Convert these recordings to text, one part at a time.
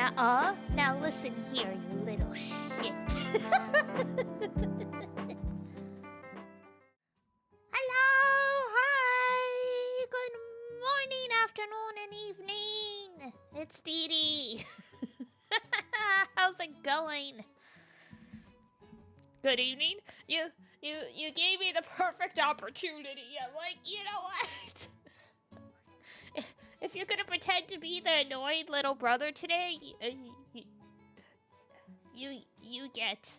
Nuh-uh. Now listen here, you little shit. Hello, hi, good morning, afternoon, and evening. It's Dee Dee. How's it going? Good evening. You gave me the perfect opportunity. I'm like, you know what? If you're gonna pretend to be the annoyed little brother today, you get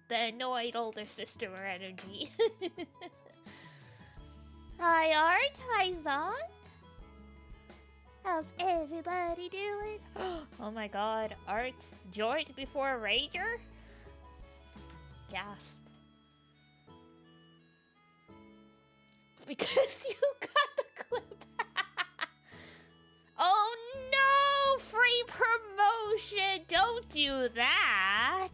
the annoyed older sister energy. Hi Art, hi Zon. How's everybody doing? Oh my god, Art joined before Rager? Gasp. Because you got the clip. Oh no! Free promotion! Don't do that!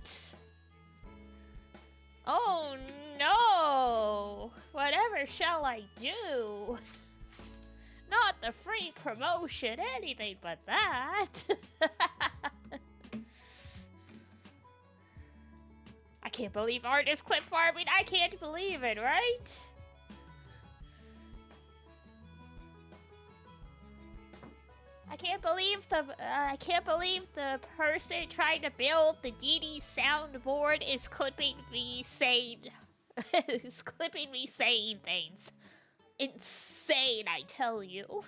Oh no! Whatever shall I do? Not the free promotion, anything but that! I can't believe Art is clip farming. I can't believe it, right? I can't believe the person trying to build the DD soundboard is clipping me saying things. Insane, I tell you.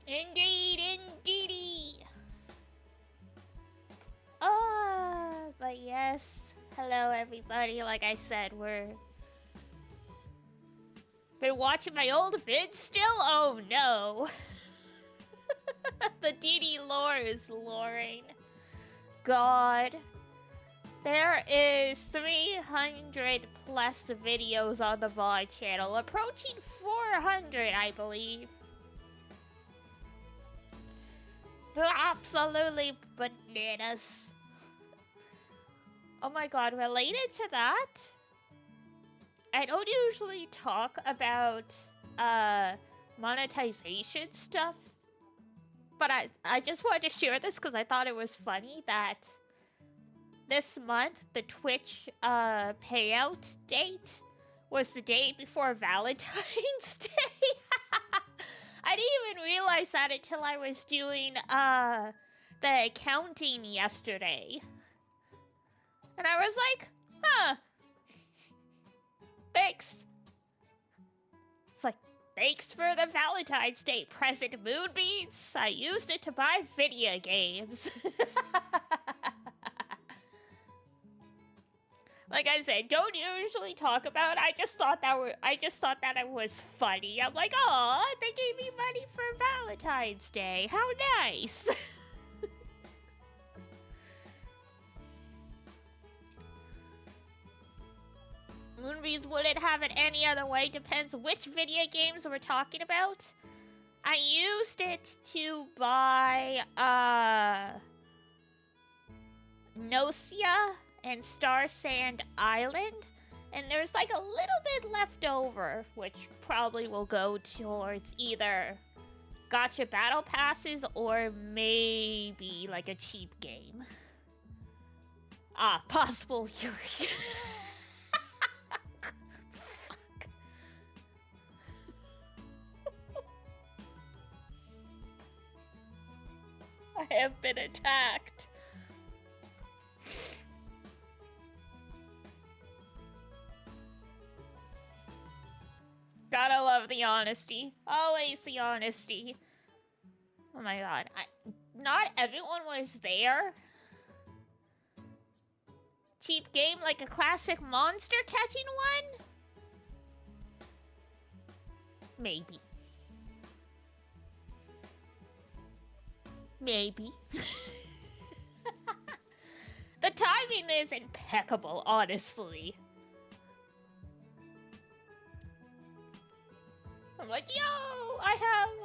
Indeedy. But yes, hello everybody. Like I said, been watching my old vids still? Oh no. The DD lore is loring. God. There is 300 plus videos on the VOD channel. Approaching 400, I believe. Absolutely bananas. Oh my god, related to that, I don't usually talk about monetization stuff, but I just wanted to share this because I thought it was funny that this month the Twitch payout date was the day before Valentine's Day. I didn't even realize that until I was doing the accounting yesterday. And I was like, huh. Thanks. It's like, thanks for the Valentine's Day present, Moonbeats. I used it to buy video games. Like I said, don't usually talk about it. I just thought that it was funny. I'm like, oh, they gave me money for Valentine's Day. How nice. Moonbeams wouldn't have it any other way. Depends which video games we're talking about. I used it to buy Nocia and Star Sand Island, and there's like a little bit left over, which probably will go towards either gacha battle passes or maybe like a cheap game. Possible Yuri. I have been attacked. Gotta love the honesty. Always the honesty. Oh my god. Not everyone was there. Cheap game like a classic monster catching one? Maybe. Maybe. The timing is impeccable, honestly. I'm like, yo, I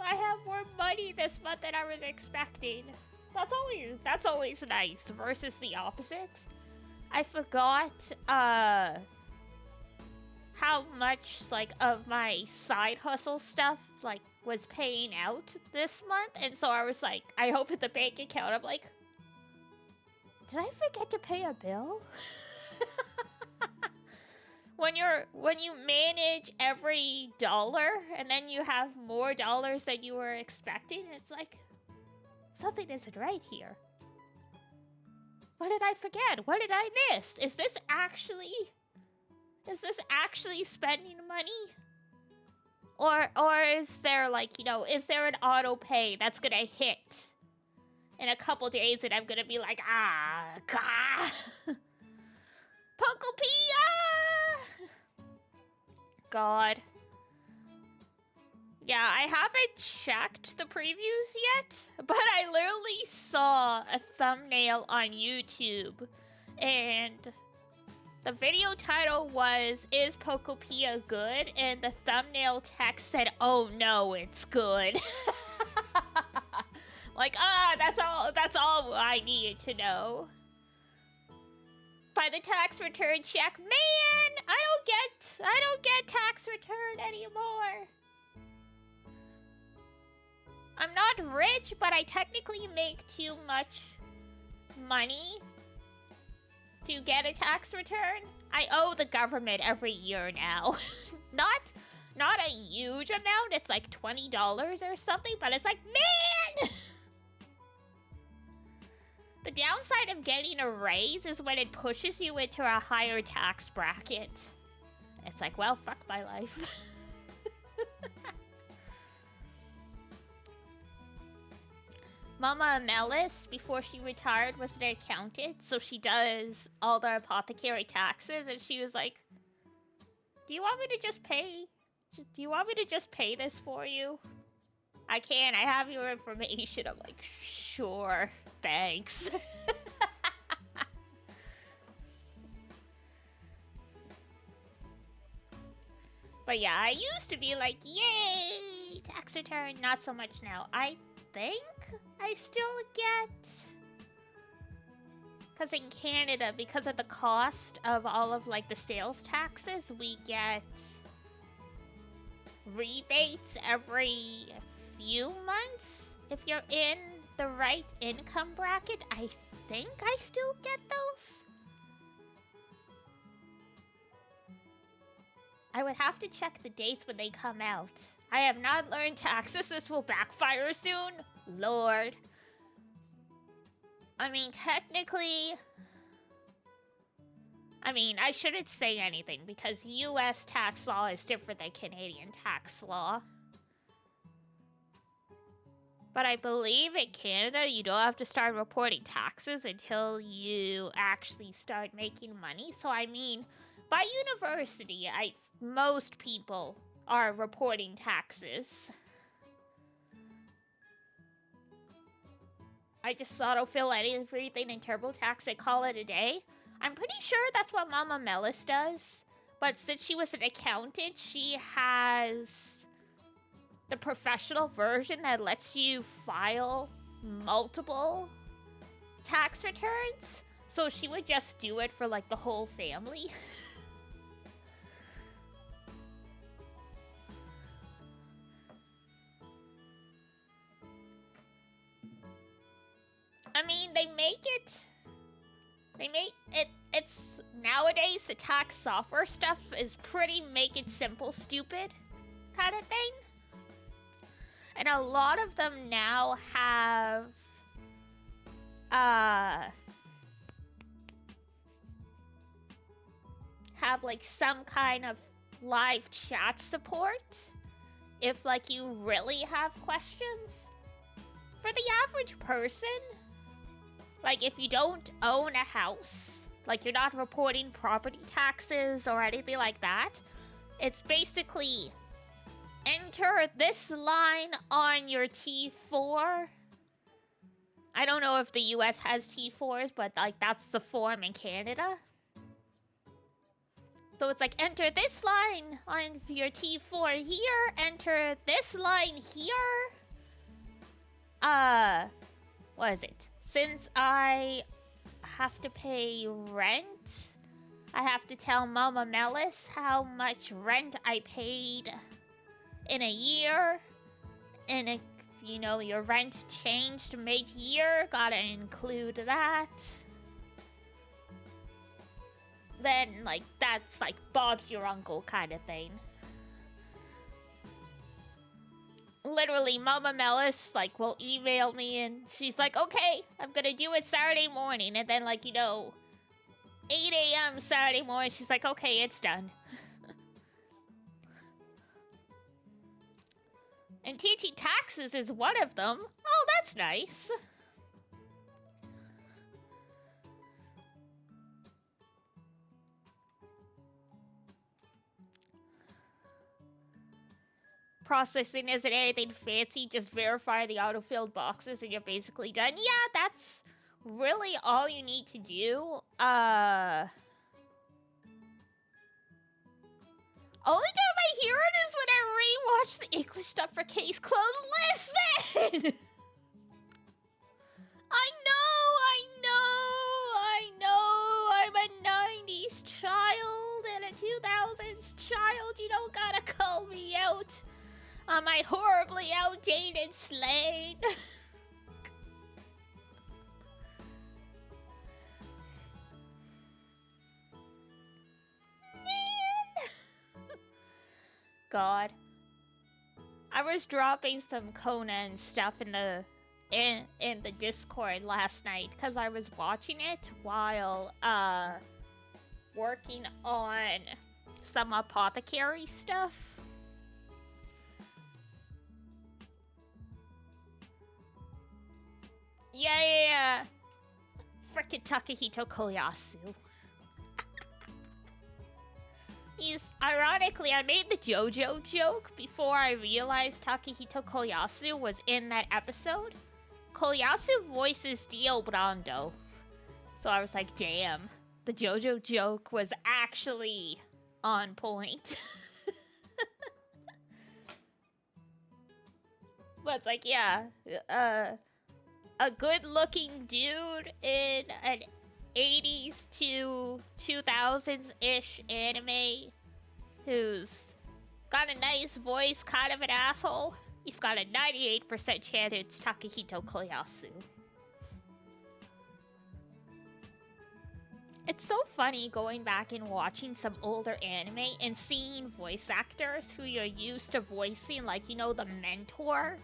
have more money this month than I was expecting. That's always nice versus the opposite. I forgot how much, like, of my side hustle stuff, like, was paying out this month. And so I was like, I opened the bank account. I'm like, did I forget to pay a bill? When you manage every dollar and then you have more dollars than you were expecting, it's like, something isn't right here. What did I forget? What did I miss? Is this actually spending money? Or is there, like, you know, is there an auto pay that's gonna hit in a couple days and I'm gonna be like, gah. Pokopia! God. Yeah, I haven't checked the previews yet, but I literally saw a thumbnail on YouTube, and the video title was, "Is Pokopia good?" And the thumbnail text said, "Oh no, it's good." Like, that's all I needed to know. By the tax return check, man, I don't get tax return anymore. I'm not rich, but I technically make too much money to get a tax return. I owe the government every year now. Not a huge amount, it's like $20 or something, but it's like, man! The downside of getting a raise is when it pushes you into a higher tax bracket. It's like, well, fuck my life. Mama Melis, before she retired, was an accountant, so she does all the apothecary taxes, and she was like, do you want me to just pay this for you? I can, I have your information. I'm like, sure, thanks. But yeah, I used to be like, yay, tax return, not so much now. I think I still get, because in Canada, because of the cost of all of like the sales taxes, we get rebates every few months. If you're in the right income bracket, I think I still get those. I would have to check the dates when they come out. I have not learned taxes. This will backfire soon. Lord. I mean, technically... I mean, I shouldn't say anything because US tax law is different than Canadian tax law. But I believe in Canada, you don't have to start reporting taxes until you actually start making money. So, I mean, by university, most people are reporting taxes. I just autofill everything in TurboTax and call it a day. I'm pretty sure that's what Mama Melis does. But since she was an accountant, she has the professional version that lets you file multiple tax returns. So she would just do it for like the whole family. I mean, it's nowadays the tax software stuff is pretty make it simple, stupid kind of thing. And a lot of them now have, like some kind of live chat support if like you really have questions. For the average person, like if you don't own a house, like you're not reporting property taxes or anything like that, it's basically enter this line on your T4. I don't know if the US has T4s, but like that's the form in Canada. So it's like enter this line on your T4 here, enter this line here. What is it? Since I have to pay rent, I have to tell Mama Melis how much rent I paid in a year. And if, you know, your rent changed mid-year, gotta include that. Then, like, that's like Bob's your uncle kind of thing. Literally, Mama Melis, like, will email me and she's like, okay, I'm gonna do it Saturday morning. And then, like, you know, 8 a.m. Saturday morning, she's like, okay, it's done. And teaching taxes is one of them. Oh, that's nice. Processing isn't anything fancy, just verify the autofilled boxes and you're basically done. Yeah, that's really all you need to do. Only time I hear it is when I rewatch the English stuff for Case Closed. Listen! I know, I'm a 90s child and a 2000s child. You don't gotta call me out on my horribly outdated slang. God. I was dropping some Conan stuff in the Discord last night because I was watching it while working on some apothecary stuff. Yeah. Frickin' Takahito Koyasu. Ironically, I made the JoJo joke before I realized Takahito Koyasu was in that episode. Koyasu voices Dio Brando. So I was like, damn, the JoJo joke was actually on point. But it's like, yeah, a good-looking dude in an 80s to 2000s-ish anime who's got a nice voice, kind of an asshole. You've got a 98% chance it's Takahito Koyasu. It's so funny going back and watching some older anime and seeing voice actors who you're used to voicing, like, you know, the mentor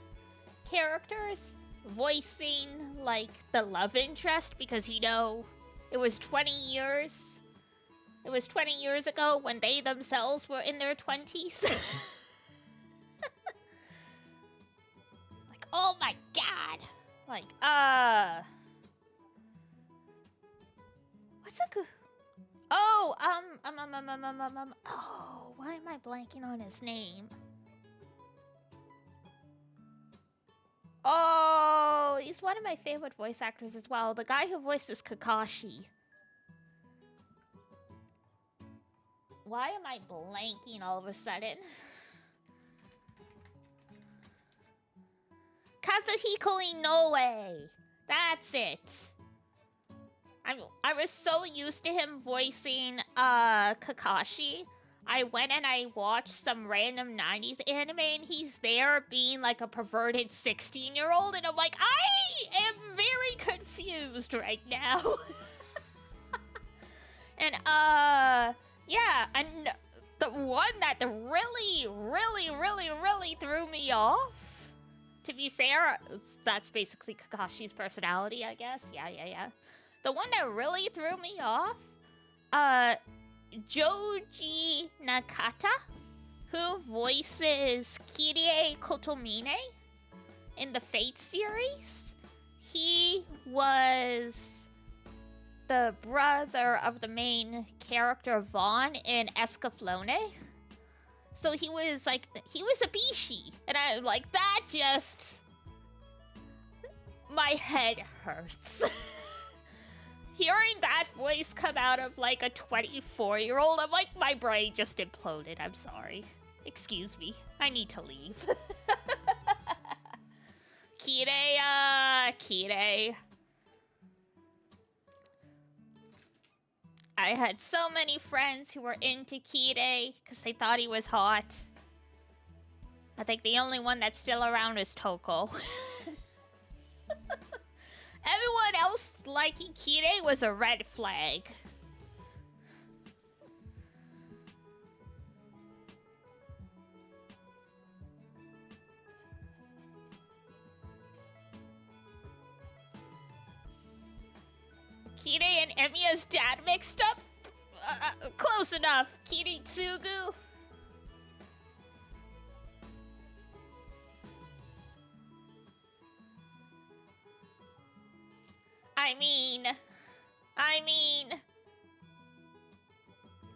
characters, voicing, like, the love interest, because, you know, it was 20 years. It was 20 years ago when they themselves were in their 20s. Like, oh my god. Like, what's a good... Oh, oh, why am I blanking on his name? Oh, he's one of my favorite voice actors as well. The guy who voices Kakashi. Why am I blanking all of a sudden? Kazuhiko Inoue. That's it. I was so used to him voicing Kakashi. I went and I watched some random 90s anime and he's there being like a perverted 16-year-old and I'm like, I am very confused right now. And yeah, and the one that really threw me off, to be fair, that's basically Kakashi's personality, I guess. Yeah. The one that really threw me off, Joji Nakata, who voices Kirie Kotomine in the Fate series. He was the brother of the main character Vaughn in Escaflowne. So he was a Bishi. And I'm like, that just... my head hurts. Hearing that voice come out of, like, a 24-year-old, I'm like, my brain just imploded. I'm sorry. Excuse me. I need to leave. Kirei. I had so many friends who were into Kirei because they thought he was hot. I think the only one that's still around is Toko. Everyone else liking Kirei was a red flag. Kirei and Emiya's dad mixed up? Close enough. Kiritsugu. I mean...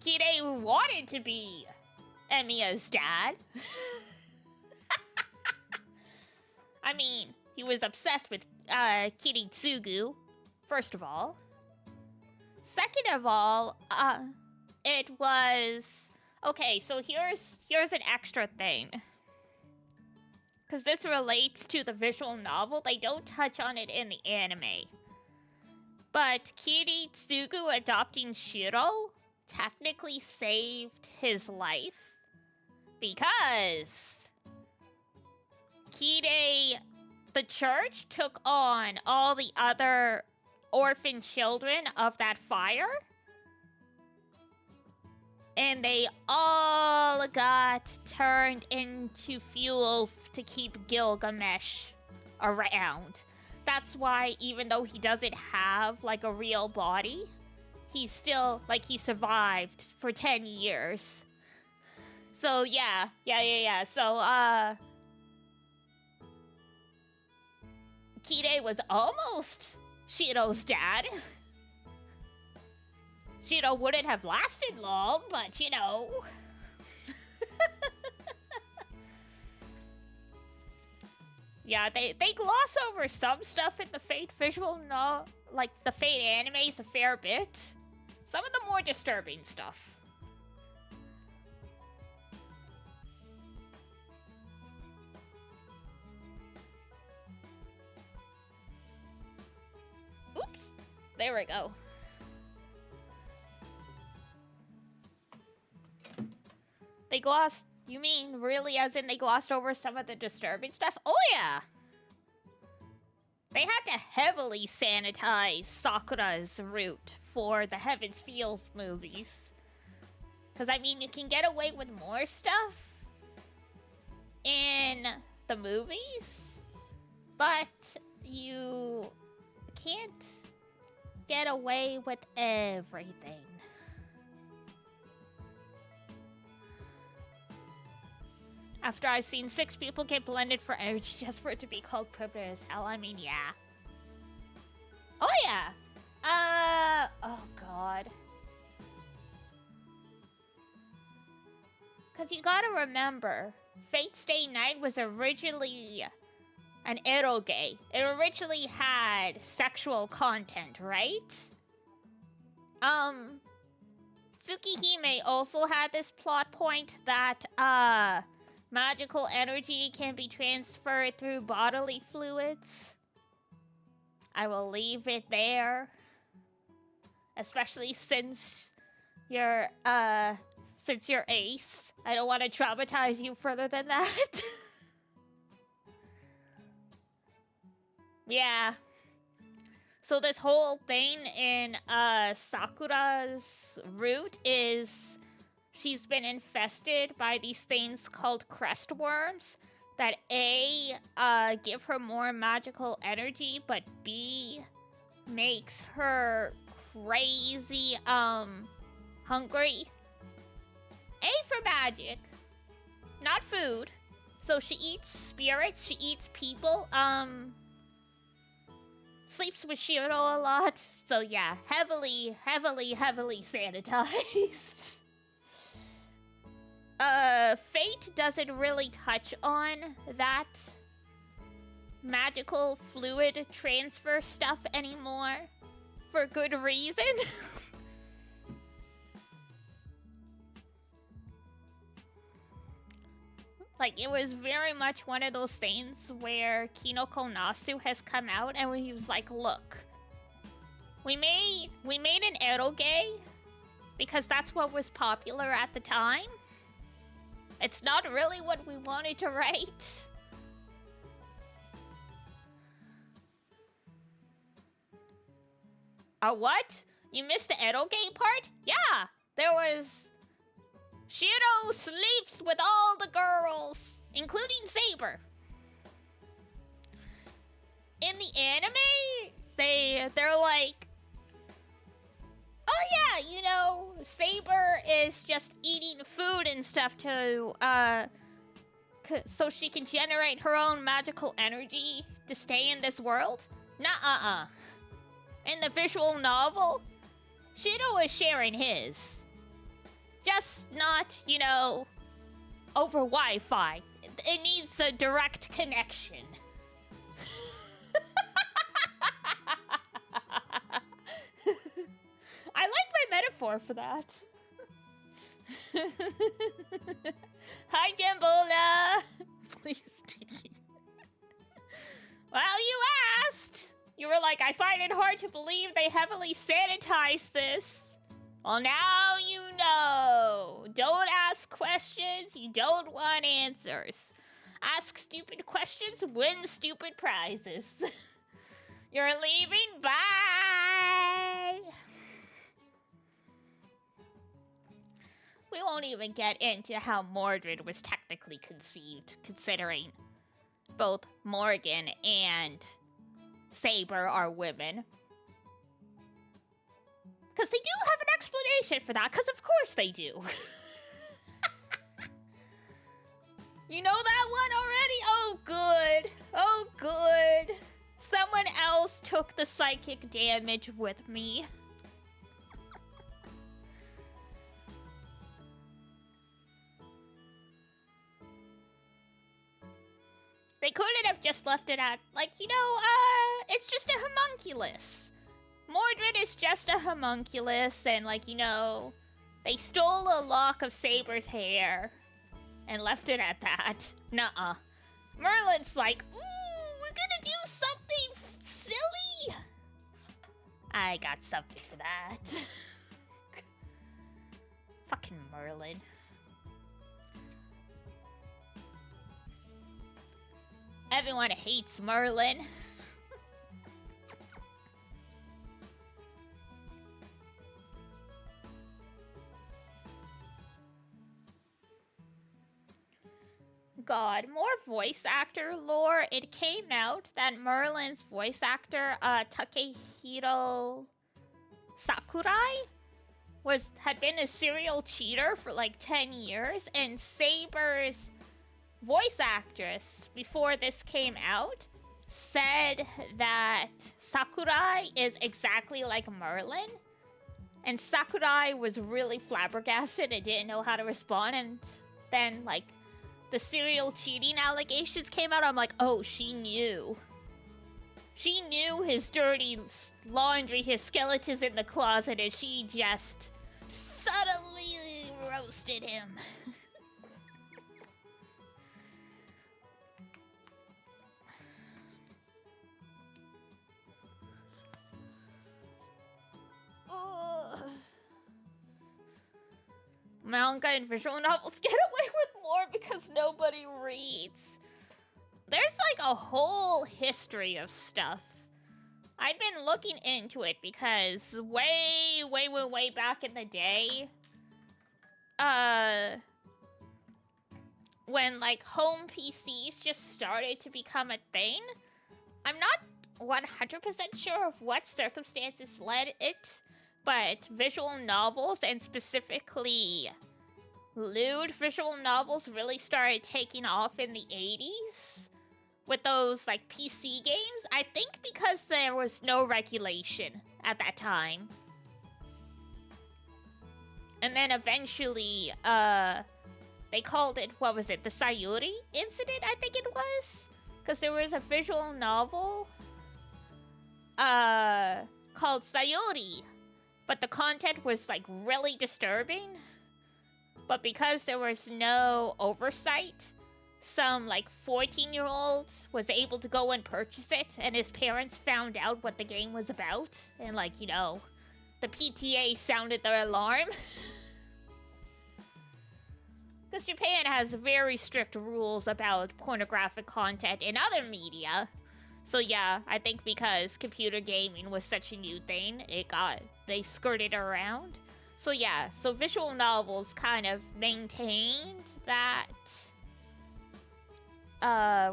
Kirei wanted to be Emiya's dad. I mean, he was obsessed with Kiritsugu, first of all. Second of all, it was... Okay, so here's an extra thing. Because this relates to the visual novel. They don't touch on it in the anime. But Kiritsugu adopting Shiro technically saved his life. Because the church took on all the other orphan children of that fire. And they all got turned into fuel to keep Gilgamesh around. That's why, even though he doesn't have, like, a real body, he's still, like, he survived for 10 years. So, yeah. So, Kirei was almost Shiro's dad. Shiro wouldn't have lasted long, but, you know. Yeah, they gloss over some stuff in the Fate visual, like the Fate animes a fair bit. Some of the more disturbing stuff. Oops, there we go. They glossed... You mean really as in they glossed over some of the disturbing stuff? Oh yeah! They had to heavily sanitize Sakura's route for the Heaven's Feels movies. Because, I mean, you can get away with more stuff in the movies, but you can't get away with everything. After I've seen 6 people get blended for energy just for it to be called primitive as hell, I mean, yeah. Oh, yeah! Oh, God. Because you gotta remember, Fate Stay Night was originally an eroge. It originally had sexual content, right? Tsukihime also had this plot point that, magical energy can be transferred through bodily fluids. I will leave it there. Especially since you're ace. I don't want to traumatize you further than that. Yeah. So this whole thing in Sakura's route is... She's been infested by these things called crest worms that A, give her more magical energy, but B, makes her crazy, hungry. A for magic, not food. So she eats spirits, she eats people, sleeps with Shiro a lot. So yeah, heavily sanitized. Fate doesn't really touch on that magical fluid transfer stuff anymore, for good reason. Like, it was very much one of those things where Kinoko Nasu has come out and he was like, look, we made an eroge because that's what was popular at the time. It's not really what we wanted to write. What? You missed the Edogate part? Yeah, there was... Shiro sleeps with all the girls, including Saber. In the anime, they're like... Oh yeah, you know, Saber is just eating food and stuff to, so she can generate her own magical energy to stay in this world? Nuh-uh. In the visual novel, Shiro is sharing his. Just not, you know, over Wi-Fi. It needs a direct connection. I like my metaphor for that. Hi, Jambola. Please do. Well, you asked. You were like, I find it hard to believe they heavily sanitized this. Well, now you know. Don't ask questions you don't want answers. Ask stupid questions, win stupid prizes. You're leaving? Bye! We won't even get into how Mordred was technically conceived, considering both Morgan and Saber are women. Because they do have an explanation for that, because of course they do. You know that one already? Oh, good. Oh, good. Someone else took the psychic damage with me. They couldn't have just left it at, like, you know, it's just a homunculus. Mordred is just a homunculus, and, like, you know, they stole a lock of Saber's hair and left it at that. Nuh-uh. Merlin's like, ooh, we're gonna do something silly. I got something for that. Fucking Merlin. Everyone hates Merlin. God, more voice actor lore. It came out that Merlin's voice actor, Takehiro Sakurai, had been a serial cheater for like 10 years, and Saber's voice actress, before this came out, said that Sakurai is exactly like Merlin. And Sakurai was really flabbergasted and didn't know how to respond. And then, like, the serial cheating allegations came out. I'm like, oh, she knew. She knew his dirty laundry, his skeletons in the closet, and she just subtly roasted him. Manga and visual novels get away with more because nobody reads. There's like a whole history of stuff. I've been looking into it because way back in the day, when like home PCs just started to become a thing, I'm not 100% sure of what circumstances led it, but visual novels, and specifically lewd visual novels, really started taking off in the 80s with those like PC games. I think because there was no regulation at that time. And then eventually, they called it, what was it, the Sayuri incident, I think it was? Because there was a visual novel called Sayuri, but the content was like really disturbing. But because there was no oversight, some like 14-year-old was able to go and purchase it, and his parents found out what the game was about, and like, you know, the PTA sounded their alarm. Because Japan has very strict rules about pornographic content in other media. So yeah, I think because computer gaming was such a new thing, they skirted around. So yeah, so visual novels kind of maintained that,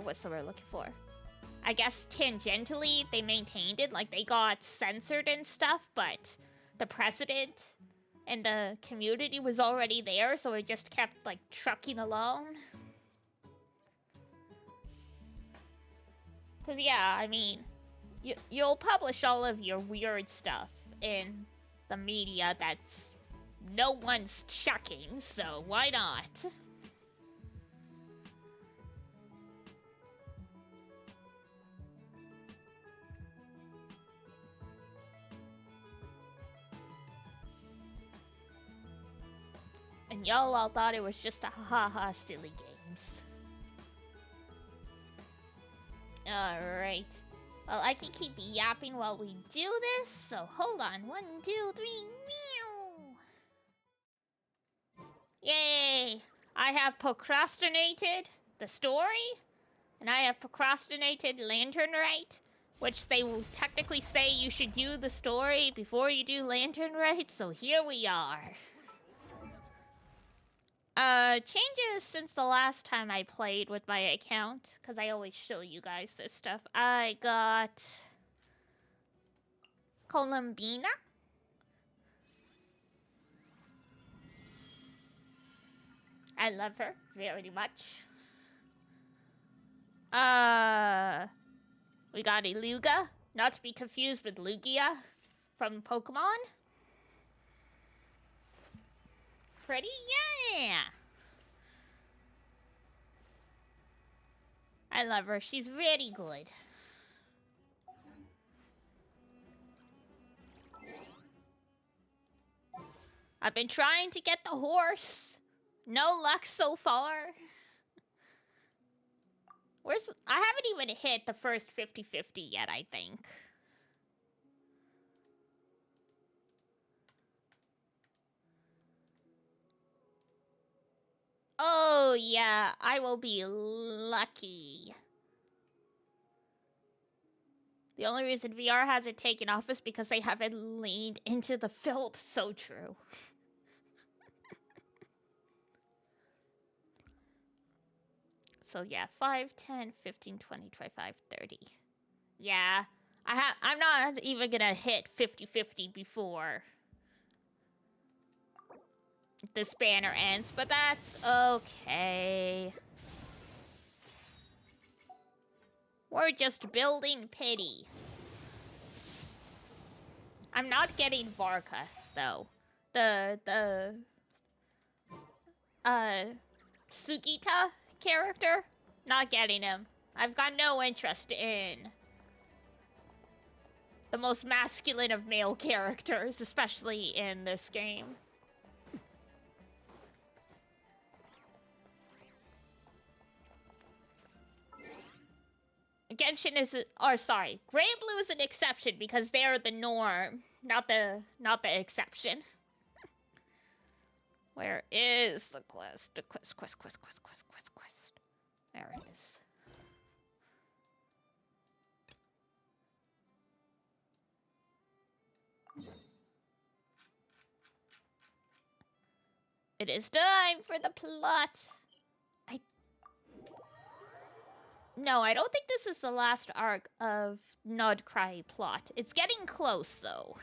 what's the word I'm looking for? I guess tangentially they maintained it, like they got censored and stuff, but the precedent and the community was already there, so it just kept like trucking along. Cause yeah, I mean, you'll publish all of your weird stuff in the media that's no one's checking, so why not? And y'all all thought it was just a haha silly games. Alright. Well, I can keep yapping while we do this, so hold on. 1, 2, 3, meow! Yay! I have procrastinated the story, and I have procrastinated Lantern Rite, which they will technically say you should do the story before you do Lantern Rite, so here we are. Changes since the last time I played with my account, because I always show you guys this stuff. I got Columbina. I love her very much. We got Iluga, not to be confused with Lugia from Pokemon. Pretty, yeah. I love her. She's very good. I've been trying to get the horse. No luck so far. I haven't even hit the first 50-50 yet, I think. Oh, yeah, I will be lucky. The only reason VR hasn't taken off is because they haven't leaned into the filth. So true. So yeah, 5, 10, 15, 20, 25, 30. Yeah, I'm not even gonna hit 50-50 before this banner ends, but that's okay. We're just building pity. I'm not getting Varka, though. The Sugita character? Not getting him. I've got no interest in the most masculine of male characters, especially in this game. Genshin is, sorry, Gray and Blue is an exception because they're the norm, not the exception. Where is the quest? The quest. There it is. It is time for the plot. No, I don't think this is the last arc of Nodcry plot. It's getting close, though.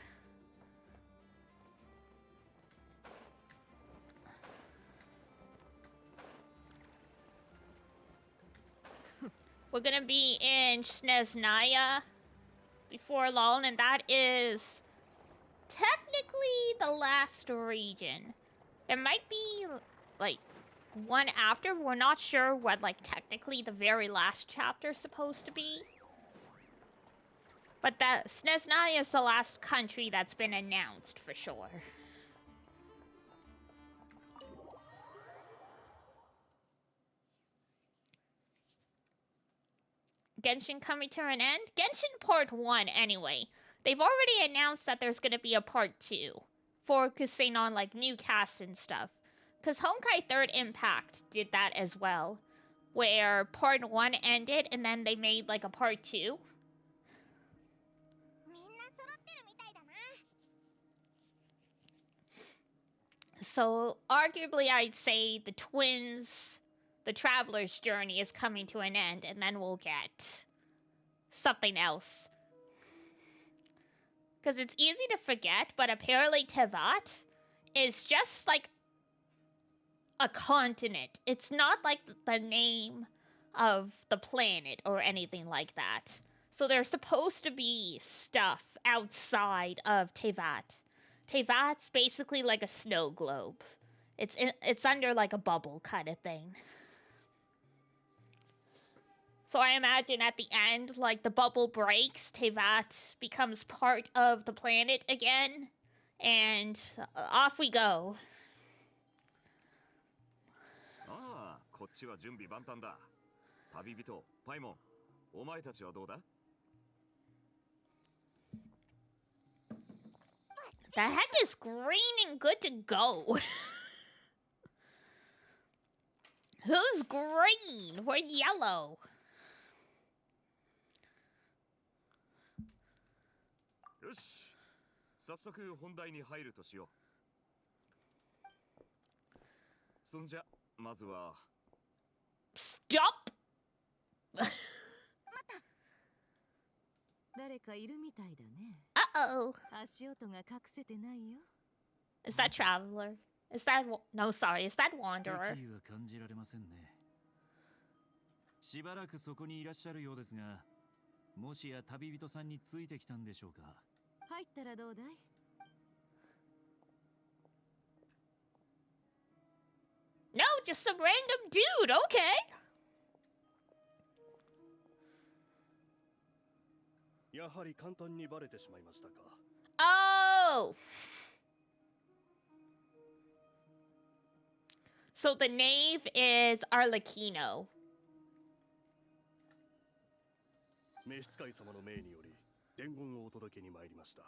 We're gonna be in Snezhnaya before long, and that is technically the last region. There might be, like, one after. We're not sure what, like, technically the very last chapter is supposed to be. But that Snezhnaya is the last country that's been announced for sure. Genshin coming to an end? Genshin Part 1, anyway. they've already announced that there's gonna be a part 2, focusing on like new cast and stuff. Because Honkai 3rd Impact did that as well, where part 1 ended and then they made like a part 2. So arguably I'd say the twins, the traveler's journey is coming to an end, and then we'll get something else. Because it's easy to forget, but apparently Tevat is just like a continent. It's not like the name of the planet or anything like that. So there's supposed to be stuff outside of Tevat. Tevat's basically like a snow globe. It's under like a bubble kind of thing. So I imagine at the end, like the bubble breaks, Tevat becomes part of the planet again, and off we go. ああ、こっちは準備万端だ。旅人、パイモン、お前たちはどうだ? The heck is green and good to go? Who's green? We're yellow. Yosh. 早速本題に入るとしよう。そんじゃ、まずは Stop! 誰かいるみたいだね。Uh-oh. 足音が隠せてないよ。Is that Traveler? Is that... No, sorry. Is that Wanderer? 敵意は感じられませんね。しばらくそこにいらっしゃるようですが、もしや旅人さんについてきたんでしょうか。入ったらどうだい? No, just some random dude. Okay. やはり簡単にバレてしまいましたか。Oh! So the knave is Arlecchino. 召使い様の命により伝言をお届けに参りました。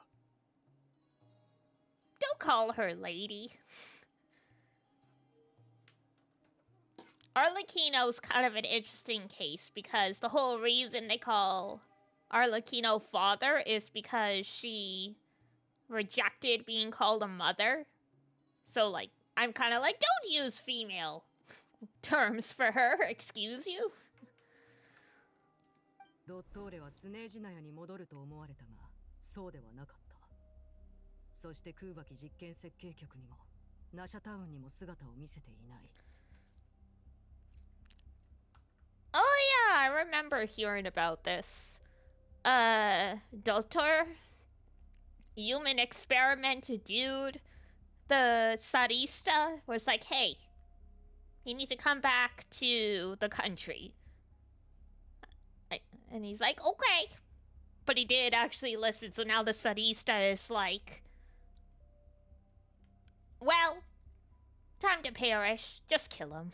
Don't call her lady. Arlecchino's kind of an interesting case because the whole reason they call Arlecchino father is because she rejected being called a mother. So, like, I'm kind of like, don't use female terms for her, excuse you. ドットーレはスネージナヤに戻ると思われたが、そうではなかった。そして空爆実験設計局にも、ナシャタウンにも姿を見せていない。Oh yeah, I remember hearing about this. Doctor, human experiment dude, the Sarista was like, hey, you need to come back to the country. And he's like, okay. But he did actually listen, so now the Sarista is like, well, time to perish. Just kill him.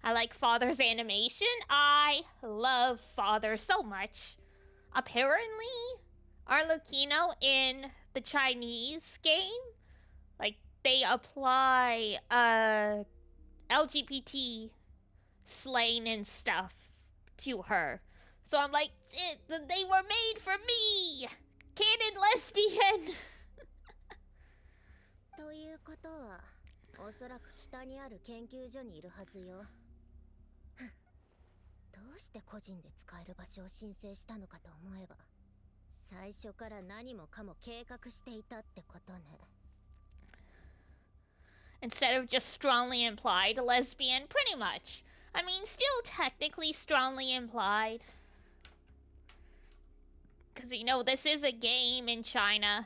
I like Father's animation. I love Father so much. Apparently, Arlecchino in the Chinese game, like, they apply LGBT slang and stuff to her. So I'm like, they were made for me! Canon lesbian! ということは、おそらく北にある研究所にいるはずよ。どうして個人で使える場所を申請したのかと思えば、最初から何もかも計画していたってことね。Instead of just strongly implied lesbian, pretty much. I mean, still technically strongly implied. Because, you know, this is a game in China,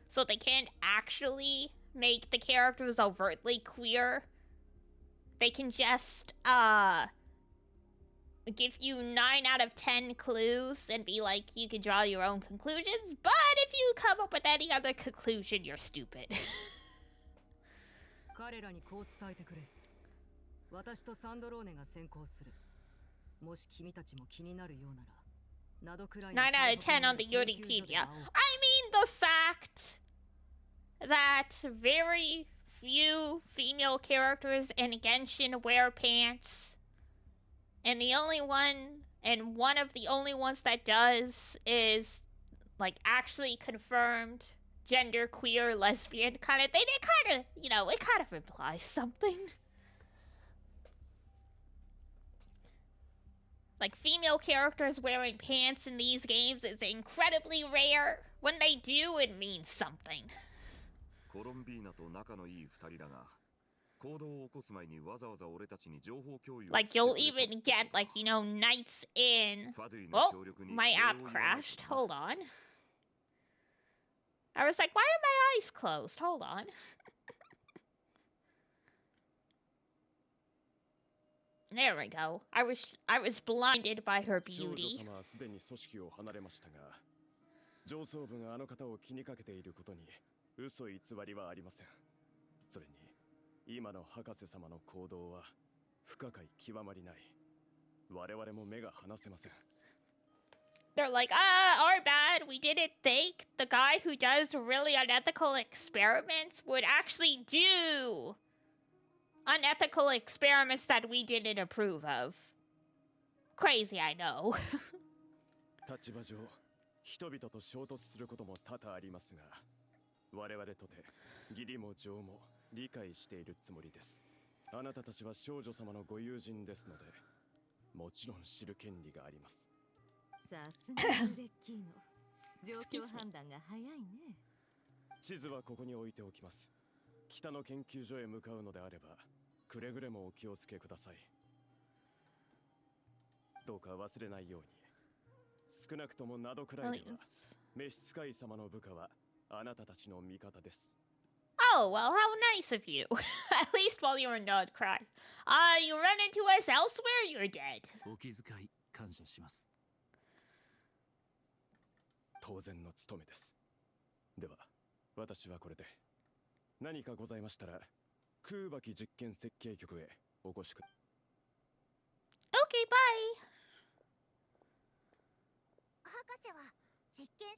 so they can't actually make the characters overtly queer. They can just, give you 9 out of 10 clues and be like, you can draw your own conclusions, but if you come up with any other conclusion, you're stupid. 彼らにこう伝えてくれ。私とサンドローネが先行する。もし君たちも気になるようなら、9 out of 10 on the Wikipedia. I mean the fact that very few female characters in Genshin wear pants, and one of the only ones that does is like actually confirmed gender queer lesbian kind of thing. It kind of, it kind of implies something. Like, female characters wearing pants in these games is incredibly rare. When they do, it means something. Like, you'll even get, like, nights in. Oh, my app crashed. Hold on. I was like, why are my eyes closed? Hold on. There we go. I was blinded by her beauty. 上層部があの方を気にかけていることに嘘偽りはありません。それに今の博士様の行動は不可解極まりない。我々も目が離せません。 They're like, our bad. We didn't think the guy who does really unethical experiments would actually do unethical experiments that we didn't approve of. Crazy, I know. 立場上人々と衝突することも多々ありますが、我々とて義理も情も理解しているつもりです。あなたたちは少女様のご友人ですので、もちろん知る権利があります。さすがレッキーの状況判断が早いね。地図はここに置いておきます。北の研究所へ向かうのであれば、くれぐれもお気をつけください。どうか忘れないように。 少なくともなどくらいでは召使い様の部下はあなたたちの味方です。 Oh, well, how nice of you. At least while you're not crying. You run into us elsewhere, you're dead. お気遣い感謝します。当然の務めです。では、私はこれで。何かございましたら、空爆実験設計局へお越しく。 Okay, bye.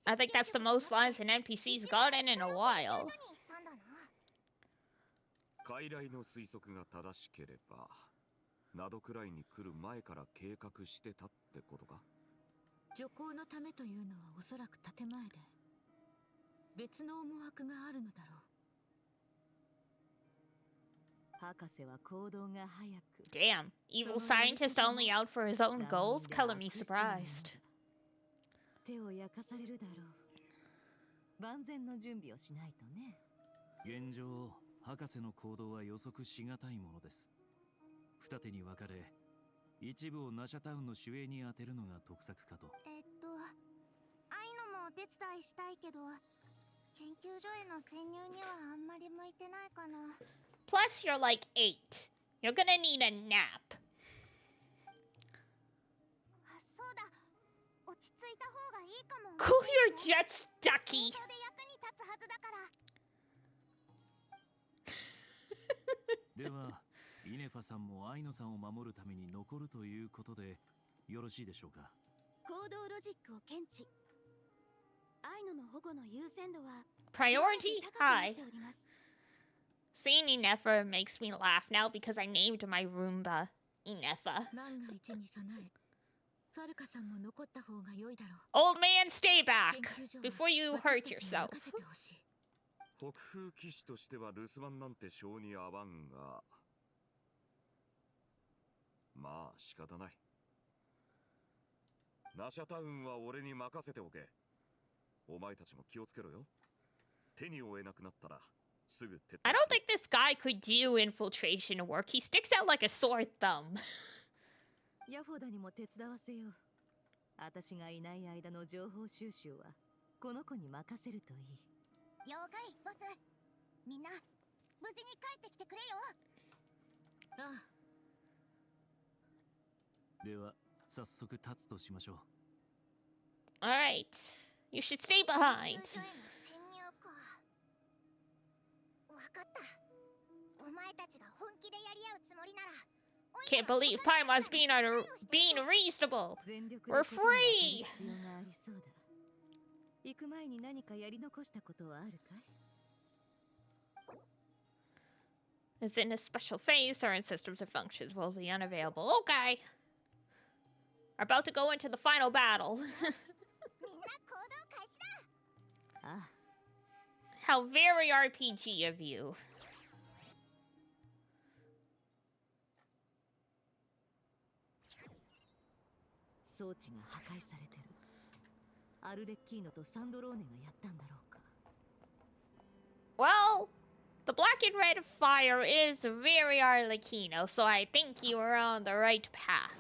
I think that's the most lines an NPC's gotten in a while. 傀儡の推測が正しければ、などくらいに来る前から計画してたってことか。徐行のためというのはおそらく建前で、別の思惑があるのだろう。博士は行動が早く。 Damn, evil scientist only out for his own goals? Color me surprised. 手を焼かされるだろう。万全の準備をしないとね。現状、博士の行動は予測しがたいものです。二手に分かれ、一部をナシャタウンの守衛に当てるのが得策かと。愛のもお手伝いしたいけど、研究所への潜入にはあんまり向いてないかな。Plus, you're like 8. You're gonna need a nap. そうだ。落ち着いた方がいいかも。 Cool your jets, ducky. それで役に立つはずだから。では、イネファさんもアイノさんを守るために残るということでよろしいでしょうか。行動ロジックを検知。アイノの保護の優先度は Priority high. Seeing Inefa makes me laugh now because I named my Roomba Inefa. 万が一に備え、ファルカさんも残った方が良いだろう。 Old man, stay back before you hurt yourself. 北風騎士としては留守番なんて性に合わんが、まあ仕方ない。ナシャタウンは俺に任せておけ。お前たちも気をつけろよ。手に負えなくなったらすぐ撤退。 I don't think this guy could do infiltration work. He sticks out like a sore thumb. ヤフォダにも手伝わせよう。私がいない間の情報収集はこの子に任せるといい。了解、ボス。みんな無事に帰ってきてくれよ。ああ。では早速立つとしましょう。 Alright. You should stay behind. 研究所への潜入か。わかった。お前たちが本気でやり合うつもりなら、Can't believe Paimon's being reasonable. 全力 We're でことに当たる free! 必要がありそうだ。行く前に何かやり残したことはあるかい？ Is in a special phase, certain systems and functions will be unavailable. Okay. We're about to go into the final battle. ああ、 How very RPG of you. 装置が破壊されてる。アルレッキーノとサンドローネがやったんだろうか。 Well, the black and red fire is very Arlecchino, so I think you are on the right path.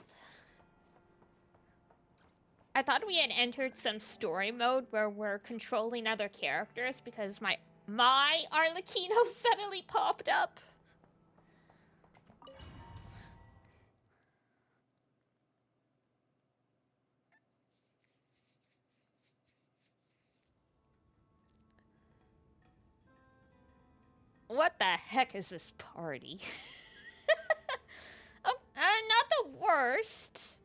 I thought we had entered some story mode where we're controlling other characters because my Arlecchino suddenly popped up. What the heck is this party? Oh, not the worst.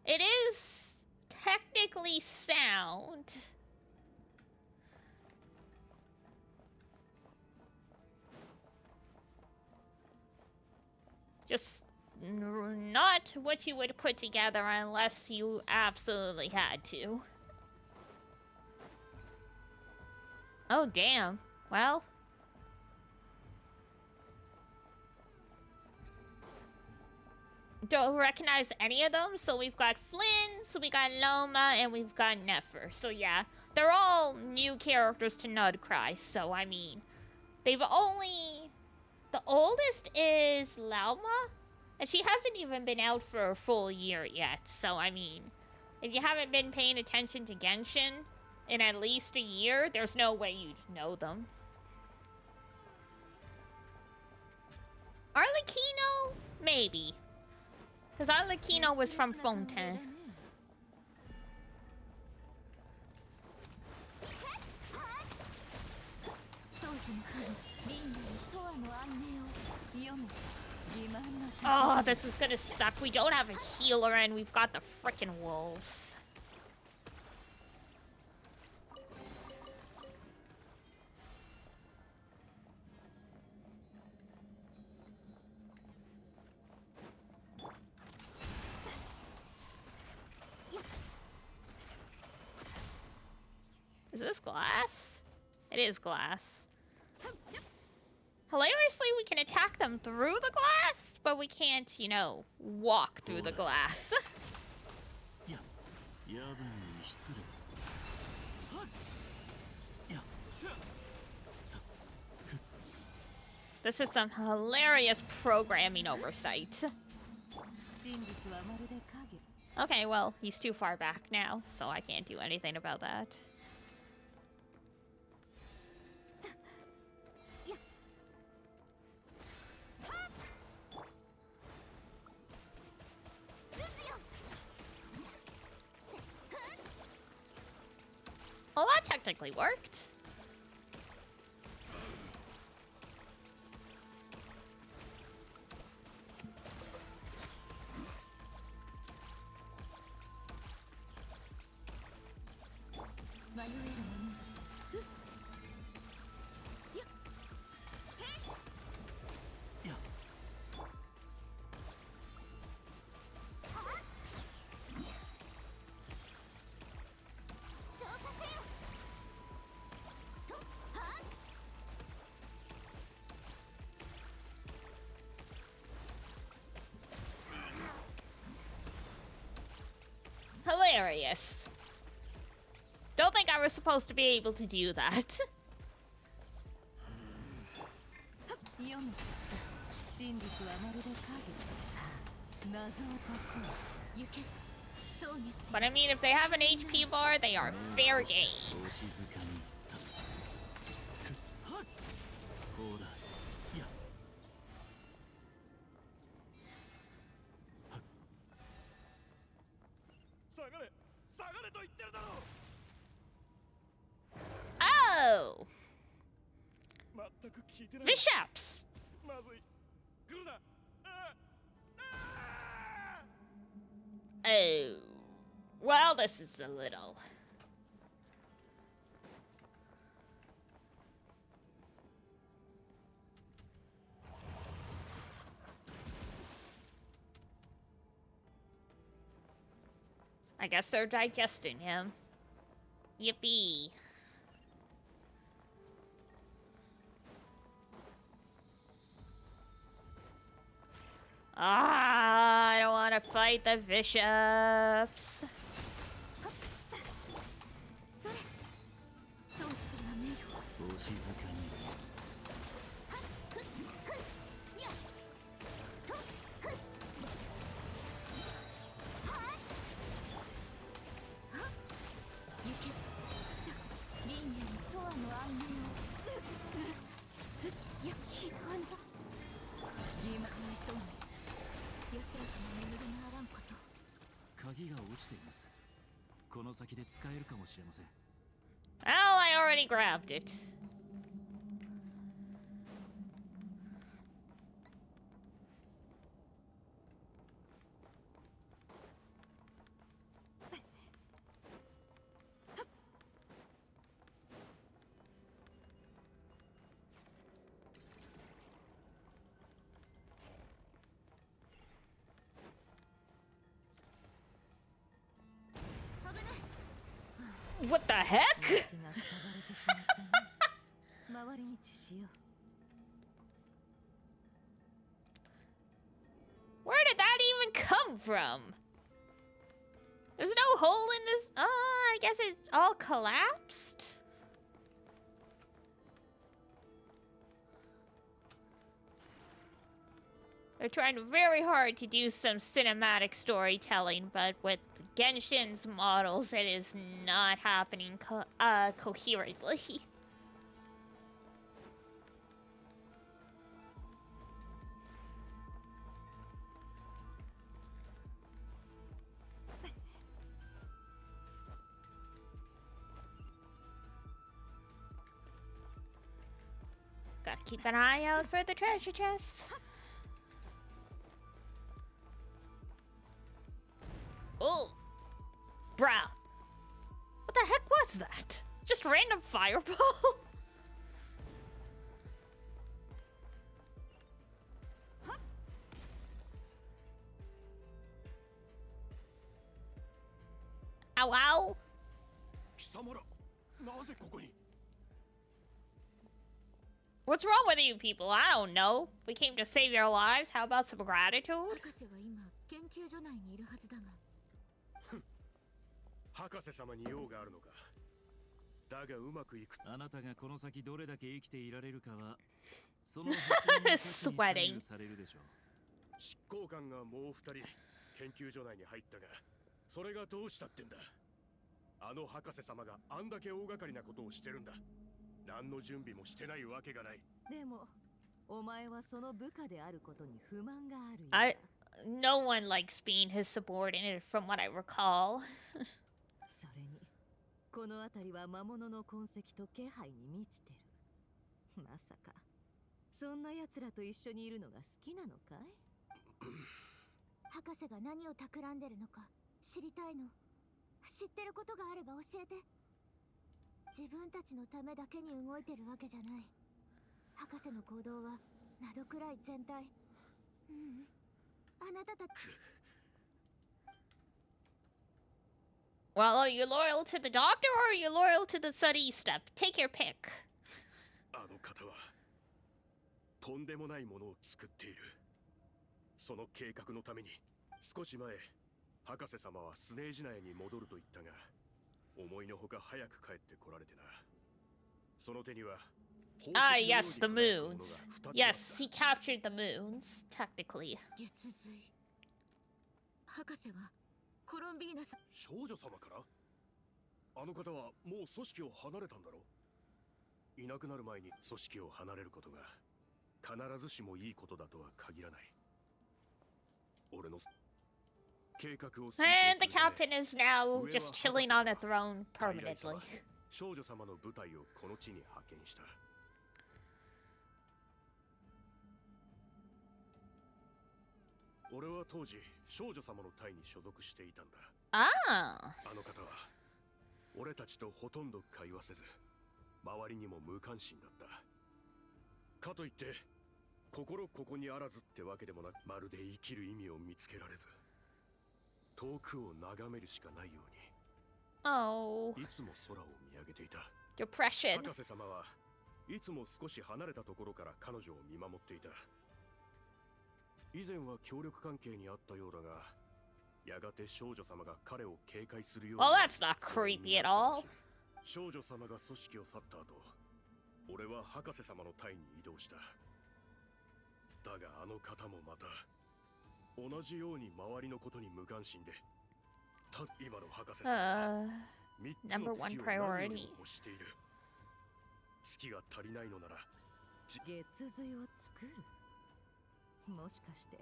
It is technically sound. Just not what you would put together unless you absolutely had to. Oh, damn. Well. Don't recognize any of them, so we've got Flynn's, we got Loma, and we've got Nefer. So yeah, they're all new characters to Nudcry, so I mean, they've only... The oldest is Lauma, and she hasn't even been out for a full year yet, so I mean, if you haven't been paying attention to Genshin in at least a year, there's no way you'd know them. Arlecchino? Maybe. Because Arlecchino was from Fontaine. Oh, this is gonna suck. We don't have a healer and we've got the frickin' wolves. Is this glass? It is glass. Hilariously, we can attack them through the glass, but we can't, you know, walk through the glass. This is some hilarious programming oversight. Okay, well, he's too far back now, so I can't do anything about that. Well, that technically worked. Hilarious. Don't think I was supposed to be able to do that. But I mean, if they have an HP bar, they are fair game. Oh! Bishops! Oh, well, this is a little. I guess they're digesting him. Yippee. Ah, I don't want to fight the bishops. それ装置が名誉お静かに。行け輪廻にソアの案内をいやひどいな義務にそうに安らかな眠りがあらんこと鍵が落ちています。この先で使えるかもしれません。Well, I already grabbed it. What the heck? 道が塞がれてしまったね回り道しよう Where did that even come from? There's no hole in this. I guess it all collapsed. They're trying very hard to do some cinematic storytelling, but with Genshin's models, it is not happening coherently. Gotta keep an eye out for the treasure chests. Oh! Bruh. What the heck was that? Just random fireball? Ow, ow! 貴様らなぜここに What's wrong with you people? I don't know. We came to save your lives. How about some gratitude? 博士は今研究所内にいるはずだが博士様に用があるのかだがうまくいくあなたがこの先どれだけ生きていられるかはその発言の数に左右されるでしょう。執行官がもう二人研究所内に入ったがそれがどうしたってんだあの博士様があんだけ大掛かりなことをしてるんだ何の準備もしてないわけがないでもお前はその部下であることに不満があるよ No one likes being his subordinate from what I recall. それにこの辺りは魔物の痕跡と気配に満ちてるまさかそんな奴らと一緒にいるのが好きなのかい博士が何を企んでるのか知りたいの知ってることがあれば教えて自分たちのためだけに動いてるわけじゃない博士の行動はなどくらい全体あなたたち Well, are you loyal to the doctor or are you loyal to the study step? Take your pick. あの方はとんでもないものを作っているその計画のために少し前博士様はスネージ内に戻ると言ったが思いのほか早く帰ってこられてなその手には Ah, yes, the moons. Yes, he captured the moons, technically. 月髄博士はコロンビーナさん少女様からあの方はもう組織を離れたんだろいなくなる前に組織を離れることが必ずしもいいことだとは限らない俺の計画を And the captain is now just chilling on a throne permanently. 少女様の部隊をこの地に派遣した俺は当時少女様の隊に所属していたんだ。ああの方は俺たちとほとんど会話せず、周りにも無関心だった。かといって心ここにあらずってわけでもなく、まるで生きる意味を見つけられず、遠くを眺めるしかないようあ。Oh. にいつも空を見上げていた。 Depression. 博士様はいつも少し離れたところから彼女を見守っていた。以前は協力関係にあったようだが、やがて少女様が彼を警戒するように Well, なり、 that's not creepy at all. 少女様が組織を去った後、俺は博士様の隊に移動した。だがあの方もまた同じように周りのことに無関心で、今の博士様は 3つの月を何よりも欲している。月が足りないのなら月髄を作る。もしかして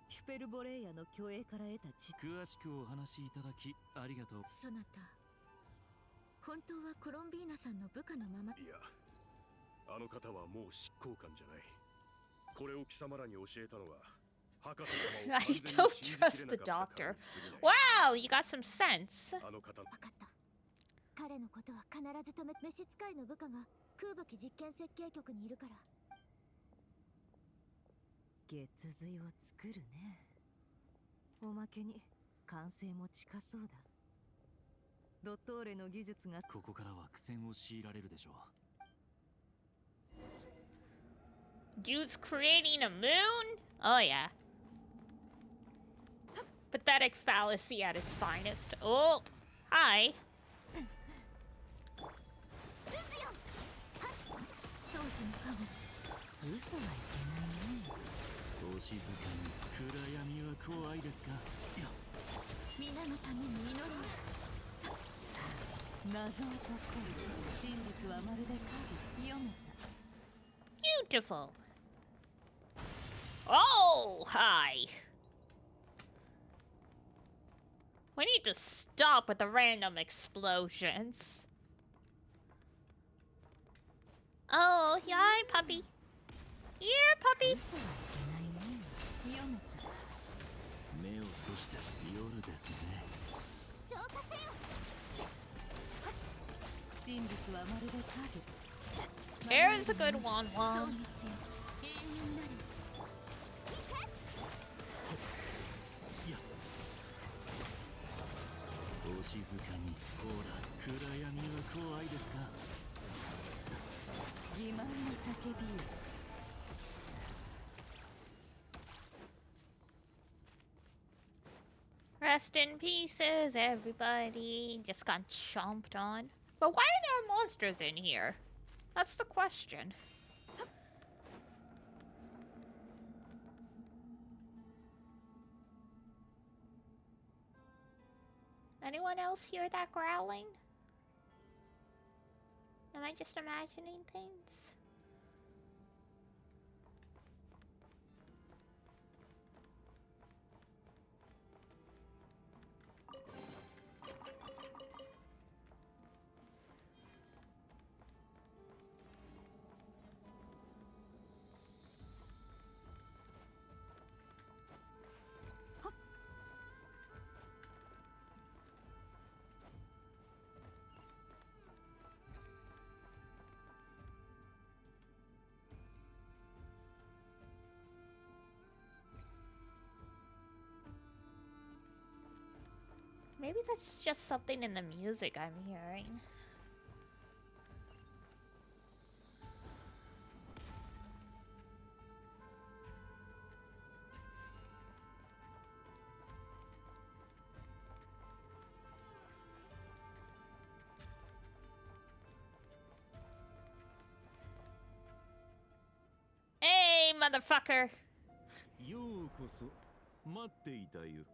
シュペルボレイヤの虚栄から得た詳しくお話しいただきありがとう。そなた、本当はコロンビーナさんの部下のまま。いや、あの方はもう執行官じゃない。これを貴様らに教えたのは博士様を I 完全に don't 信じ trust き the れなかった doctor. からに過ぎない。 Wow, you got some sense. あの方、分かった。彼のことは必ず止め、召使いの部下が空母機実験設計局にいるから。月髄を作るね。おまけに完成も近そうだ。ドットーレの技術がここからは苦戦を強いられるでしょう。 Dude's creating a moon? Oh yeah. Pathetic fallacy at its finest. Oh, hi. 宗樹の加護、嘘はいけないね。お静かに。暗闇は怖いですか。いや、皆のために祈ろう。謎を解く。真実はまるで影。読めた。 Beautiful. Oh, hi. We need to stop with the random explosions. Oh, hi, puppy. Here, puppy. 嘘はいけないね。読めた。目を閉して夜ですね。浄化せよ。真実はまるで影。 There's a good one, そう one. に強い永遠になる。いや、お静かに。ほら、暗闇は怖いですか。欺瞞の叫びよ。 Rest in pieces, everybody. Just got chomped on. But why are there monsters in here? That's the question. Anyone else hear that growling? Am I just imagining things? Maybe that's just something in the music I'm hearing. Hey, motherfucker! ようこそ。待っていたよ。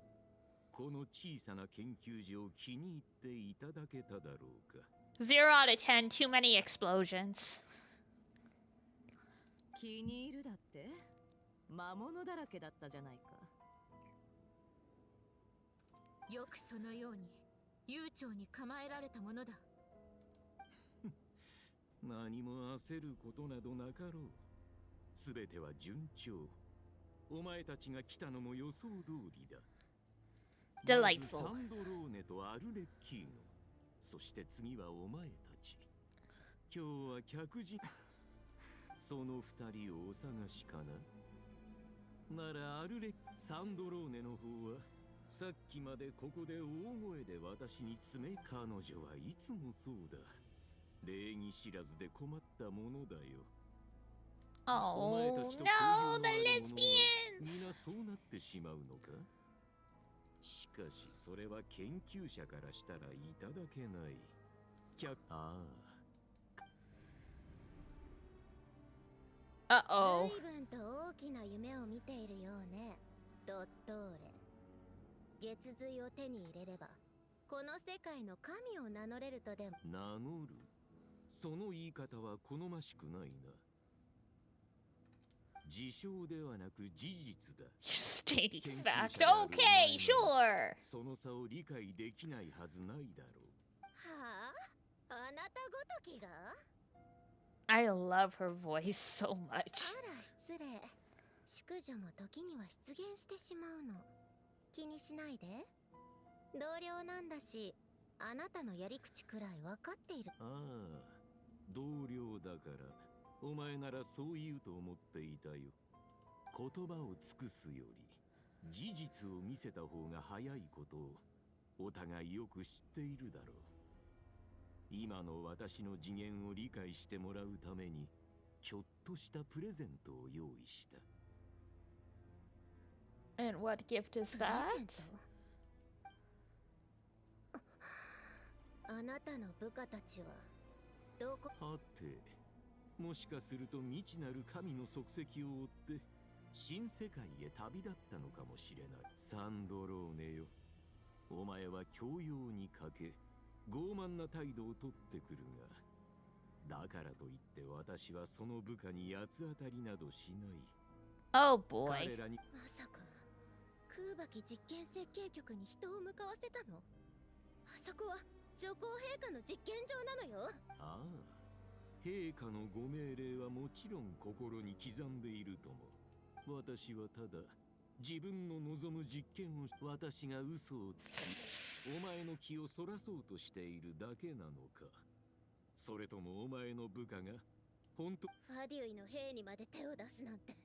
この小さな研究所を気に入っていただけただろうか。 0 out of 10, too many explosions. 気に入るだって。魔物だらけだったじゃないか。よくそのように悠長に構えられたものだ。何も焦ることなどなかろう。すべては順調。お前たちが来たのも予想通りだ。 Delightful. まずサンドローネとアルレッキーノ、そして次はお前たち。今日は客人。その二人をお探しかな。ならアルレッサンドローネの方はさっきまでここで大声で私に詰め、彼女はいつもそうだ。礼儀知らずで困ったものだよ。 Oh お前 no, たちと交流 the のある者は lesbians! 皆そうなってしまうのか。しかしそれは研究者からしたらいただけない。ああ、 Uh-oh. 随分と大きな夢を見ているようね、ドットーレ。月髄を手に入れればこの世界の神を名乗れるとでも。名乗る。その言い方は好ましくないな。自称ではなく事実だ。 Stating 研究 fact. 者である Okay, sure. その差を理解できないはずないだろはあ、あなたごときが。 I love her voice so あ much. ら失礼。淑女も時には出現してしまうの。気にしないで。同僚なんだし、あなたのやり口くらい分かっている。う。ああ、同僚だから。お前ならそう言うと思っていたよ。言葉を尽くすより事実を見せた方が早いことをお互いよく知っているだろう。今の私の次元を理解してもらうためにちょっとしたプレゼントを用意した。 And what gift is プレゼン that? ト。あなたの部下たちはどこ。はて、もしかすると未知なる神の足跡を追って新世界へ旅立ったのかもしれない。サンドローネよ、お前は教養に欠け傲慢な態度をとってくるが、だからといって私はその部下に八つ当たりなどしない。 Oh boy. 彼らに。まさか空爆実験設計局に人を向かわせたの。あそこは女皇陛下の実験場なのよ。ああ、陛下のご命令はもちろん心に刻んでいるとも。私はただ自分の望む実験を。私が嘘をつきお前の気をそらそうとしているだけなのか、それともお前の部下が本当。ファデュイの兵にまで手を出すなんて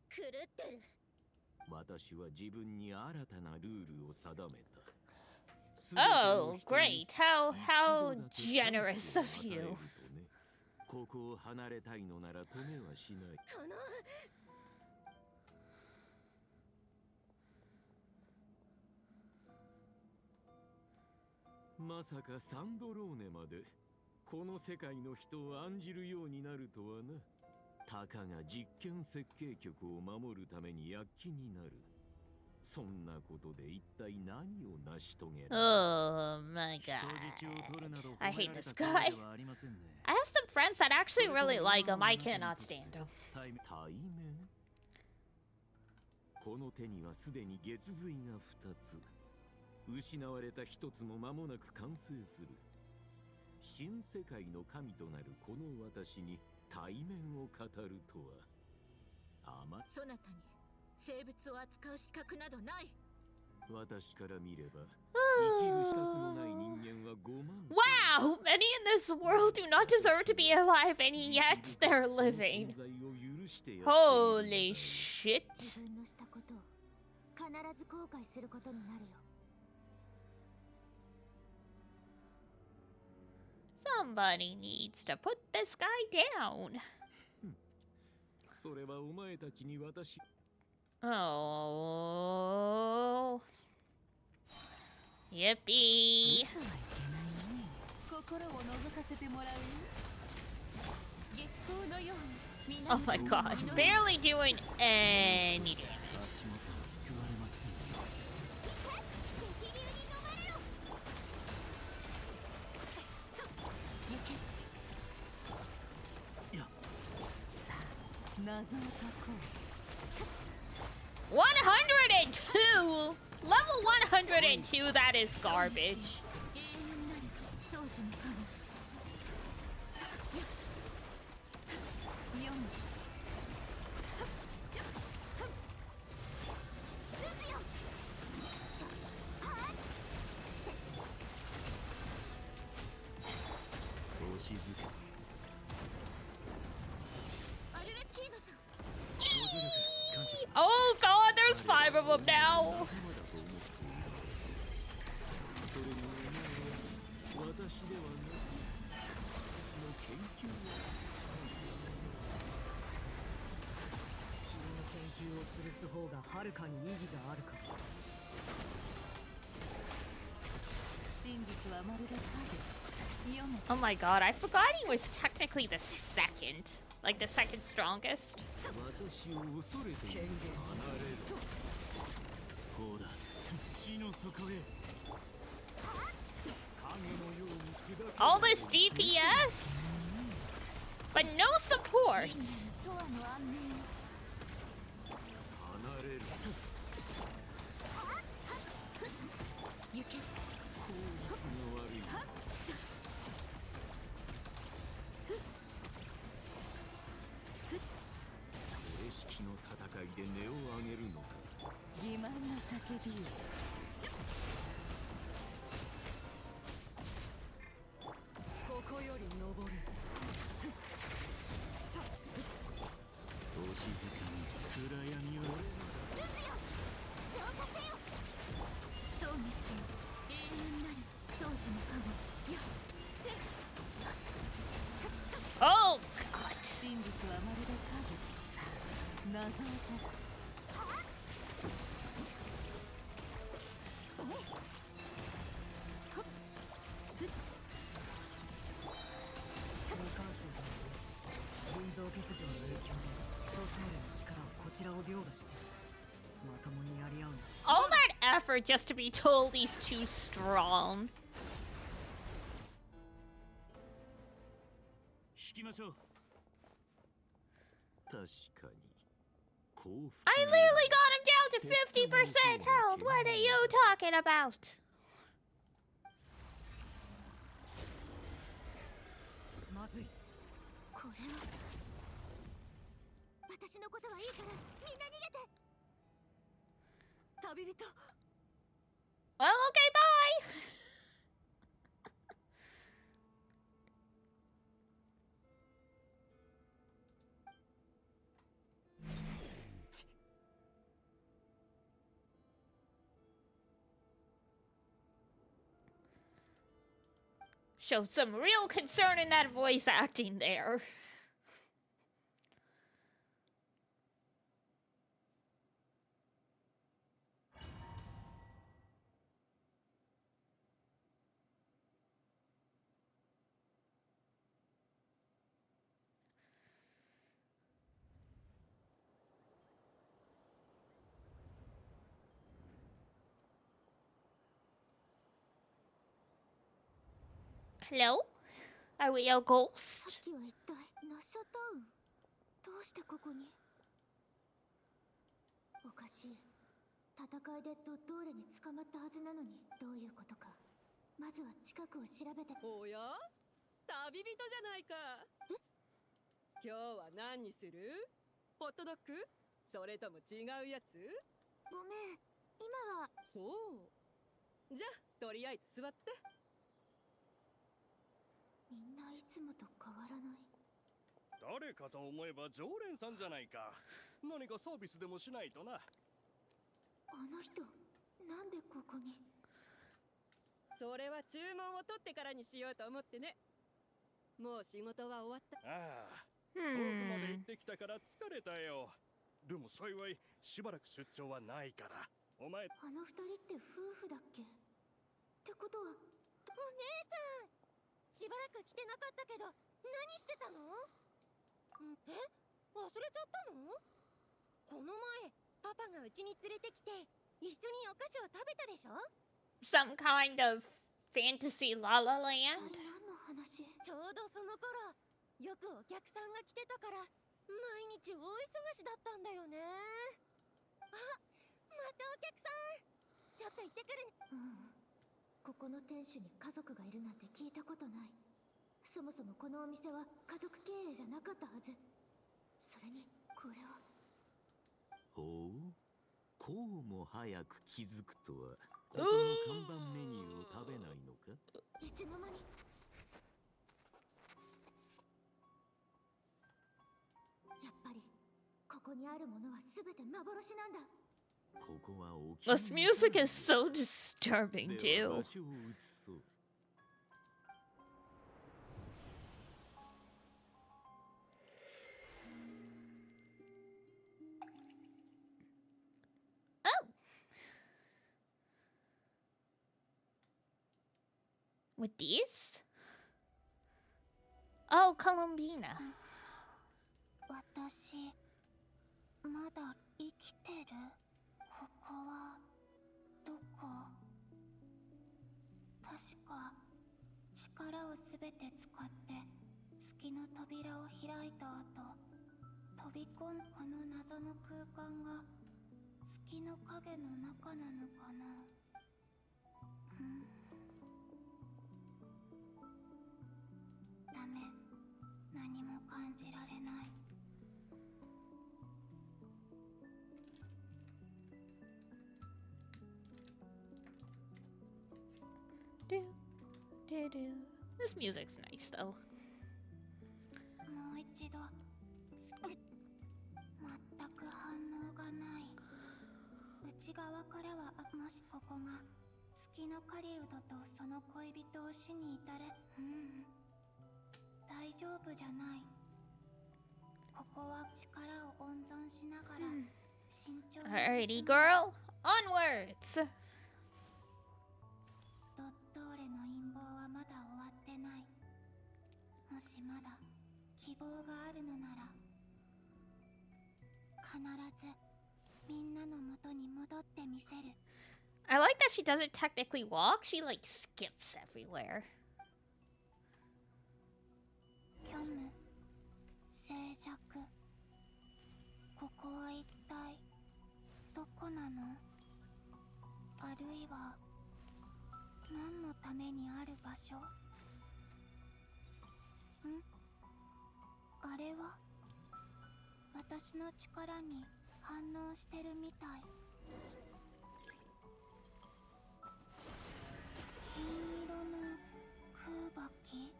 狂ってる。私は自分に新たなルールを定めた。 Oh, great. How generous of you. ここを離れたいのなら止めはしない。このまさかサンドローネまでこの世界の人を案じるようになるとはな。たかが実験設計局を守るために躍起になる。そんなことで一体何を成し遂げる。 Oh my 人質を取るなど I 褒め hate られ this た guy. 行為ではありませんね。 I have some friends that actually really like him. I cannot stand him. 対面。この手にはすでに月髄が2つ。失われた1つも間もなく完成する。新世界の神となるこの私に対面を語るとは。そなたに生物を扱う資格などない。私から見れば生きる資格のない人間は5万。 Wow, many in this world do not deserve to be alive, and yet they're living. Holy shit. 自分のしたことを必ず後悔することになるよ。 Somebody needs to put this guy down. それはお前たちに私。 Oh. Yippee. 嘘はいけないね。心を覗かせてもらうよ。月光のように皆 Oh my god. Barely doing any damage. 足元は救われませんよ。激流に飲まれろ。さあ、謎を解こう。 102! Level 102, that is garbage. 永遠なり掃除の神。4 5 of them now. それにお前は私ではなく私の研究をしたいんだ。君の研究を吊るす方がはるかに意義があるから。真実はまるで影。読め。 Oh my god, I forgot he was technically the second. Like the second strongest. 私を恐れている。離れろ。ほら、地の底へ。 All this DPS, but no support. 行け。正式の戦いで音を上げるのか。欺瞞の叫びよ。ここより登る。お静かに暗闇を。蒼月よ、永遠なる掃除の加護。やっ。 Oh god. 真実はまるで影。さあ、謎を解く。無感染という腎臓結晶の影響でプロトールの力をこちらを凌駕してまともにやり合うの。 All that effort just to be told he's too strong. 引きましょう。確かに。幸福。 I literally got him down to 50% health. What are you talking about? まずい。これは私のことはいいからみんな逃げて。旅人。 Well, okay, bye. Showed some real concern in that voice acting there. Hello? Are we a さっ ghost? きは一体ナッシャタウンどうしてここに。おかしい。戦いでドッドーレに捕まったはずなのにどういうことか。まずは近くを調べて。おや旅人じゃないか。今日は何にする？ホットドッグ？それとも違うやつ？ごめん、今は。そう。じゃあとりあえず座って。みんないつもと変わらない。誰かと思えば常連さんじゃないか。何かサービスでもしないとな。あの人、なんでここに。それは注文を取ってからにしようと思ってね。もう仕事は終わった。ああ、遠くまで Hmm. 行ってきたから疲れたよ。でも幸いしばらく出張はないから。お前、あの二人って夫婦だっけ？ってことは。お姉ちゃん、しばらく来てなかったけど何してたの？え？忘れちゃったの？この前パパがうちに連れてきて一緒にお菓子を食べたでしょ？ Some kind of fantasy La La Land? 何の話？ちょうどその頃よくお客さんが来てたから毎日大忙しだったんだよね。あ、またお客さん。ちょっと行ってくるね。ここの店主に家族がいるなんて聞いたことない。そもそもこのお店は家族経営じゃなかったはず。それにこれは。ほう、こうも早く気づくとは。ここの看板メニューを食べないのか？いつの間に。やっぱりここにあるものは全て幻なんだ。ここはお気 This music is so disturbing では too. 場所を移そう Oh! With these? Oh, Columbina. 私まだ生きてる。ここはどこ？確か力をすべて使って月の扉を開いた後、飛び込んこの謎の空間が月の影の中なのかな。ダメ、何も感じられない。Do, do, do. This music's nice though. もう一度全く反応がない。内側からはもしここが月の狩人とその恋人を死に至れ、大丈夫じゃない。ここは力を温存しながら慎重に Alrighty, girl. Onwards! ドットーレの陰謀はまだ終わってない。もしまだ希望があるのなら、必ずみんなのもとに戻ってみせる。I like that she doesn't technically walk, she like skips everywhere. 虚無、静寂。ここは一体どこなの？あるいは何のためにある場所？あれは私の力に反応してるみたい。金色の空箔？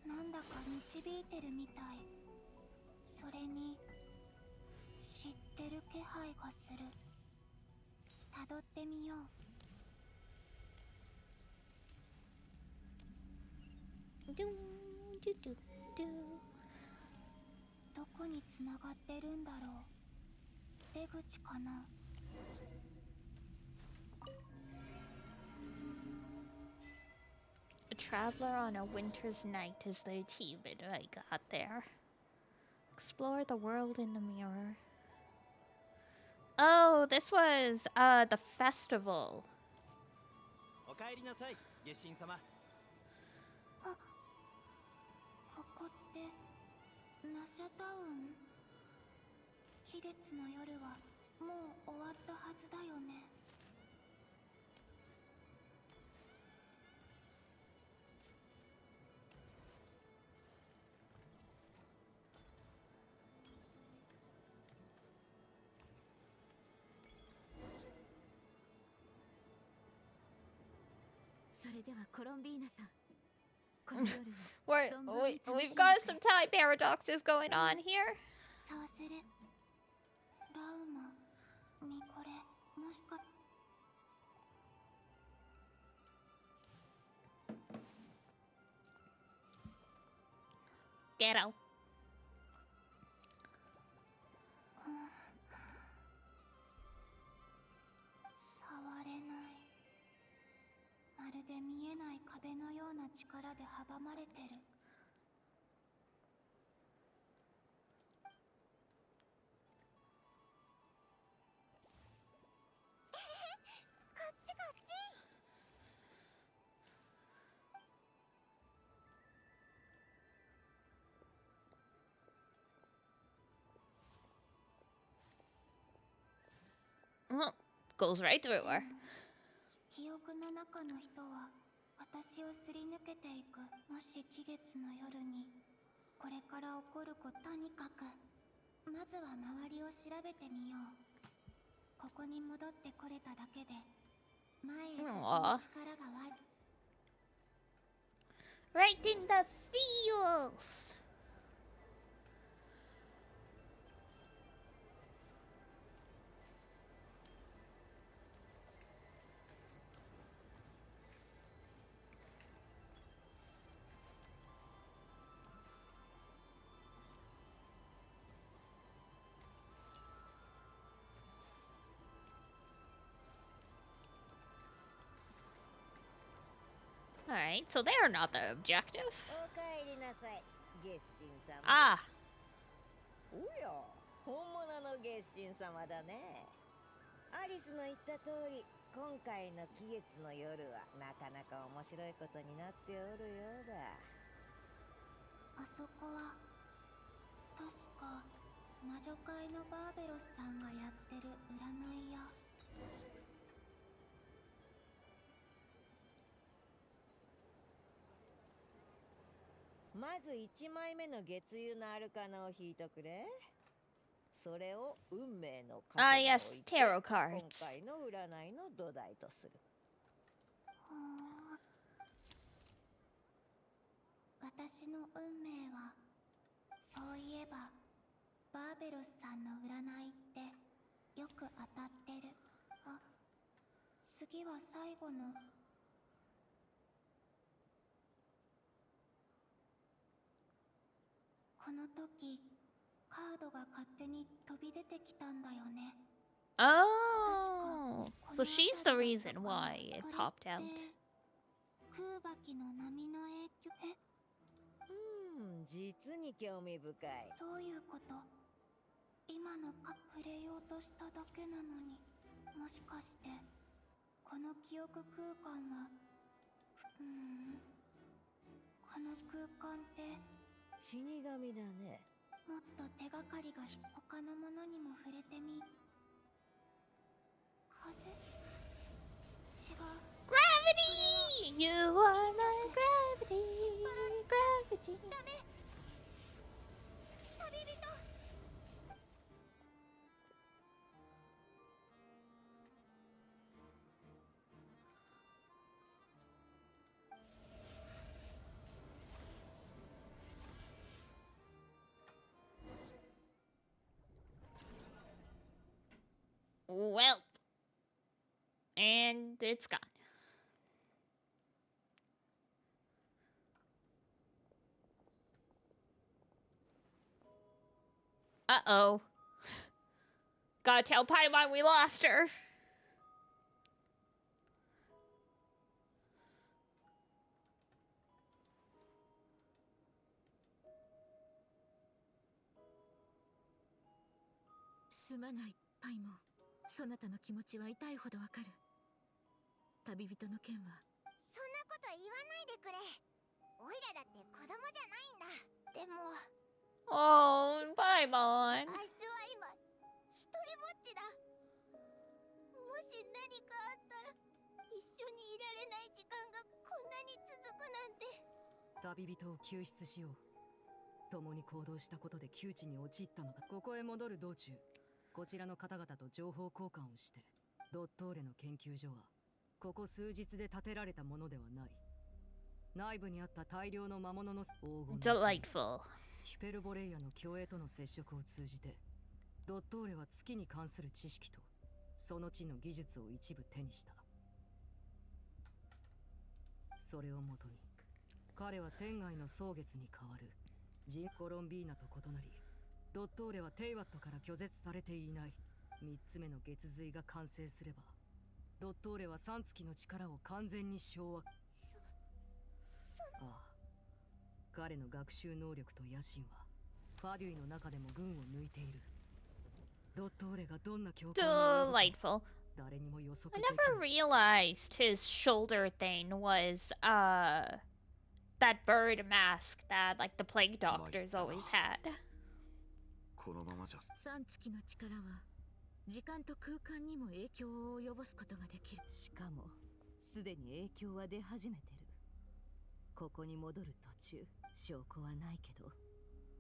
なんだか導いてるみたい。それに知ってる気配がする。たどってみよう。Do, do, do, do. どこにつながってるんだろう。出口かな。A traveler on a winter's night is the achievement I got there. Explore the world in the mirror. Oh, this was the festival. お帰りなさい、月神様。ここってナシャタウン？期月の夜はもう終わったはずだよね。それではコロンビーナさん、この夜 We've got some time paradoxes going on here. そうする。ラウマ、ミコレ、もしか。Ghetto. 触れない。まるで見えない壁のような力で阻まれてる。こっちこっち。Well, goes right through her. 記憶の中の人は私をすり抜けていく。もし期月の夜にこれから起こること、とにかくまずは周りを調べてみよう。ここに戻ってこれただけで前へ進む力が湧い。 Right in the feels. Alright, so they're not the objective. おかえりなさい、月神様。Ah. おや、本物の月神様だね。アリスの言った通り、今回の季月の夜はなかなか面白いことになっておるようだ。あそこは確か魔女界のバーベロスさんがやってる占い屋。まず1枚目の月油のアルカナを引いとくれ。それを運命のカードに置いて、 yes, tarot cards. 今回の占いの土台とする。私の運命は、そういえばバーベロスさんの占いってよく当たってる。あ、次は最後の。この時カードが勝手に飛び出てきたんだよね。 Oh, so she's the reason why it popped out. 空爆の波の影響。実に興味深い。どういうこと？今の触れようとしただけなのに、もしかしてこの記憶空間はこの空間って死神だね。もっと手がかりが他のものにも触れてみ。風？違う。 Gravity! You are my gravity, gravity. ダメ。旅人。Well, and it's gone. Uh-oh. Gotta tell Paimon we lost her. Sumanai, Paimon. そなたの気持ちは痛いほどわかる。旅人の件は。そんなこと言わないでくれ。オイラだって子供じゃないんだ。でも。Oh, Paimon. あいつは今一人ぼっちだ。もし何かあったら一緒にいられない時間がこんなに続くなんて。旅人を救出しよう。共に行動したことで窮地に陥ったのだ。ここへ戻る道中、こちらの方々と情報交換をして、ドットーレの研究所はここ数日で建てられたものではない。内部にあった大量の魔物の黄金 Delightful. ヒュペルボレイヤの共栄との接触を通じて、ドットーレは月に関する知識とその地の技術を一部手にした。それをもとに彼は天外の蒼月に代わるジン・コロンビーナと異なり、ドットーレはテイワットから拒絶されていない。3つ目の月髄が完成すれば、ドットーレは3月の力を完全に掌握。ああ、彼の学習能力と野心はファデュイの中でも群を抜いている。ドットーレがどんな教訓を学ぶか、 Delightful. I never realized his shoulder thing was that bird mask that like the plague doctors always had. このままじゃ。3月の力は時間と空間にも影響を及ぼすことができる。しかもすでに影響は出始めてる。ここに戻る途中、証拠はないけど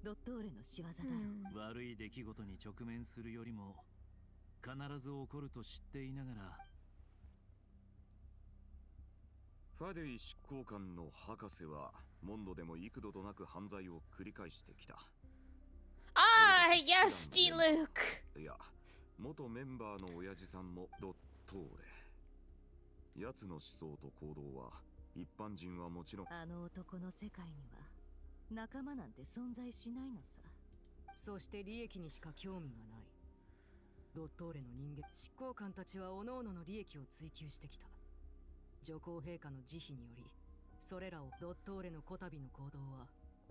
ドットーレの仕業だろう。悪い出来事に直面するよりも必ず起こると知っていながら。ファデュイ執行官の博士はモンドでも幾度となく犯罪を繰り返してきた。Ah, yes, Luke. いや、元メンバーの親父さんもドットーレ。奴の思想と行動は一般人はもちろん。あの男の世界には仲間なんて存在しないのさ。そして利益にしか興味がない。ドットーレの人間執行官たちは各々の利益を追求してきた。女皇陛下の慈悲によりそれらをドットーレのこたびの行動は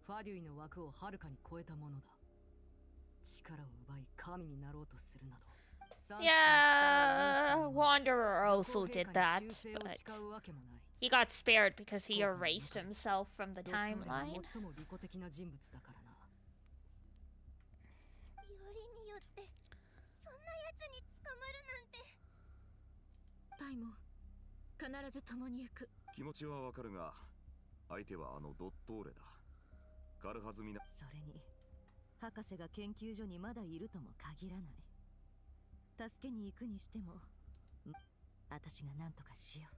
ファデュイの枠をはるかに超えたものだ。力を奪い神になろうとするなど。Yeah, Wanderer also did that, but he got spared because he erased himself from the timeline. よりによってそんな奴に捕まるなんて。タイも必ず共に行く。気持ちはわかるが、相手はあのドットーレだ。軽はずみな。それに博士が研究所にまだいるとも限らない。助けに行くにしても、私が何とかしよう。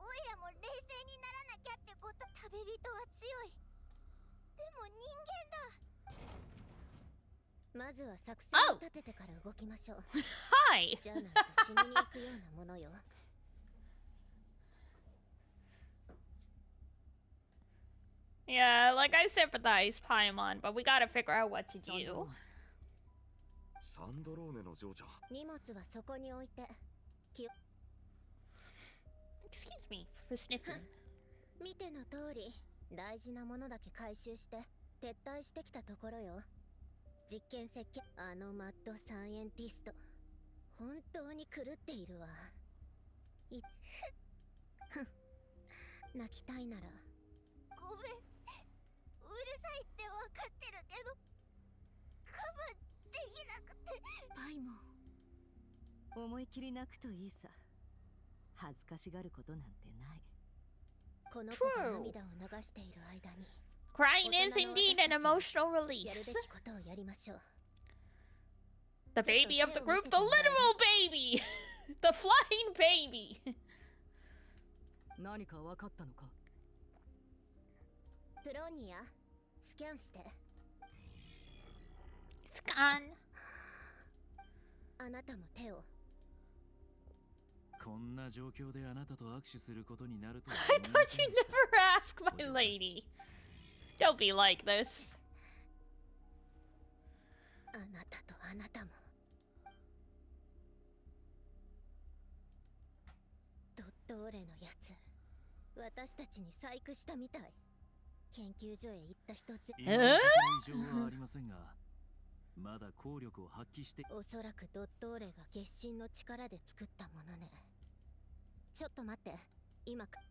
おいらも冷静にならなきゃってこと。旅人は強い。でも人間だ。まずは作戦を立ててから動きましょう。はい。じゃないと死にに行くようなものよ。Yeah, like I sympathize, Paimon, but we gotta figure out what to do. サンドローネの嬢ちゃん。荷物はそこに置いて。Excuse me for sniffing. 見ての通り、大事なものだけ回収して撤退してきたところよ。実験設計、あのマッドサイエンティスト、本当に狂っているわ。泣きたいなら。ごめん、うるさいってわかってるけど、我慢できなくて。パイも思い切り泣くといいさ。恥ずかしがることなんてない。この子が涙を流している間に。Crying is indeed an emotional release. The baby of the group, the literal baby! The flying baby! 何か分かったのか？プロニア、スキャンして。スキャン。あなたも手を。こんな状況であなたと握手することになるとは。I thought you'd never ask, my lady. Don't be like this. あなたとあなたも。ドットーレのやつ、私たちに細工したみたい。研究所へ行った一つ。異常はありませんが、まだ効力を発揮して。おそらくドットーレが月神の力で作ったものね。ちょっと待って、今か。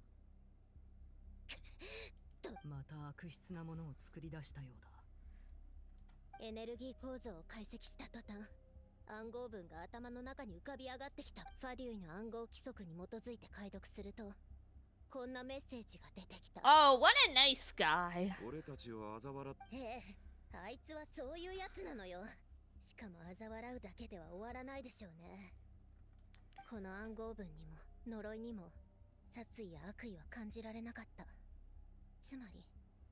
また悪質なものを作り出したようだ。エネルギー構造を解析した途端、暗号文が頭の中に浮かび上がってきた。ファデュイの暗号規則に基づいて解読すると、こんなメッセージが出てきた。Oh, what a nice guy. 俺たちを嘲笑っ。あいつはそういうやつなのよ。しかも嘲笑うだけでは終わらないでしょうね。この暗号文にも呪いにも殺意や悪意は感じられなかった。つまり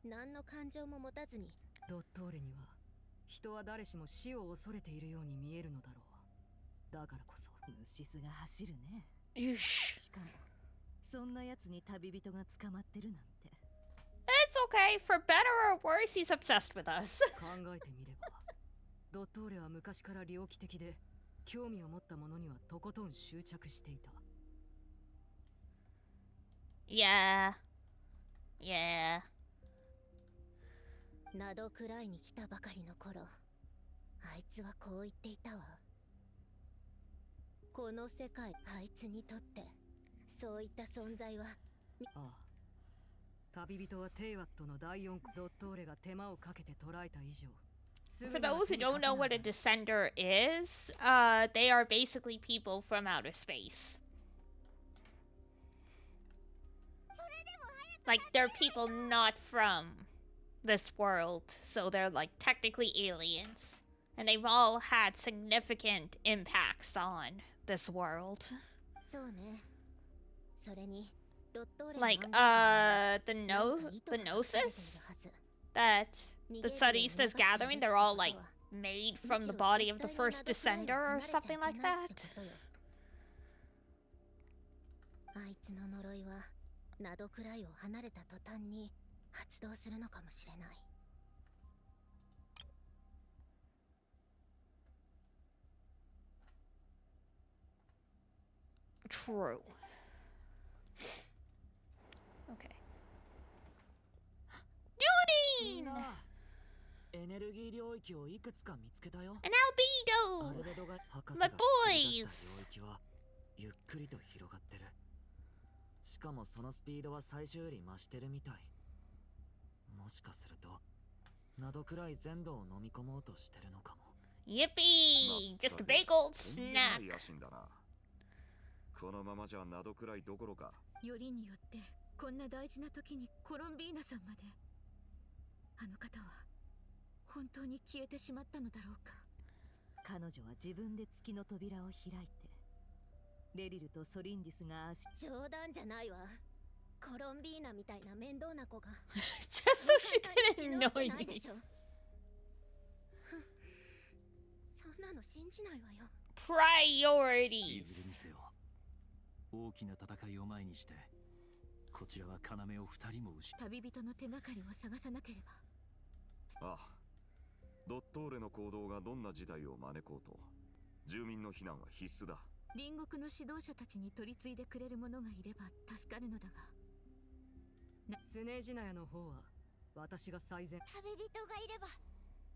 何の感情も持たずに。ドットーレには人は誰しも死を恐れているように見えるのだろう。だからこそ虫巣が走るね。しかもそんなやつに旅人が捕まってるなんて。It's okay. For better or worse, he's obsessed with us. 考えてみれば、ドットーレは昔から猟奇的で、興味を持ったものにはとことん執着していた。Yeah. Yeah. などくらいに来たばかりの頃、あいつはこう言っていたわ。この世界、あいつにとってそういった存在は。ああ、旅人はテイワットの第4ドットーレが手間をかけて捉えた以上。For those who don't know what a descender is, they are basically people from outer space. Like, they're people not from this world, so they're like technically aliens. And they've all had significant impacts on this world. Like, the gnosis that the Tsarista's gathering, they're all like made from the body of the first descender or something like that. あいつの呪いはナドくらいを離れた途端に発動するのかもしれない。True. Okay. エネルギー領域をいくつか見つけたよ。An ア albedo! ルベドが博士 My が作り出 boys! した領域はゆっくりと広がってる。しかもそのスピードは最初より増してるみたい。もしかするとなどくらい全土を飲み込もうとしてるのかも。 Yippee! Just a big old とんでもない snack. 野心だな。このままじゃなどくらいどころか。よりによってこんな大事な時にコロンビーナさんまで。あの方は本当に消えてしまったのだろうか。彼女は自分で月の扉を開いて、レリルとソリンディスが冗談じゃないわ。コロンビーナみたいな面倒な子が Just so she couldn't annoy ないで me. しょ。そんなの信じないわよ。い Priorities. ずれにせよ大きな戦いを前にしてこちらは要を二人も失う。旅人の手がかりを探さなければ。ああ、ドットーレの行動がどんな事態を招こうと住民の避難は必須だ。隣国の指導者たちに取り継いでくれる者がいれば助かるのだが。スネージナヤの方は私が最善。旅人がいればも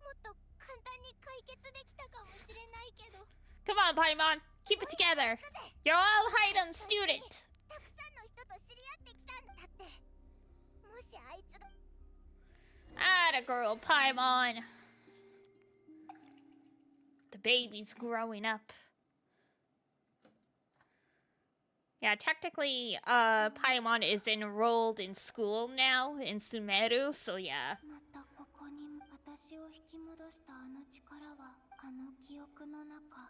っと簡単に解決できたかもしれないけど。 Come on, Paimon. Keep it together. You're all Haidam student. たくさんの人と知り合ってきたんだって。もしあいつが Atta girl, Paimon. The baby's growing up. Yeah, technically, Paimon is enrolled in school now in Sumeru, so yeah. またここに私を引き戻したあの力はあの記憶の中。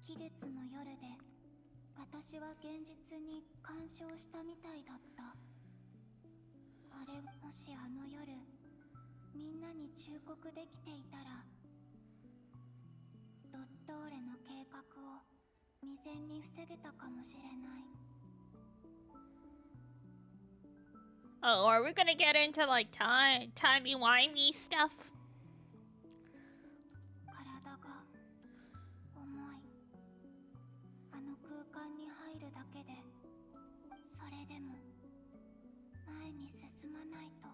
期月の夜で私は現実に干渉したみたいだった。あれ、もしあの夜みんなに忠告できていたら、ドットーレの計画を未然に防げたかもしれない。 Oh, are we gonna get into like timey-wimey stuff? 体が重い。あの空間に入るだけで、それでも前に進まないと。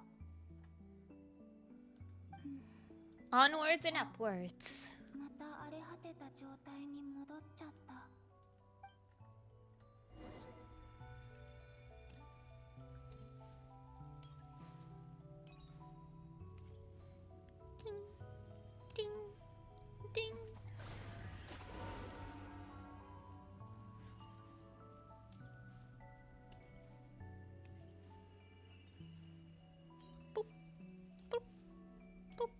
Onwards and upwards. また荒れ果てた状態に戻っちゃった。 Ding, ding. Boop, boop, boop,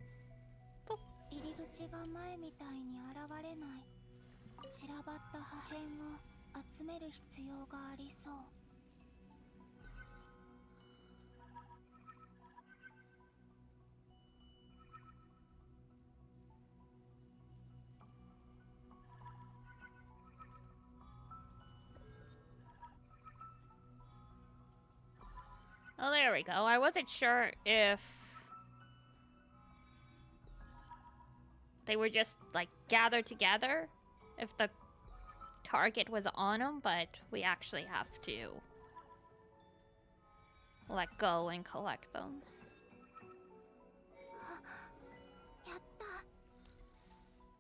boop. 入り口が前みたいに現れない。散らばった破片を集める必要がありそう。 Oh, there we go. I wasn't sure if they were just like gathered together, if the target was on them, but we actually have to let go and collect them. やった。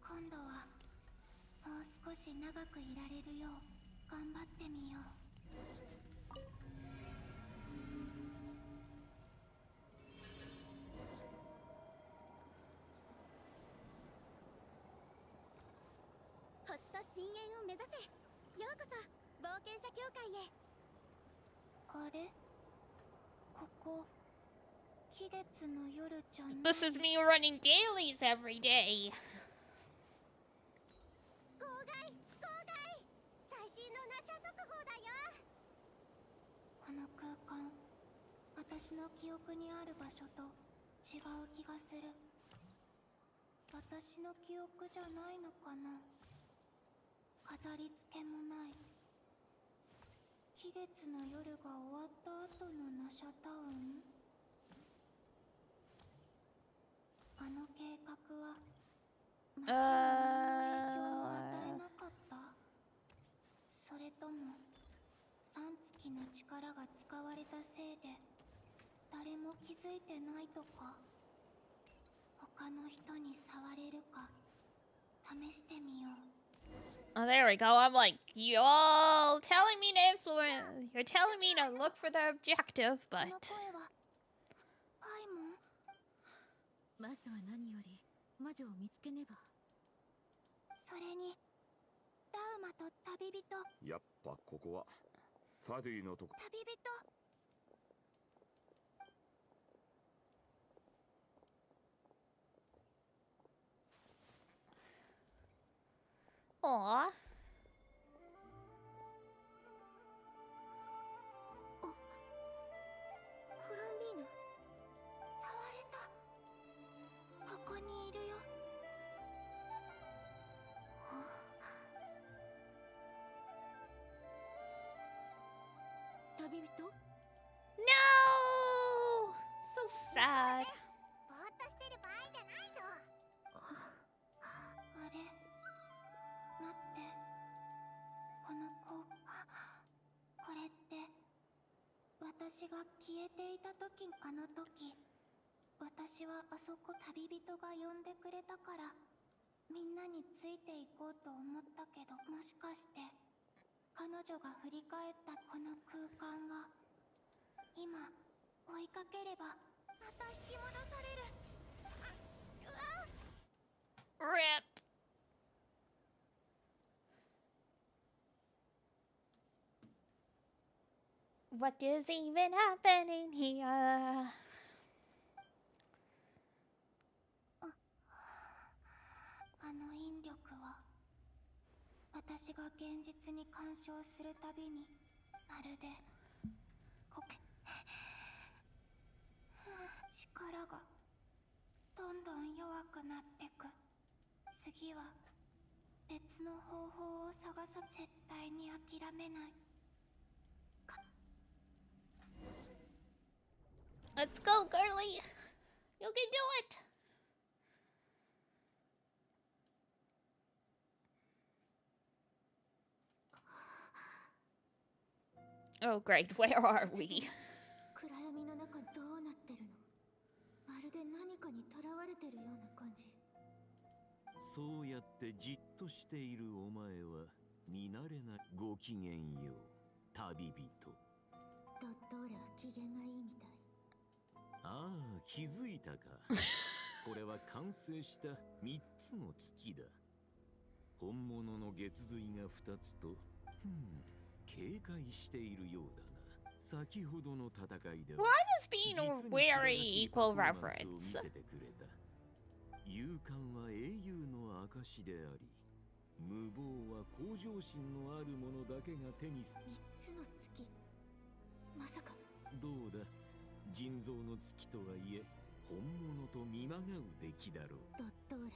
今度はもう少し長くいられるよう頑張ってみよう。 星と深淵を目指せ。ようこそ冒険者協会へ。あれ、ここ期月の夜じゃない。 This is me running dailies every day. 郊外最新のナシャ速報だよ。この空間、私の記憶にある場所と違う気がする。私の記憶じゃないのかな。飾り付けもない。期月の夜が終わった後のナシャタウン。あの計画は街に何の影響を与えなかった？それとも3月の力が使われたせいで誰誰も気づいてないとか、他の人に触れるか試してみよう。 Oh, there we go. I'm like, you all telling me to influence. You're telling me to look for the objective, but. まずは何より魔女を見つけねば。それにラウマと旅人。やっぱここはファディのとこ。旅人。Aww. コロンビーヌ、触れた。ここにいるよ。旅人？ No! So sad. ぼーっとしてる場合じゃないぞ。あれ、待って、この子、これって私が消えていた時、あの時私はあそこ旅人が呼んでくれたからみんなについていこうと思ったけど、もしかして彼女が振り返ったこの空間が今追いかければまた引き戻される。RIP. What is even happening here? あの引力は私が現実に干渉するたびにまるで力がどんどん弱くなってく。次は別の方法を探さ。絶対に諦めない。Let's go, girly. You can do it. Oh, great. Where are we? 暗闇の中どうなってるの？まるで何かに囚われてるような感じ。そうやってじっとしているお前は見慣れない。ごきげんよう、旅人。ドットーレは機嫌がいいみたい。ああ、気づいたか。これは完成した3つの月だ。本物の月髄が2つと、警戒しているようだな。先ほどの戦いでは Why does being wary equal reverence? 見せてくれた。勇敢は英雄の証であり、無謀は向上心のある者だけが手にす。3つの月、まさか。どうだ、人造の月とはいえ本物と見まがう出来だろう。ドットーレ、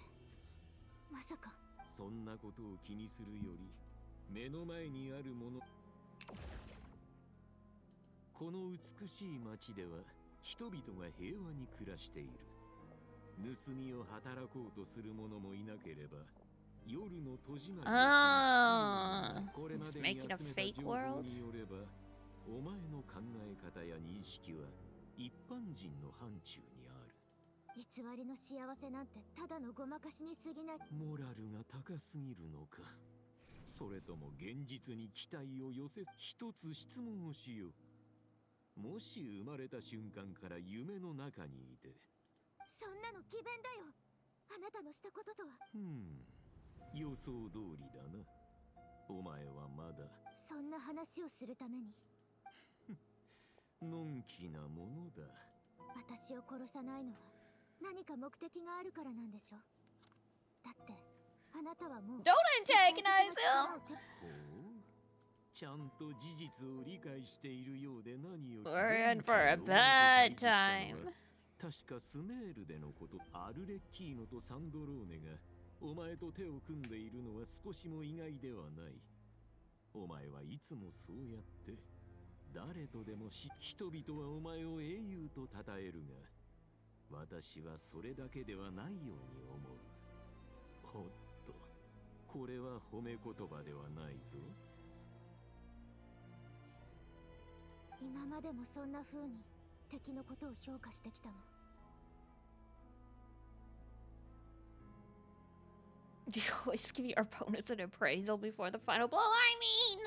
まさか。そんなことを気にするより目の前にあるもの。この美しい町では人々が平和に暮らしている。盗みを働こうとする者もいなければ夜の戸締まりをする必要もない。これまでに集めた情報によればお前の考え方や認識は一般人の範疇にある。偽りの幸せなんてただのごまかしに過ぎない。モラルが高すぎるのか、それとも現実に期待を寄せ。一つ質問をしよう。もし生まれた瞬間から夢の中にいて。そんなの詭弁だよ。あなたのしたこととは。予想通りだな。お前はまだそんな話をするためにのんきなものだ。私を殺さないのは何か目的があるからなんでしょ。だってあなたはもう Don't antagonize him! ほう、ちゃんと事実を理解しているようで何より。 We're in for a bad time. 確かスメールでのこと。アルレッキーノとサンドローネがお前と手を組んでいるのは少しも意外ではない。お前はいつもそうやって誰とでも人々はお前を英雄と称えるが、私はそれだけではないように思う。おっと、これは褒め言葉ではないぞ。今までもそんな風に敵のことを評価してきたの。Do you always give your opponents an appraisal before the final blow? I mean,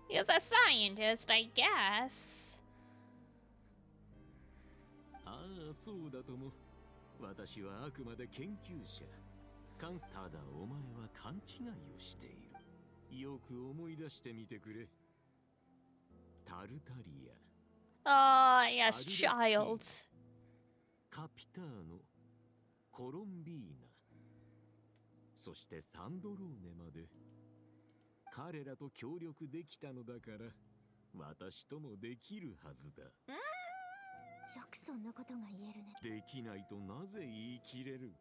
he's a scientist, I guess. ああ、そうだとも。私はあくまで研究者。ただお前は勘違いをしている。よく思い出してみてくれ。タルタリア。Yes, child. カピターノ。コロンビーナ。そしてサンドローネまで。彼らと協力できたのだから、私ともできるはずだ。よくそんなことが言えるね。できないとなぜ言い切れる？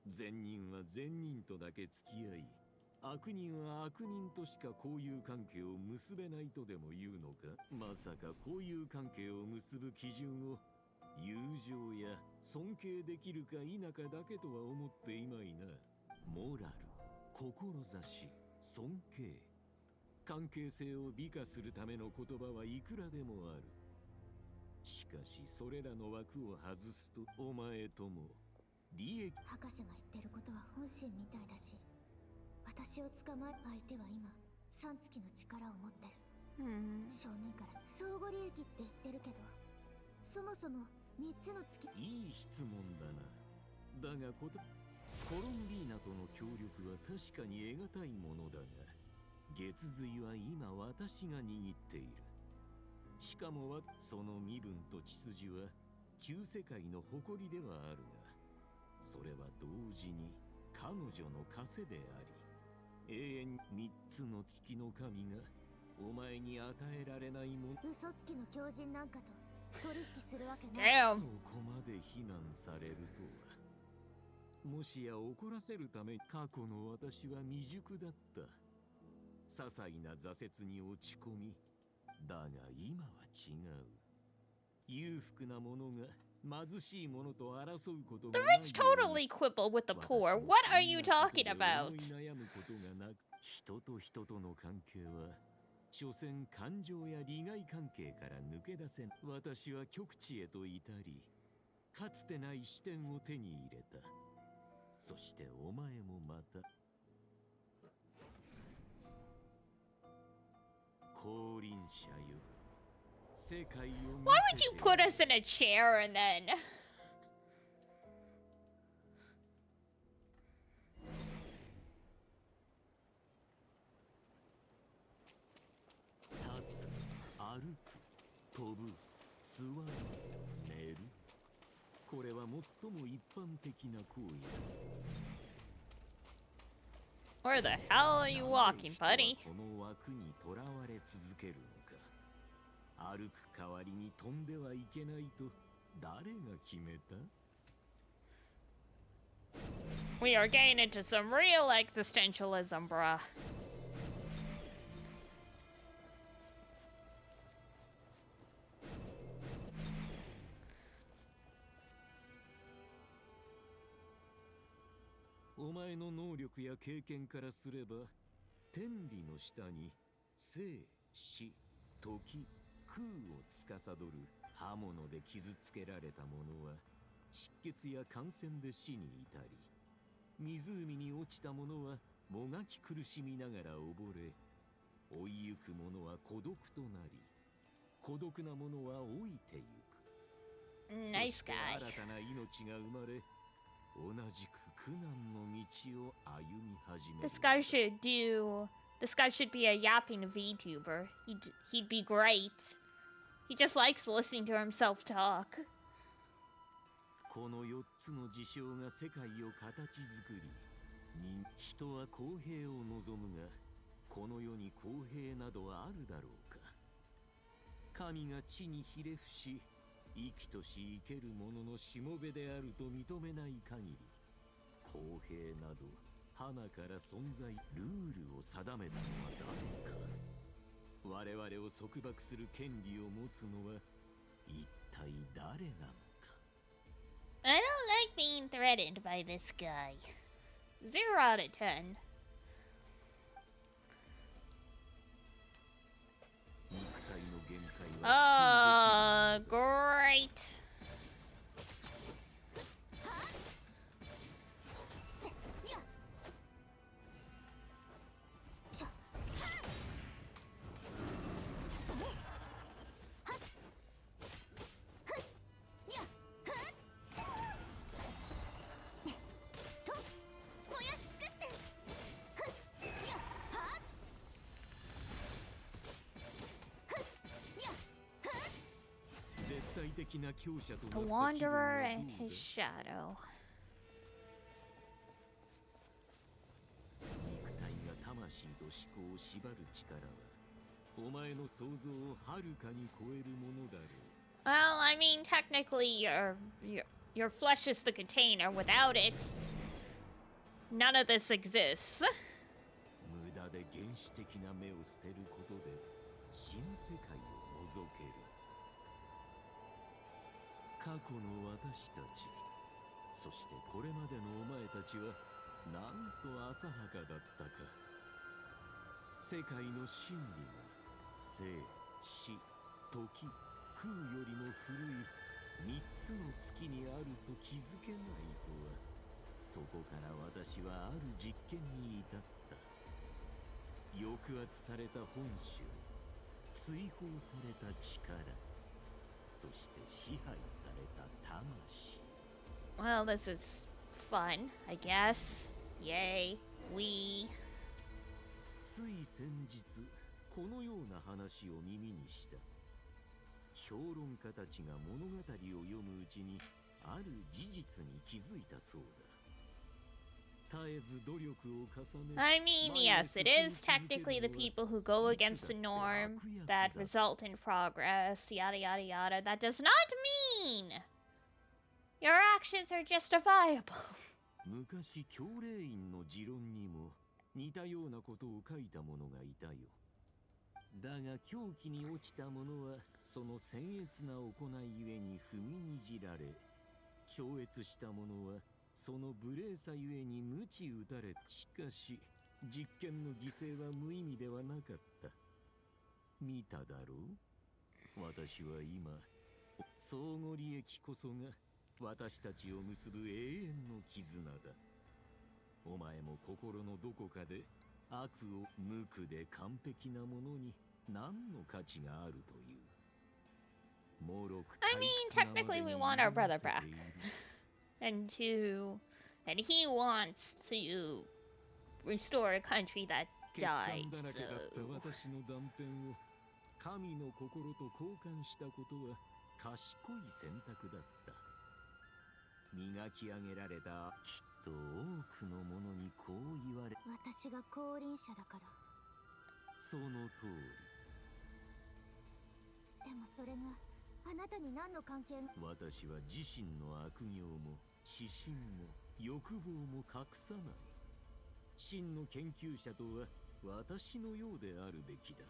善人は善人とだけ付き合い、悪人は悪人としか交友関係を結べないとでも言うのか？まさか交友関係を結ぶ基準を友情や尊敬できるか否かだけとは思っていまいな。モラル、志、尊敬。関係性を美化するための言葉はいくらでもある。しかしそれらの枠を外すとお前とも利益。博士が言ってることは本心みたいだし、私を捕まえ相手は今3月の力を持ってる。正面から相互利益って言ってるけど、そもそも3つの月。いい質問だな。だがコロンビーナとの協力は確かに得難いものだが、月髄は今私が握っている。しかもその身分と血筋は旧世界の誇りではあるが、それは同時に彼女の枷であり、永遠3つの月の神がお前に与えられないもの。嘘つきの狂人なんかと取引するわけない。そこまで非難されるとは。もしや怒らせるため過去の私は未熟だった。些細な挫折に落ち込み、だが今は違う。裕福な者が貧しい者と争うことがない。 The rich totally quibble with the poor. What are you talking about? 悩むことがなく、人と人との関係は所詮感情や利害関係から抜け出せん。私は極地へと至り、かつてない視点を手に入れた。そしてお前もまた。降臨者よ。世界を。 Why would you put us in a chair and then? 立つ、歩く、飛ぶ、座る、寝る。これは最も一般的な行為だ。 Where the hell are you walking, buddy? その枠にとらわれ続けるのか。歩く代わりに飛んではいけないと誰が決めた？ We are getting into some real existentialism, bruh. お前の能力や経験からすれば、天理の下に生、死、時、空を司る刃物で傷つけられた者は失血や感染で死に至り、湖に落ちた者はもがき苦しみながら溺れ、追いゆく者は孤独となり、孤独な者は老いてゆく。 Nice guy. 新たな命が生まれ、同じく苦難の道を歩み始める。 This guy should do. This guy should be a yapping VTuber. He'd be great. He just likes listening to himself talk. この4つの事象が世界を形作り、人は公平を望むが、この世に公平などあるだろうか。神が地にひれ伏し、生きとし生ける者のしもべであると認めない限り、公平など花から存在。ルールを定めたのは誰か。我々を束縛する権利を持つのは一体誰なのか。 I don't like being threatened by this guy. 0 out of 10. 肉体の限界は Great. The Wanderer and his shadow. 肉体が魂と思考を縛る力はお前の想像をはるかに超えるものだろう。 Well, I mean, technically, your flesh is the container. Without it, none of this exists. 無駄で原始的な目を捨てることで新世界を覗ける。過去の私たち、そしてこれまでのお前たちはなんと浅はかだったか。世界の真理が生、死、時、空よりも古い3つの月にあると気づけないとは、そこから私はある実験に至った。抑圧された本州、追放された力、そして支配された魂。 Well, this is fun, I guess. Yay, we. つい先日、このような話を耳にした。評論家たちが物語を読むうちに、ある事実に気づいたそうだ。絶えず努力を重ね。 I mean, yes, it is technically the people who go against the norm that result in progress, yada yada yada. That does not mean your actions are justifiable. 昔教令員の持論にも似たようなことを書いた者がいたよ。だが狂気に落ちた者はその僭越な行いゆえに踏みにじられ、超越した者はその無礼さゆえに鞭打たれ。しかし実験の犠牲は無意味ではなかった。見ただろう。私は今、相互利益こそが私たちを結ぶ永遠の絆だ。お前も心のどこかで悪を無垢で完璧なものに何の価値があるという。 I mean, technically we want our brother back. And he wants to restore a country that died, so... 私の断片を神の心と交換したことは賢い選択だった。磨き上げられたきっと多くの者にこう言われ。私が降臨者だから。その通り。でもそれがあなたに何の関係が。私は自身の悪行も私心も欲望も隠さない。真の研究者とは私のようであるべきだ。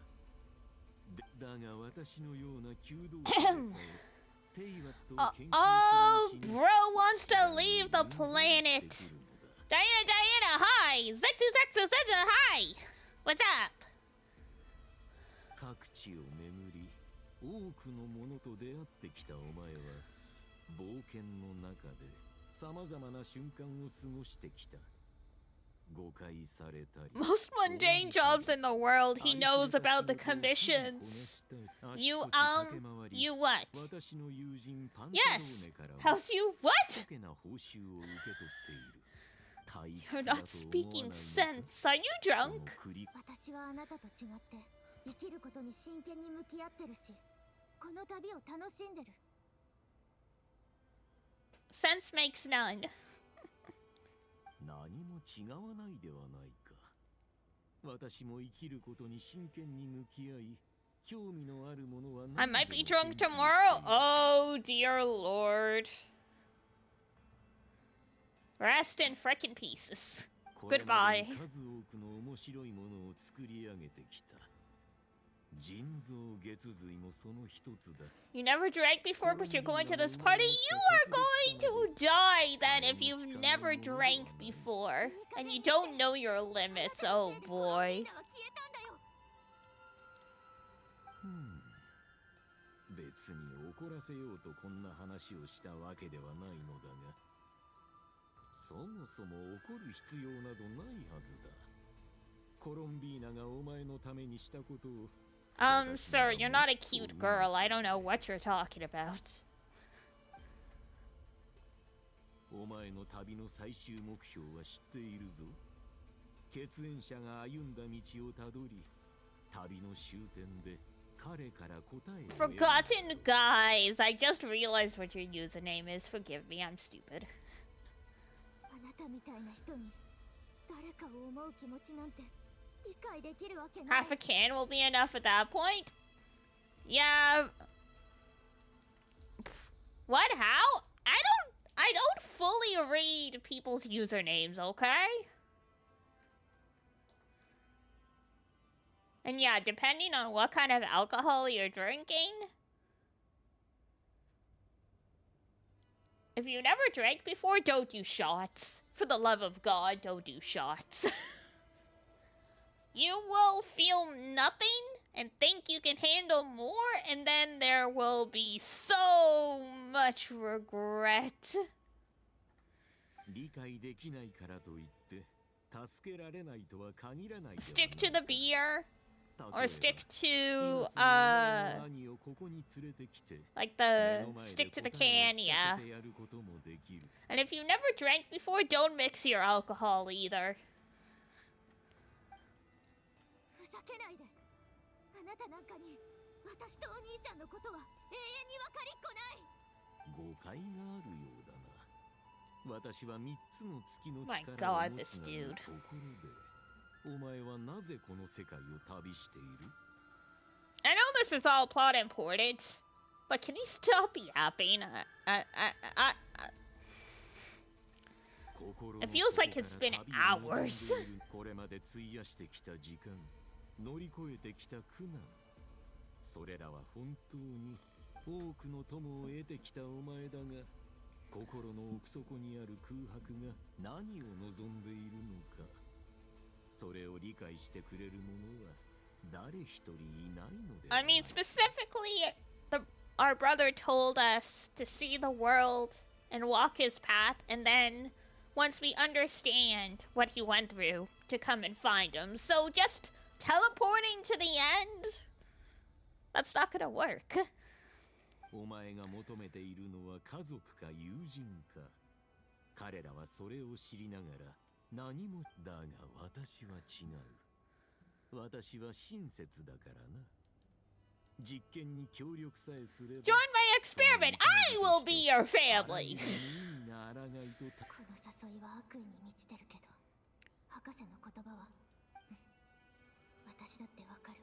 だが私のような弓道者でさえ Oh, bro wants to leave the planet. Diana, hi. Zetsu, hi. What's up? 各地を巡り、多くのものと出会ってきたお前は、冒険の中で様々な瞬間を過ごしてきた。誤解されたり。 Most mundane jobs in the world, he knows about the commissions. You what? Yes. How's you what? You're not speaking sense. Are you drunk? 私はあなたと違って生きることに真剣に向き合ってるし、この旅を楽しんでる。 Sense makes none. 何も違わないではないか。私も生きることに真剣に向き合い、興味のあるものは I might be drunk tomorrow. Oh dear lord. Rest in frickin' pieces. Goodbye. 数多くの面白いものを作り上げてきた。腎臓月髄もその一つだ。 You never drank before, but you're going to this party? You are going to die then if you've never drank before. And you don't know your limits, oh boy. 別に怒らせようとこんな話をしたわけではないのだが、そもそも怒る必要などないはずだ。コロンビーナがお前のためにしたことを。Sir, you're not a cute girl. I don't know what you're talking about. お前の旅の最終目標は知っているぞ。血縁者が歩んだ道をたどり、旅の終点で彼から答えを。Forgotten guys. I just realized what your username is. Forgive me, I'm stupid. あなたみたいな人に誰かを思う気持ちなんて理解できるわけない。 Half a can will be enough at that point. Yeah. What? How? I don't fully read people's usernames, okay? And yeah, depending on what kind of alcohol you're drinking. If you never drank before, don't do shots. For the love of God, don't do shots. You will feel nothing and think you can handle more, and then there will be so much regret. Stick to the beer, or stick to stick to the can, yeah. And if you never drank before, don't mix your alcohol either. ふざけないで。あなたなんかに私とお兄ちゃんのことは永遠に分かりっこない。誤解があるようだな。私は3つの月の My 力を God, 持 this つが dude. ところで、お前はなぜこの世界を旅している？ I know this is all plot important, but can you stop yapping? It feels like it's been hours. これまで費やしてきた時間、乗り越えてきた苦難、それらは本当に多くの友を得てきたお前だが、心の奥底にある空白が何を望んでいるのか、それを理解してくれる者は誰一人いないので。 I mean, specifically, our brother told us to see the world and walk his path, and then once we understand what he went through, to come and find him. So just teleporting to the end? That's not gonna work. お前が求めているのは家族か友人か。彼らはそれを知りながら何も。だが私は違う。私は親切だからな。実験に協力さえすれば。 Join my experiment. I will be your family. この誘いは悪意に満ちてるけど、博士の言葉は私だってわかる。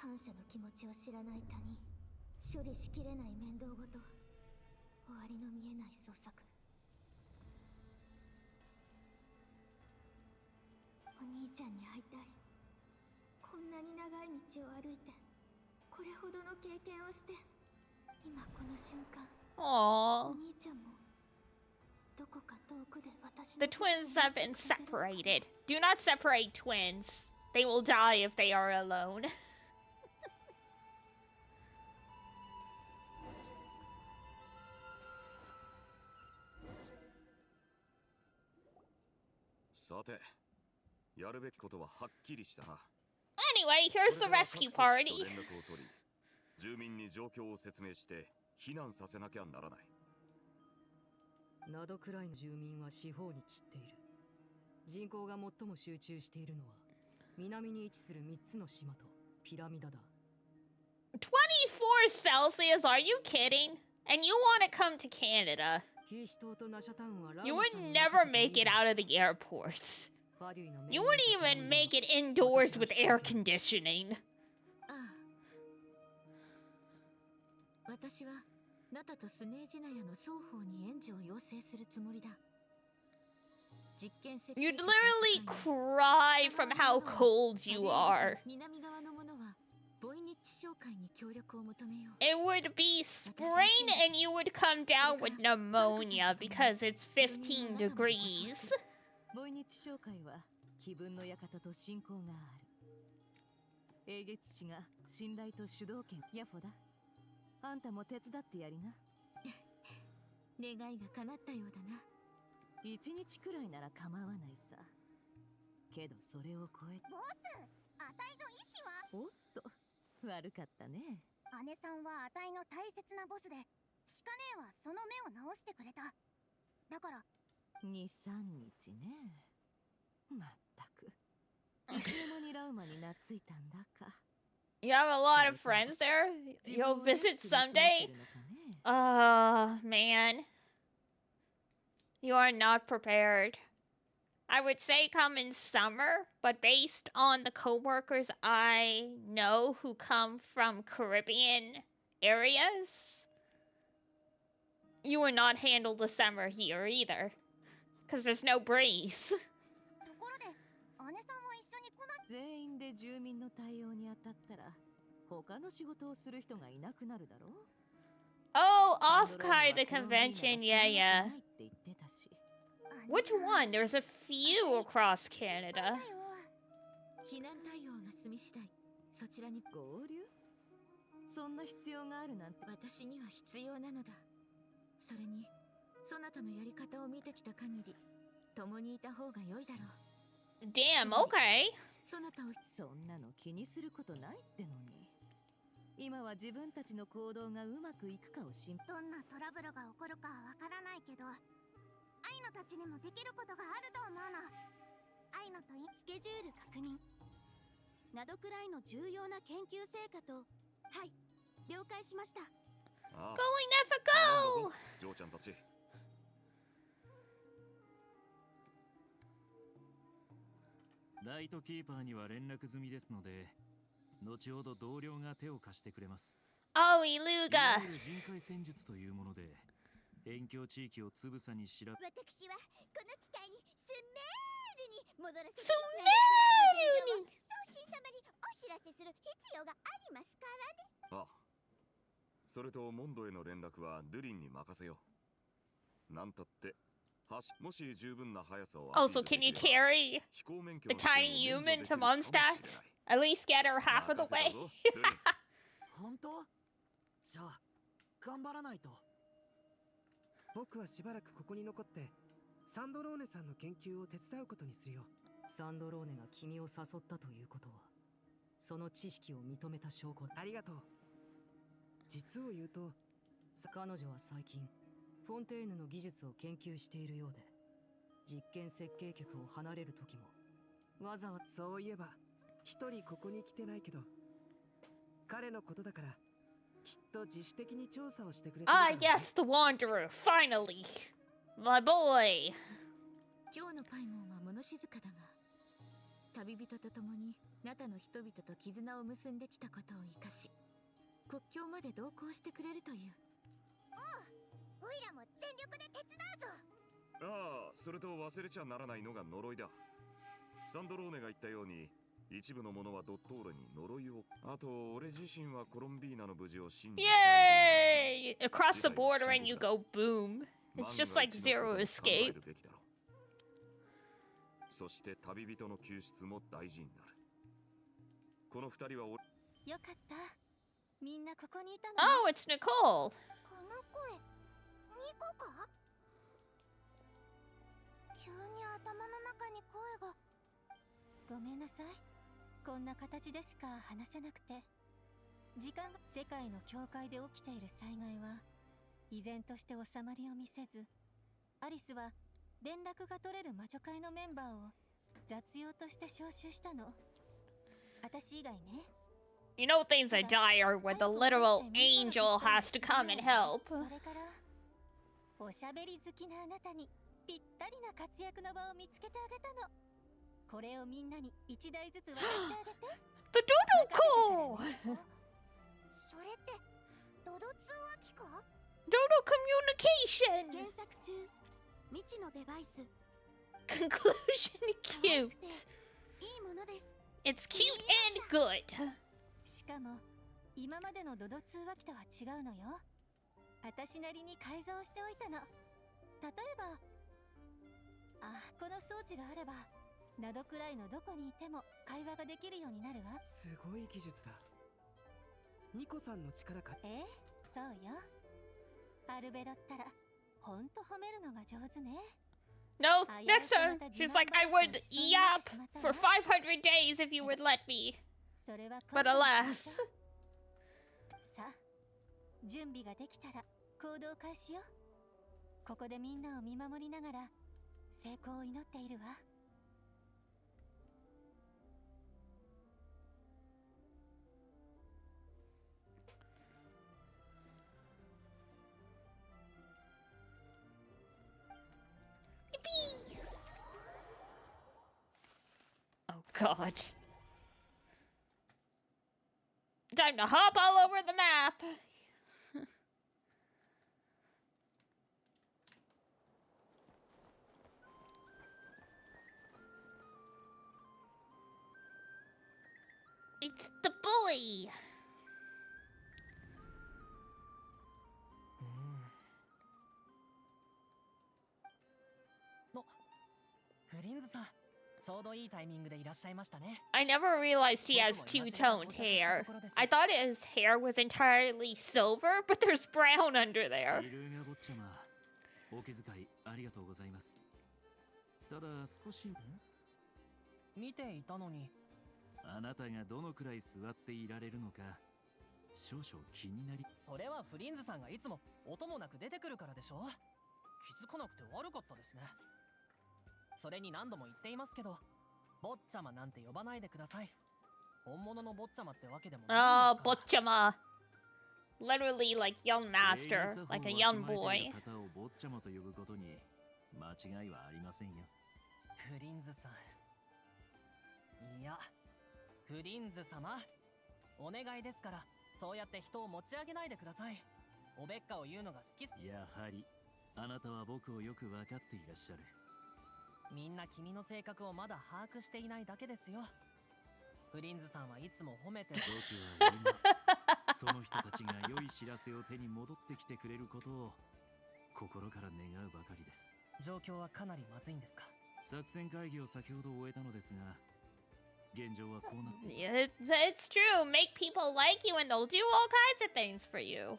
感謝の気持ちを知らない他人、処理しきれない面倒ごと、終わりの見えない創作。お兄ちゃんに会いたい。こんなに長い道を歩いて、これほどの経験をして、今この瞬間。 Aww. お兄ちゃんもどこか遠くで私の The twins have been separated. Do not separate twins. They will die if they are alone. さて、やるべきことははっきりしたな。 Anyway, here's the rescue party. 連絡を取り、住民に状況を説明して避難させなきゃならない。ナドクライの住民は四方に散っている。人口が最も集中しているのは南に位置する3つの島とピラミダだ。24 Celsius? Are you kidding? And you want to come to Canada? You would never make it out of the airport. You wouldn't even make it indoors with air conditioning. 私はナタとスネージナヤの双方に援助を要請するつもりだ。 You'd literally cry from how cold you are. It would be spring and you would come down with pneumonia because it's 15 degrees. ボイニッチ商会は気分の館と親交がある。英月氏が信頼と主導権ヤフォだ。あんたも手伝ってやりな。願いが叶ったようだな。一日くらいなら構わないさ。けどそれを超えボス、あたいの意志は。おっと、悪かったね。姉さんはあたいの大切なボスで、シカ姉はその目を直してくれた。だから2、3日ね。まったく。いつの間にラウマに懐いたんだか。You have a lot of friends there? You'll visit someday? Man. You are not prepared. I would say come in summer, but based on the coworkers I know who come from Caribbean areas, you would not handle the summer here either. Because there's no breeze. ところで、姉さんも一緒に来ない？全員で住民の対応に当たったら、他の仕事をする人がいなくなるだろう。Oh, off-Kai the convention, yeah. Which one? There's a few across Canada. 避難対応が済み次第、そちらに合流？そんな必要があるなんて。私には必要なのだ。それに、そなたのやり方を見てきた限り、共にいた方が良いだろう。Damn, okay. そなたをそんなの気にすることないってのに。今は自分たちの行動がうまくいくかを心配。どんなトラブルが起こるかはわからないけど、アイノたちにもできることがあると思うの。アイノとスケジュール確認などくらいの重要な研究成果と。はい、了解しました。ああ Go, never go! ジョーちゃんたち。ライトキーパーには連絡済みですので、後ほど同僚が手を貸してくれます。Oh, Iluga! 人海戦術というもので、辺境地域をつぶさに調べ。私はこの機会にスメールに戻らせて。スメールに送信様にお知らせする必要がありますからね。ああ。それとモンドへの連絡はドゥリンに任せよう。なんたってもし十分な速さを。Also, can you carry the tiny human to Mondstadt? At least get her half of the way. 本当？じゃあ頑張らないと。僕はしばらくここに残ってサンドローネさんの研究を手伝うことにするよ。サンドローネが君を誘ったということは、その知識を認めた証拠。ありがとう。実を言うと、彼女は最近フォンテーヌの技術を研究しているようで、実験設計局を離れる時もわざわざ。そういえば一人ここに来てないけど、彼のことだからきっと自主的に調査をしてくれてる。Ah, yes, the Wanderer, finally! My boy! 今日のパイモンは物静かだが、旅人と共にナタの人々と絆を結んできたことを生かし、国境まで同行してくれるという。おう、おいらも全力で手伝うぞ。ああ、それと忘れちゃならないのが呪いだ。サンドローネが言ったように、一部の者はドットーレに呪いを。あと、俺自身はコロンビーナの無事を信じ。Yay! Across the border and you go boom. It's just like Zero Escape. そして旅人の救出も大事になる。この二人はよかった。みんなここにいたの。Oh, it's Nicole. この声、ニコか？急に頭の中に声が。ごめんなさい。こんな形でしか話せなくて。時間が世界の境界で起きている災害は依然として収まりを見せず、アリスは連絡が取れる魔女会のメンバーを雑用として招集したの。私以外ね。You know things are dire when the literal angel has to come and help. それからおしゃべり好きなあなたにぴったりな活躍の場を見つけてあげたの。これをみんなに一台ずつ渡してあげて。The Dodo Call! それってドド通話機か？ Dodo Communication! 検索中、未知のデバイス。Conclusion cute. いいものです。 It's cute and good. しかも今までのドド通話機とは違うのよ。私なりに改造しておいたの。例えば、この装置があればなどくらいのどこにいても会話ができるようになるわ。すごい技術だ。ニコさんの力か。そうよ。アルベだったらほんと褒めるのが上手ね。No, next time. She's like, I would yap for 500 days if you would let me. それは But alas. さあ、準備ができたら行動開始よ。ここでみんなを見守りながら成功を祈っているわ。Oh god. Time to hop all over the map. It's the bully. フリンズさん、ちょうどいいタイミングでいらっしゃいましたね。 I never realized he has two-toned hair. I thought his hair was entirely silver, but there's brown under there. イルーガ坊ちゃま、お気遣いありがとうございます。ただ少し見ていたのに。あなたがどのくらい座っていられるのか少々気になり。それはフリンズさんがいつも音もなく出てくるからでしょ。気づかなくて悪かったですね。それに何度も言っていますけど、坊ちゃまなんて呼ばないでください。本物の坊ちゃまってわけでもないんですから。Bochama. Literally like young master, like a young boy. 方を坊ちゃまと呼ぶことに間違いはありませんよ。フリンズさん。いや、フリンズ様。お願いですから、そうやって人を持ち上げないでください。おべっかを言うのが好き。やはり、あなたは僕をよく分かっていらっしゃる。みんな君の性格をまだ把握していないだけですよ。フリンズさんはいつも褒めて。僕は今、その人たちが良い知らせを手に戻ってきてくれることを心から願うばかりです。状況はかなりまずいんですか？作戦会議を先ほど終えたのですが、現状はこうなっています。It's true. Make people like you and they'll do all kinds of things for you.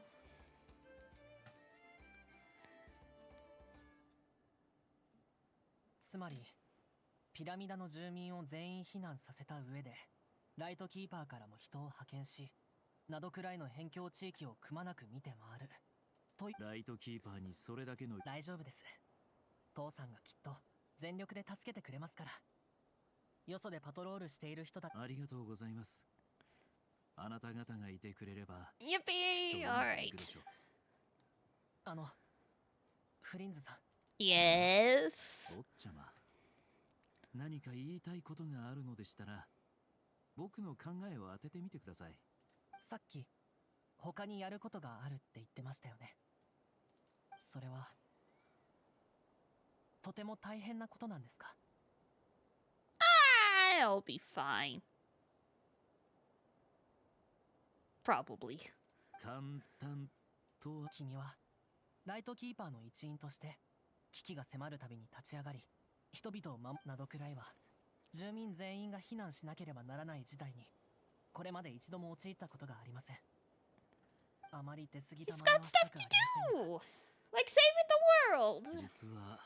つまり、ピラミダの住民を全員避難させた上で、ライトキーパーからも人を派遣し、などくらいの辺境地域をくまなく見て回る。ライトキーパーにそれだけの。大丈夫です。父さんがきっと全力で助けてくれますから。よそでパトロールしている人たち。ありがとうございます。あなた方がいてくれれば。Yippee! Alright. フリンズさん。Yes. おっちゃま、何か言いたいことがあるのでしたら、僕の考えを当ててみてください。さっき、他にやることがあるって言ってましたよね。それは、とても大変なことなんですか？ I'll be fine. Probably. 簡単とは。君は、ライトキーパーの一員として、危機が迫るたびに立ち上がり、人々を守るなどくらいは、住民全員が避難しなければならない事態に、これまで一度も陥ったことがありません。あまり出過ぎた He's 真 got 似はしたく stuff あ to りません。 do! Like saving the world! 実は、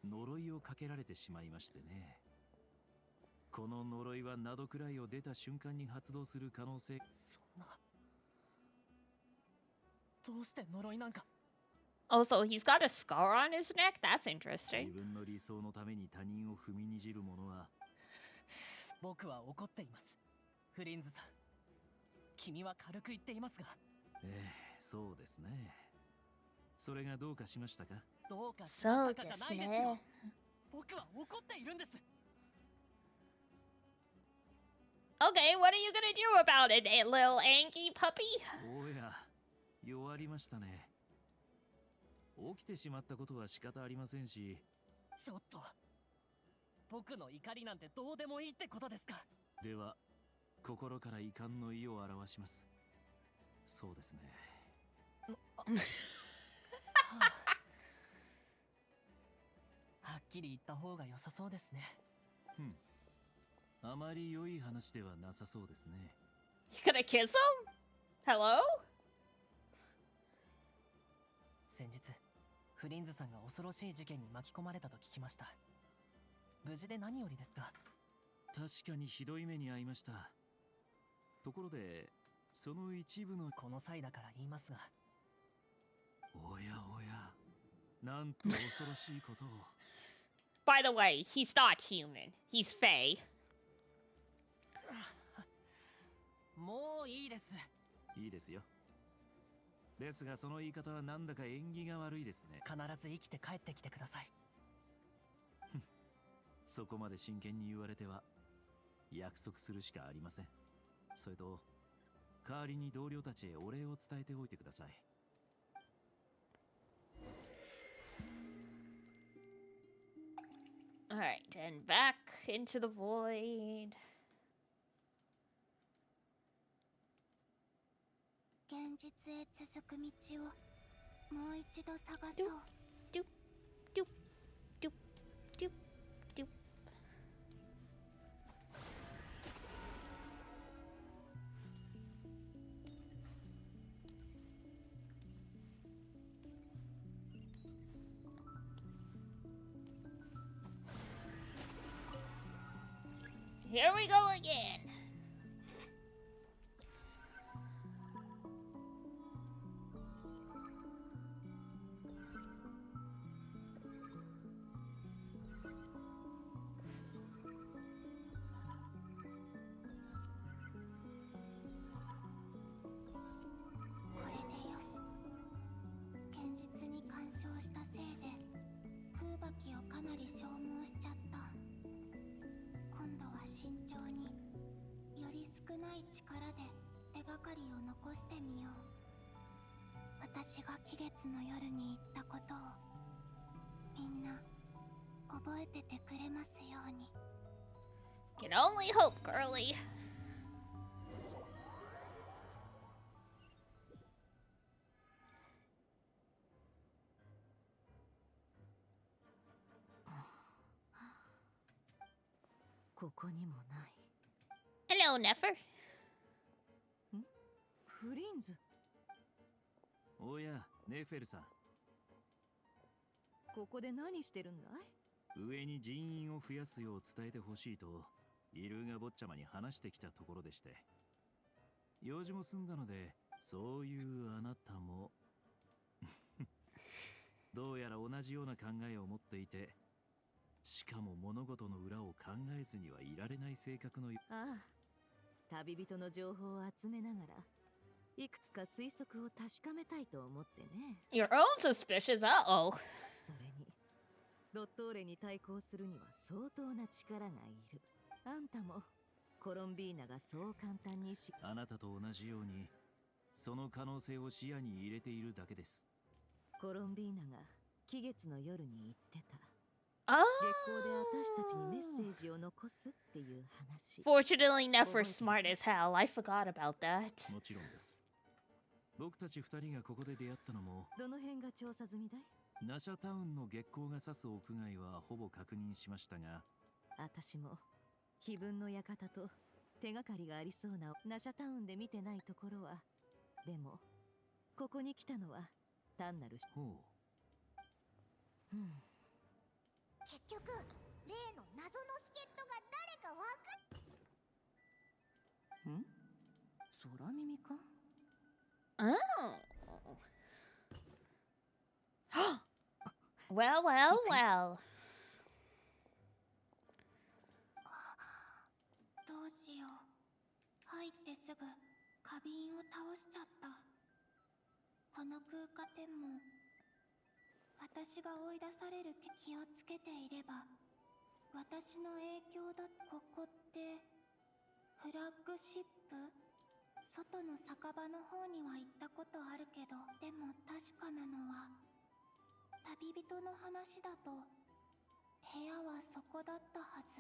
呪いをかけられてしまいましてね。この呪いはなどくらいを出た瞬間に発動する可能性。そんな。どうして呪いなんか。Also, he's got a scar on his neck? That's 自 interesting. 分の理想のために他人を踏みにじる者は。僕は怒っています。フリンズさん。君は軽く言っていますが。そうですね。それがどうかしましたか？どうかしましたかじゃないですよ。僕は怒っているんです。Okay, what are you gonna do about it, a little angry puppy? おや、弱りましたね。起きてしまったことは仕方ありませんし。ちょっと。僕の怒りなんてどうでもいいってことですか？では、心から遺憾の意を表します。そうですね。はっきり言った方が良さそうですね。あまり良い話ではなさそうですね。You gonna kiss him? Hello? 先日フリンズさんが恐ろしい事件に巻き込まれたと聞きました。無事で何よりですが。確かにひどい目に遭いました。ところでその一部のこの際だから言いますが、おやおや、なんと恐ろしいことを。By the way, he's not human. He's Fae. もういいです。いいですよ。ですがその言い方はなんだか縁起が悪いですね。必ず生きて帰ってきてください。そこまで真剣に言われては約束するしかありません。それと代わりに同僚たちへお礼を伝えておいてください。Alright, and back into the void. 現実へ続く道をもう一度探そう。Doop, doop, doop, doop, doop. Here we go again. Can only hope, girly. Hello, Nefer. フリンズ。おや、ネフェルさん。ここで何してるんだい？上に人員を増やすよう伝えてほしいとイルーガ坊ちゃまに話してきたところでして、用事も済んだので、そういうあなたもどうやら同じような考えを持っていて、しかも物事の裏を考えずにはいられない性格の。ああ、旅人の情報を集めながらいくつか推測を確かめたいと思ってね。 Your own suspicious, uh-oh. それにドットーレに対抗するには相当な力がいる。あんたもコロンビーナがそう簡単にあなたと同じようにその可能性を視野に入れているだけです。コロンビーナが期月の夜に言ってた。ああ。月光で私たちにメッセージを残すっていう話。Fortunately, Nefer's smart as hell. I forgot about that. もちろんです。僕たち二人がここで出会ったのも。どの辺が調査済みだい？ナシャタウンの月光が指す屋外はほぼ確認しましたが、私も碑文の館と手がかりがありそうなナシャタウンで見てないところは。でもここに来たのは単なる。ほう。結局例の謎の助っ人が誰かわかん？空耳か？ Oh. Well, well, well. どうしよう。入ってすぐ花瓶を倒しちゃった。この空間でも私が追い出される気をつけていれば私の影響だ。ここってフラッグシップ？外の酒場の方には行ったことあるけど、でも確かなのは旅人の話だと部屋はそこだったはず。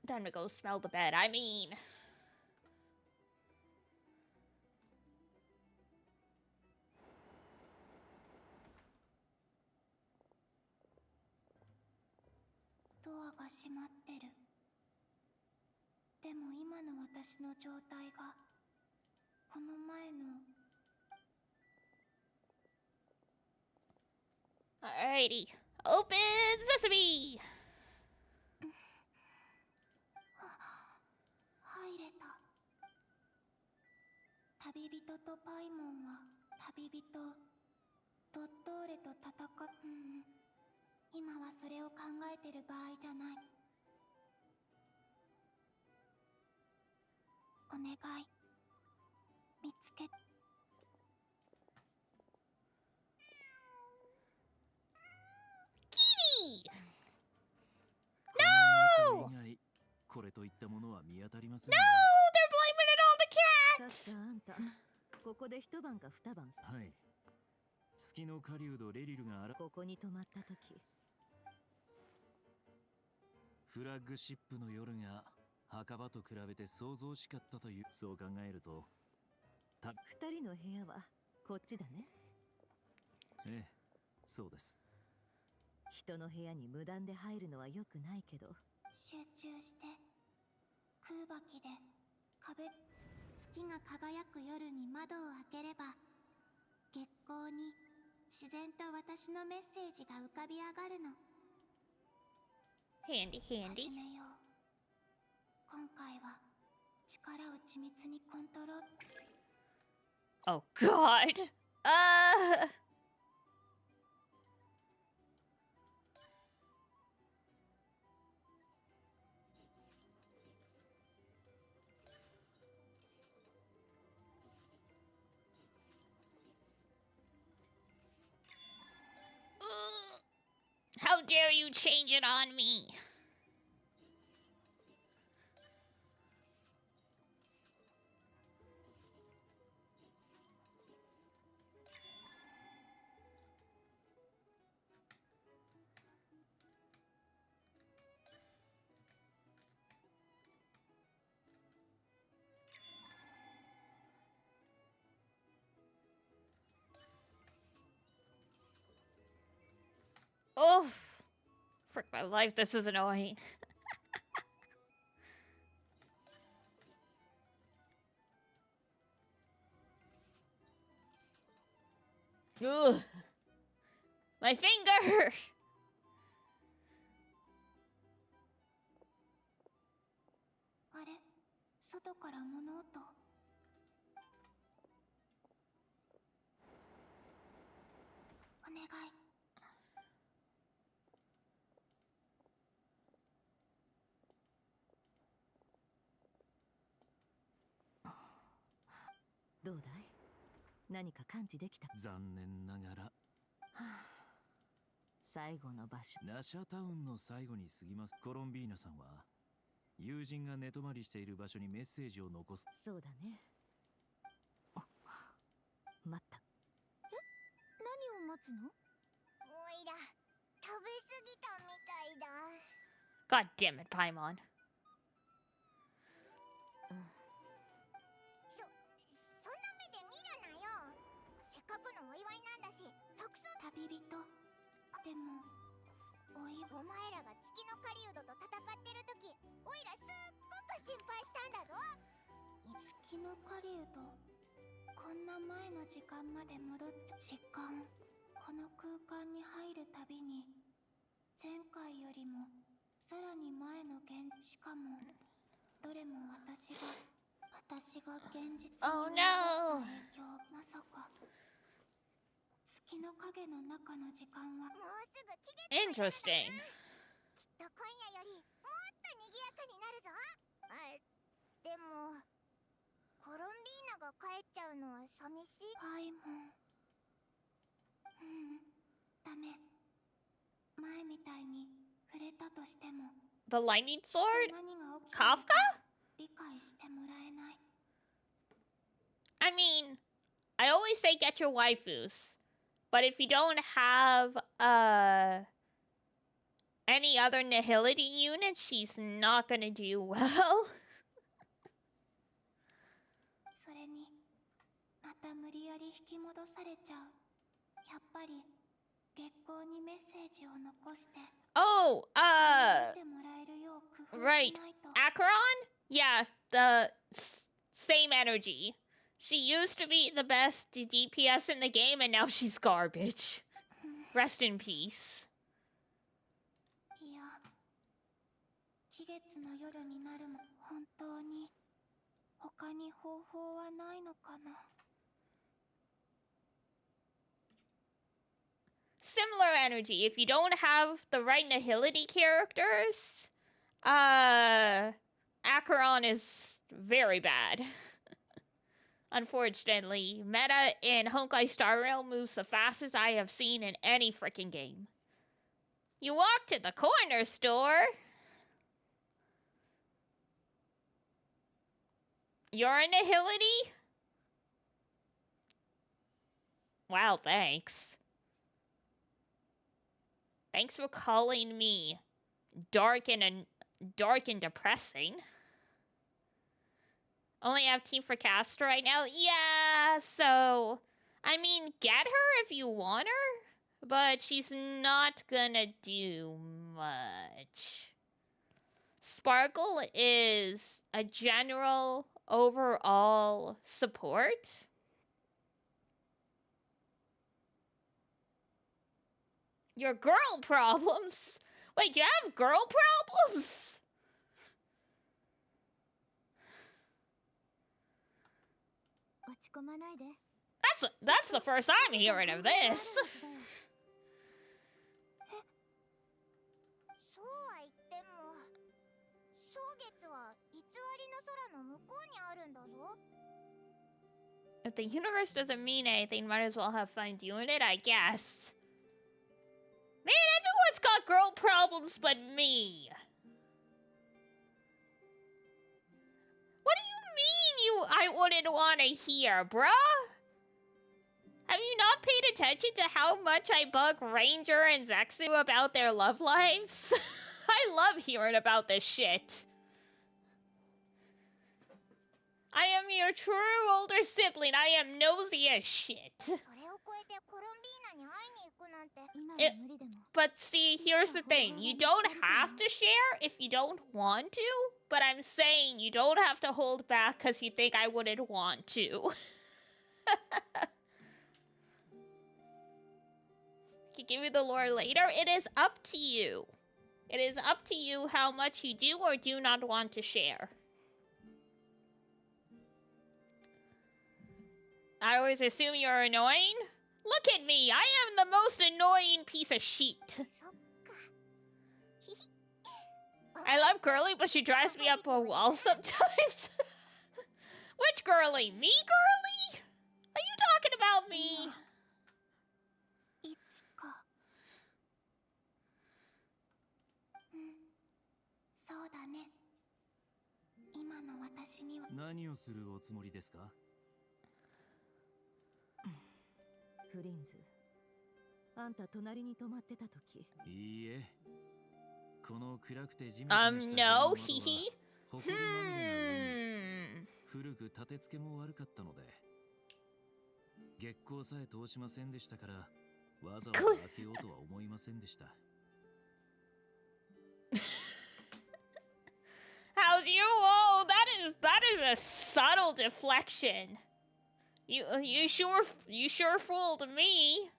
Time to go smell the bed. I mean, ドアが閉まってる。でも今の私の状態がこの前の Alrighty. Open sesame! 入れた。旅人とパイモンは旅人ドットーレと戦っ今はそれを考えてる場合じゃない。お願い見つけキリ No! これといったものは見当たりません。No! They're blaming it on the cat! さっさあんた、ここで一晩か二晩はい。月の狩人レリルがここに泊まった時、フラッグシップの夜が墓場と比べて想像しかったという。そう考えると二人の部屋はこっちだね。ええ、そうです。人の部屋に無断で入るのは良くないけど、集中して空爆で壁月が輝く夜に窓を開ければ月光に自然と私のメッセージが浮かび上がるの。 Handy, handy. 始めよう。今回は力を緻密にコントロール。 Oh god! How dare you change it on me? Oh, frick my life, this is annoying. Ugh. My finger! あれ、外から物音。お願い。どうだい？何か感知できた？残念ながら。最後の場所。ナシャタウンの最後に過ぎます。コロンビーナさんは友人が寝泊まりしている場所にメッセージを残す。そうだね。待った。何を待つの？おいら、食べ過ぎたみたいだ。 God damn it, Paimon. そんな目で見るなよ。せっかくのお祝いなんだし、たくさん。旅人。でも、お前らが月の狩人と戦ってる時、おいらすっごく心配したんだぞ。月の狩人、こんな前の時間まで戻っちゃ。時間、この空間に入るたびに、前回よりもさらに前のしかもどれも私が現実に及ぼした影響。まさか月の影の中の時間はもうすぐ期限が。 Interesting. きっと今夜よりもっと賑やかになるぞ。でもコロンビーナが帰っちゃうのは寂しい。パイモン。ダメ。前みたいに触れたとしても The lightning sword? 何が起き Kafka? 理解してもらえない。 I mean, I always say get your waifus. But if you don't have any other nihility unit, she's not gonna do well. それにまた無理やり引き戻されちゃう。やっぱり月光にメッセージを残して。 Oh, 見てもらえるよう工夫し right. ないと。 Acheron? Yeah, the same energy. She used to be the best DPS in the game, and now she's garbage. Rest in peace. いや、期月の夜になるも本当に他に方法はないのかな。Similar energy. If you don't have the right nihility characters, Acheron is very bad. Unfortunately, meta in Honkai Star Rail moves the fastest I have seen in any freaking game. You walk to the corner store. You're a nihility? Wow, thanks. Thanks for calling me dark and depressing. Only have Team for Cast right now? Yeah, so... I mean, get her if you want her, but she's not gonna do much. Sparkle is a general overall support. Your girl problems? Wait, you have girl problems? That's the first I'm hearing of this. そうは言っても、蒼月は偽りの空の向こうにあるんだぞ。 If the universe doesn't mean anything, might as well have fun doing it, I guess. Man, everyone's got girl problems but me. What do you mean I wouldn't want to hear, bruh? Have you not paid attention to how much I bug Ranger and Zexu about their love lives? I love hearing about this shit. I am your true older sibling. I am nosy as shit. But see, here's the thing. You don't have to share if you don't want to. But I'm saying you don't have to hold back because you think I wouldn't want to. Can give you the lore later. It is up to you. It is up to you how much you do or do not want to share. I always assume you're annoying. Look at me. I am the most annoying piece of shit. I love Girly, but she drives me up a wall sometimes. Which Girly? Me, Girly? Are you talking about me? No, hehe. 古く立て付けも悪かったので月光さえ通しませんでしたからわざわざ開けようとは思いませんでした。How's you? Oh, that is a subtle deflection. You sure fooled me.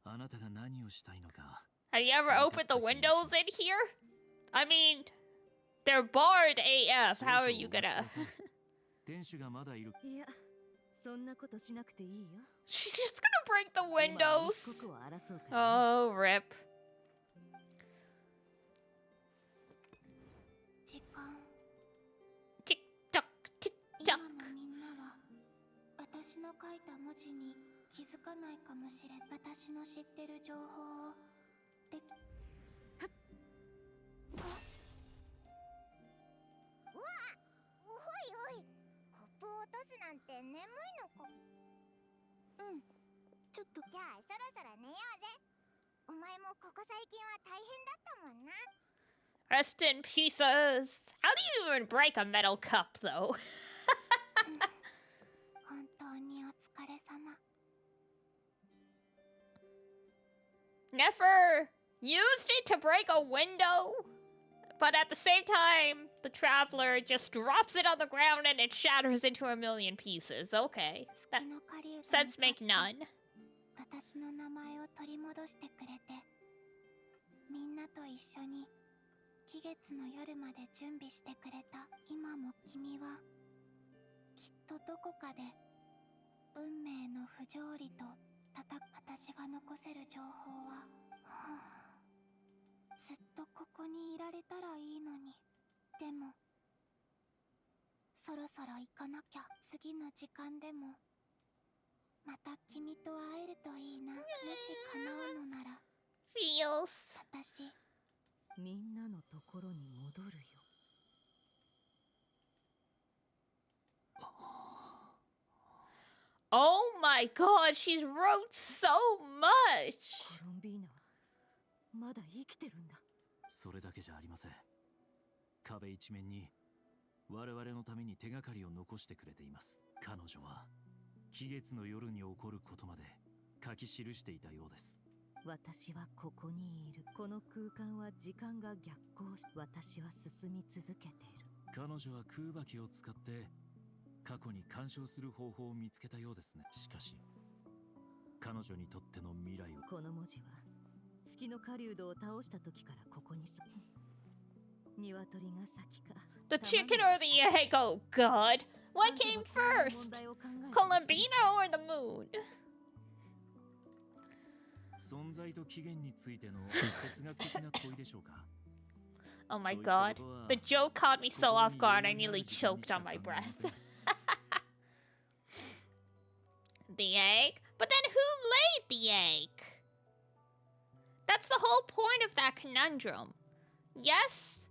あなたが何をしたいのか。Have you ever opened the windows in here? I mean, they're barred AF. How are you gonna? 店主がまだいる。いや、そんなことしなくていいよ。 She's just gonna break the windows. Oh, rip. チッタクチッタク。今のみんなは私の書いた文字に気づかないかもしれん。私の知ってる情報をでき。うわ、おいおい、コップを落とすなんて眠いのか。うん、ちょっと。じゃあそろそろ寝ようぜ。お前もここ最近は大変だったもんな。 Rest in pieces. How do you even break a metal cup, though? 本当にお疲れ様。 Never used it to break a window, but at the same time, The traveler just drops it on the ground and it shatters into a million pieces. Okay. That sense make none. 私の名前を取り戻してくれて、みんなと一緒に期月の夜まで準備してくれた。今も君はきっとどこかで運命の不条理と私が残せる情報は、ずっとここにいられたらいいのに。でもそろそろ行かなきゃ。次の時間でもまた君と会えるといいな。もし叶うのなら。Feels. 私みんなのところに戻るよ。Oh my god, she's wrote so much! コロンビーナはまだ生きてるんだ。それだけじゃありません。壁一面に我々のために手がかりを残してくれています。彼女は期月の夜に起こることまで書き記していたようです。私はここにいる。この空間は時間が逆行し、私は進み続けている。彼女は空爆を使って過去に干渉する方法を見つけたようですね。しかし彼女にとっての未来は、この文字は月の狩人を倒した時からここに鶏が先か The chicken or the egg? Oh god. What came first? Columbina or the moon? 存在と起源についての哲学的な問いでしょうか。 Oh my god. The joke caught me so off guard I nearly choked on my breath. The egg? But then who laid the egg? That's the whole point of that conundrum. Yes,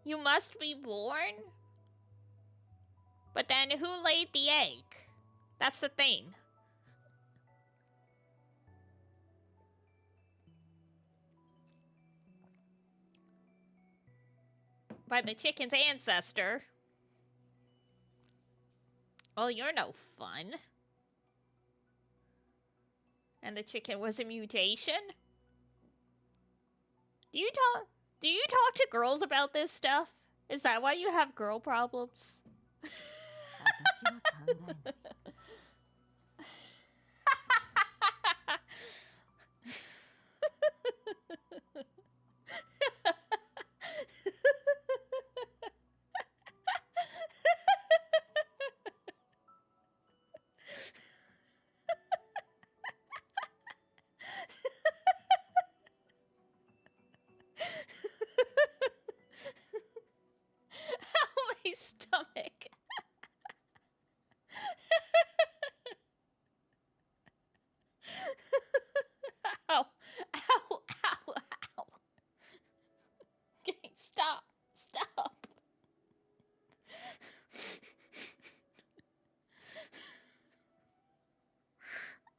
you must be born. But then who laid the egg? That's the thing. By the chicken's ancestor. Oh, you're no fun. And the chicken was a mutation? Do you talk to girls about this stuff? Is that why you have girl problems? My stomach. Ow. Ow. Ow. Ow. Okay, stop. Stop.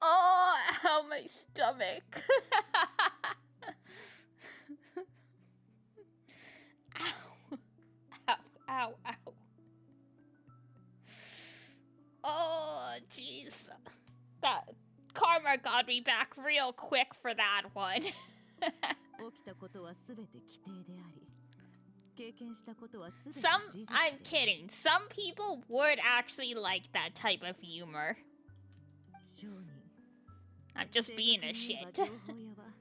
Oh, ow, my stomach. Ow. Ow, ow, ow. Oh, jeez. That karma got me back real quick for that one. 起きたことはすべて規定であり、経験したことはすべて Some, 事実で I'm kidding. Some people would actually like that type of humor. 商人 I'm just being a shit. 情報屋は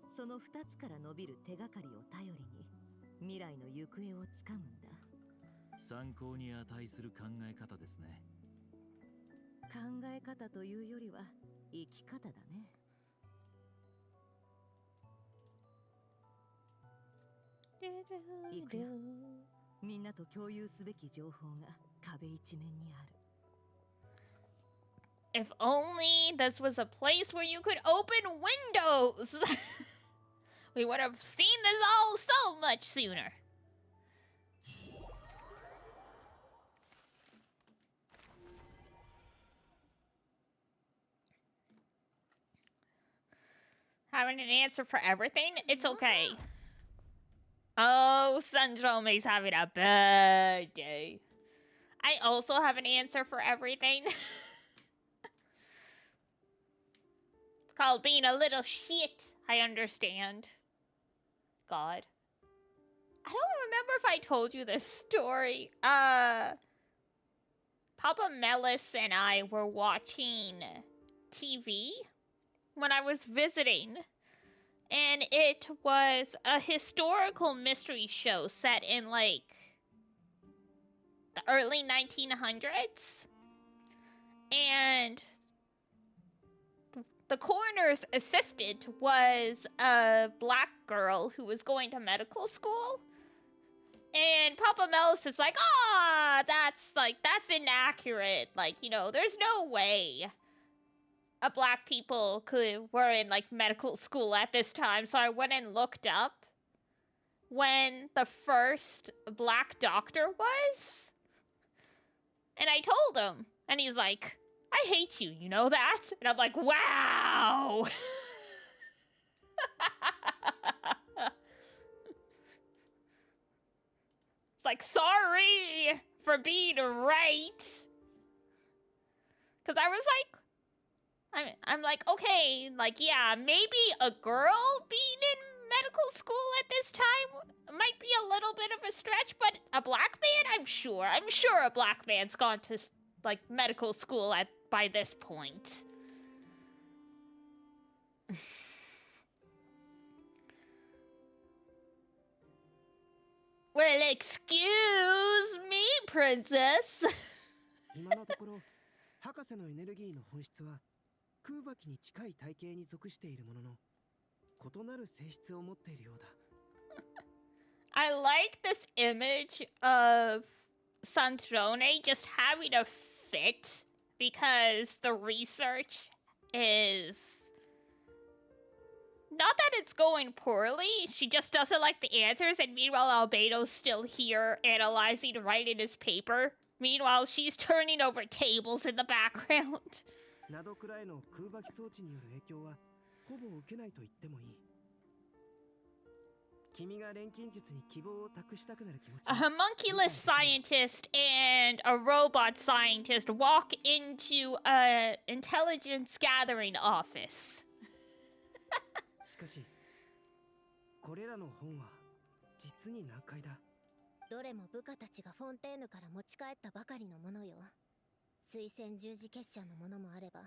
その2つから伸びる手がかりを頼りに未来の行方をつかむんだ。参考に値する考え方ですね。考え方というよりは生き方だね。行くよ。みんなと共有すべき情報が壁一面にある。If only this was a place where you could open windows! We would have seen this all so much sooner. Having an answer for everything? It's okay. Oh, Sanjome's having a bad day. I also have an answer for everything. It's called being a little shit. I understand. God. I don't remember if I told you this story. Papa Melis and I were watching TV when I was visiting, and it was a historical mystery show set in like the early 1900s, and the coroner's assistant was a black girl who was going to medical school. And Papa Melis is like, that's inaccurate. Like, you know, there's no way black people were in like medical school at this time. So I went and looked up when the first black doctor was. And I told him, and he's like, I hate you, you know that? And I'm like, wow. It's like, sorry for being right. Because I was like, I'm like, okay, like, yeah, maybe a girl being in medical school at this time might be a little bit of a stretch, but a black man, I'm sure a black man's gone to, like, medical school by this point. Well, excuse me, princess. 今のところ、博士のエネルギーの本質は空爆に近い体型に属しているものの、異なる性質を持っているようだ。I like this image of Sandrone just having a fit because the research is not that it's going poorly, she just doesn't like the answers, and meanwhile Albedo's still here analyzing, writing his paper. Meanwhile, she's turning over tables in the background. などくらいの空爆装置による影響はほぼ受けないと言ってもいい。君が錬金術に希望を託したくなる気持ち。 A homunculus scientist and a robot scientist walk into an intelligence gathering office. しかし、これらの本は実に難解だ。どれも部下たちがフォンテーヌから持ち帰ったばかりのものよ。推薦十字結社のものもあれば、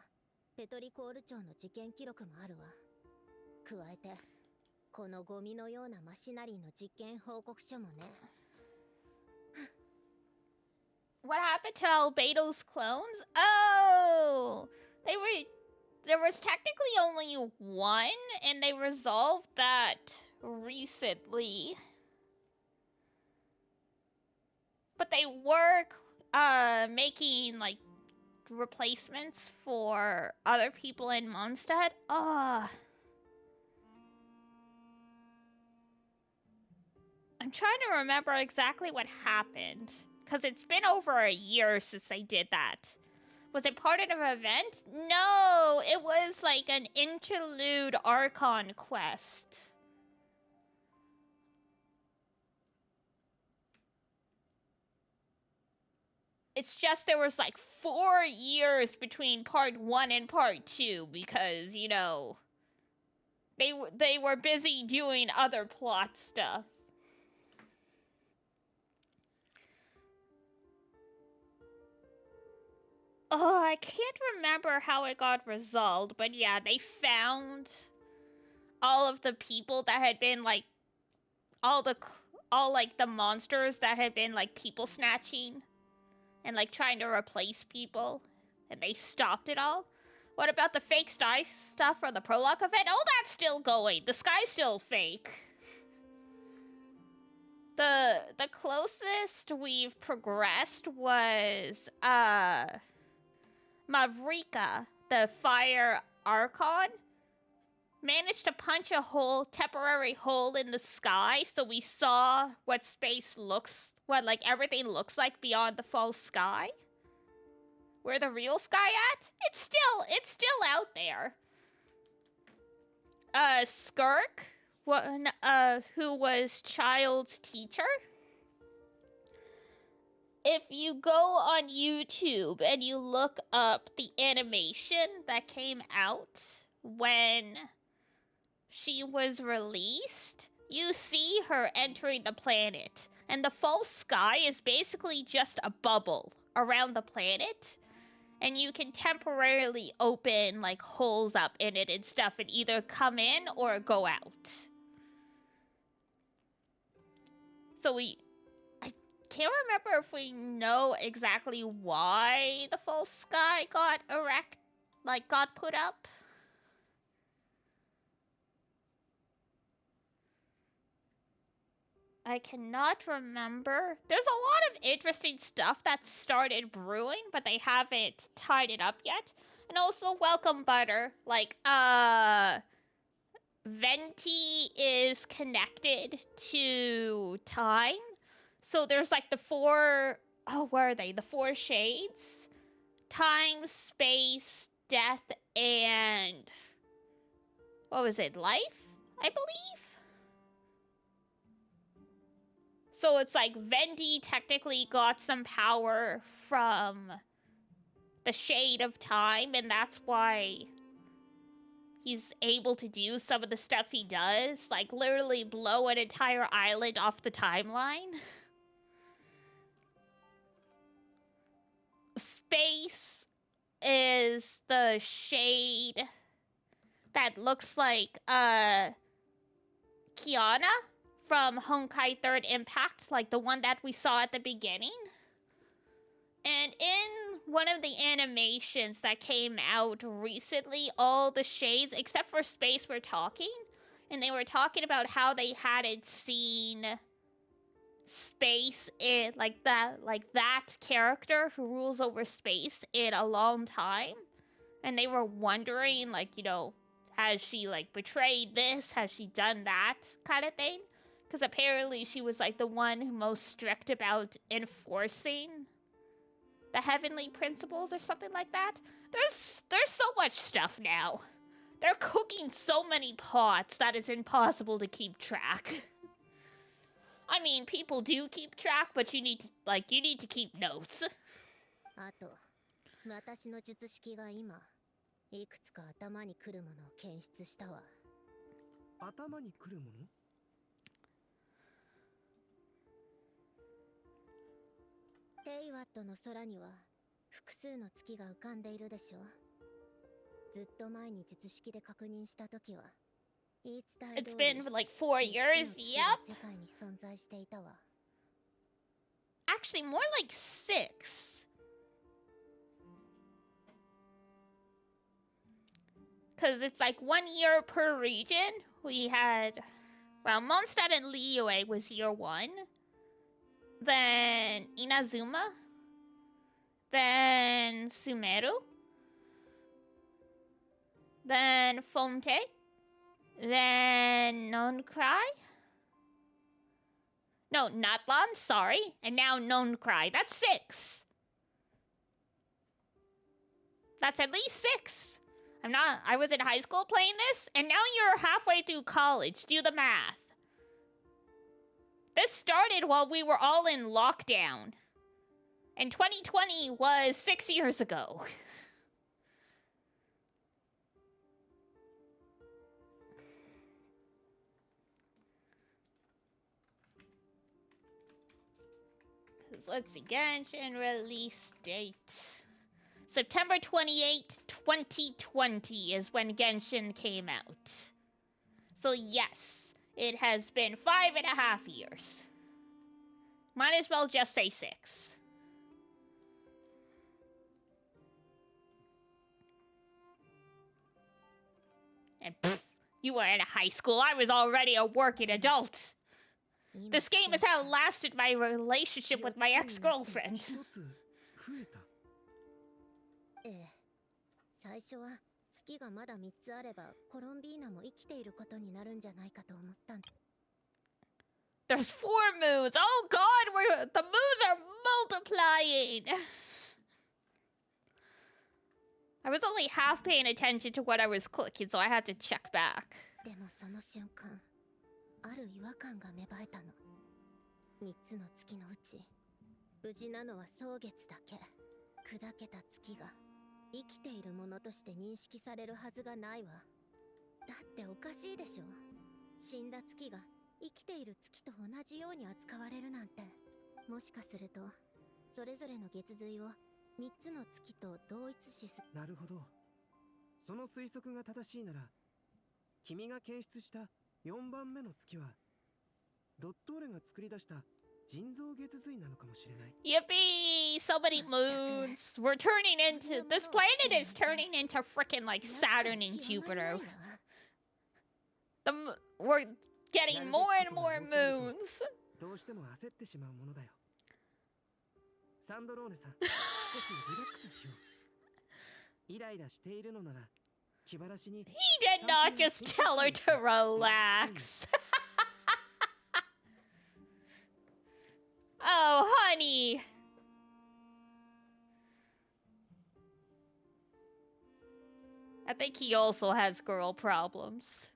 ペトリコール町の事件記録もあるわ。加えて、このゴミのようなマシナリーの実験報告書もね。What happened to Albedo's clones? Oh! There was technically only one, and they resolved that recently. But they were making, like, replacements for other people in Mondstadt. I'm trying to remember exactly what happened, because it's been over a year since they did that. Was it part of an event? No, it was like an interlude Archon quest. It's just there was like 4 years between part 1 and part 2 because, you know, they were busy doing other plot stuff. Oh, I can't remember how it got resolved, but yeah, they found all of the people that had been like all like the monsters that had been like people snatching and like trying to replace people, and they stopped it all. What about the fake sky stuff for the prologue event? Oh, that's still going. The sky's still fake. The closest we've progressed was Mavrika, the fire Archon, managed to punch a temporary hole in the sky, so we saw what everything looks like beyond the false sky. Where the real sky at? It's still out there. Skirk, who was Child's teacher. If you go on YouTube and you look up the animation that came out when she was released, you see her entering the planet, and the false sky is basically just a bubble around the planet, and you can temporarily open like holes up in it and stuff and either come in or go out. So I can't remember if we know exactly why the false sky got got put up. I cannot remember. There's a lot of interesting stuff that started brewing, but they haven't tied it up yet. And also, welcome, Butter. Like, Venti is connected to time. So there's like the four... Oh, where are they? The four shades? Time, space, death, and... What was it? Life, I believe? So it's like Vendi technically got some power from the shade of time, and that's why he's able to do some of the stuff he does. Like literally blow an entire island off the timeline. Space is the shade that looks like Kiana from Honkai 3rd Impact, like the one that we saw at the beginning. And in one of the animations that came out recently, all the shades, except for space, were talking. And they were talking about how they hadn't seen space in, like that character who rules over space in a long time. And they were wondering, like, you know, has she, like, betrayed this? Has she done that kind of thing? Because apparently she was, like, the one who most strict about enforcing the heavenly principles or something like that. There's so much stuff now. They're cooking so many pots that it's impossible to keep track. I mean, people do keep track, but you need to keep notes. あと、私の術式が今、いくつか頭にくるものを検出したわ。頭にくるもの？テイワットの空には複数の月が浮かんでいるでしょ。ずっと前に術式で確認したときは、言い伝え通 It's り been like 4 years, 世 yep. 界に存在していたわ。Actually, more like 6. Because it's like 1 year per region. We had, well, Mondstadt and Liyue was year 1. Then Inazuma. Then Sumeru. Then Fonte. Then Noncry. No, Natlan, sorry. And now Noncry. That's 6. That's at least 6. I was in high school playing this, and now you're halfway through college. Do the math. This started while we were all in lockdown. And 2020 was 6 years ago. Let's see, Genshin release date. September 28, 2020 is when Genshin came out. So yes, it has been 5.5 years. Might as well just say 6. And pfft, you were in high school. I was already a working adult. This game has outlasted my relationship with my ex-girlfriend. ええ、最初は月がまだ3つあればコロンビーナも生きていることになるんじゃないかと思ったんだ。There's 4 moons. Oh God, the moons are multiplying. I was only half paying attention to what I was clicking, so I had to check back. でもその瞬間、ある違和感が芽生えたの。3つの月のうち、無事なのは蒼月だけ。砕けた月が生きているものとして認識されるはずがないわ。だっておかしいでしょ。死んだ月が生きている月と同じように扱われるなんて、もしかするとそれぞれの月髄を3つの月と同一視する。なるほど。その推測が正しいなら、君が検出した4番目の月はドットーレが作り出した人造月髄なのかもしれない。 Yippee! So many moons. We're turning into this planet is turning into freaking like Saturn and Jupiter. We're getting more and more moons. どうしても焦ってしまうものだよ。サンドローネさん、少しリラックスしよう。イライラしているのなら気晴らしに。 He did not just tell her to relax. Oh, honey. I think he also has girl problems.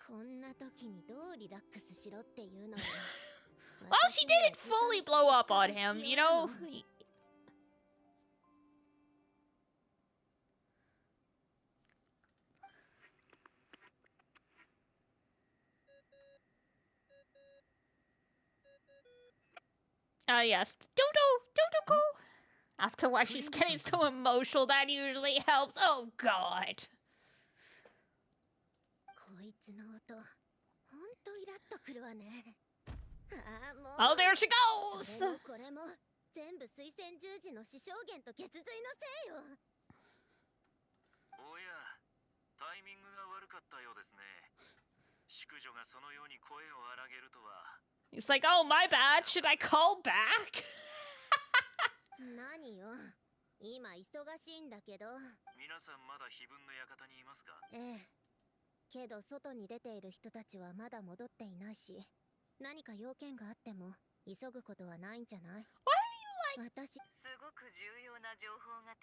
こんな時にどうリラックスしろっていうのよ。Well, she didn't fully blow up on him, you know? Yes. Dodo, go. Ask her why she's getting so emotional. That usually helps. Oh, God. こいつの音、ほんとイラッとくるわね。Oh, there she goes! これも全部水仙十字の死証言と血髄のせいよ。おや、タイミングが悪かったようですね。淑女がそのように声を荒げるとは。He's like, oh, my bad. Should I call back? 何よ、今忙しいんだけど。皆さんまだ碑文の館にいますか？ええ。けど外に出ている人たちはまだ戻っていないし、何か要件があっても急ぐことはないんじゃない？ 私、すごく重要な情報が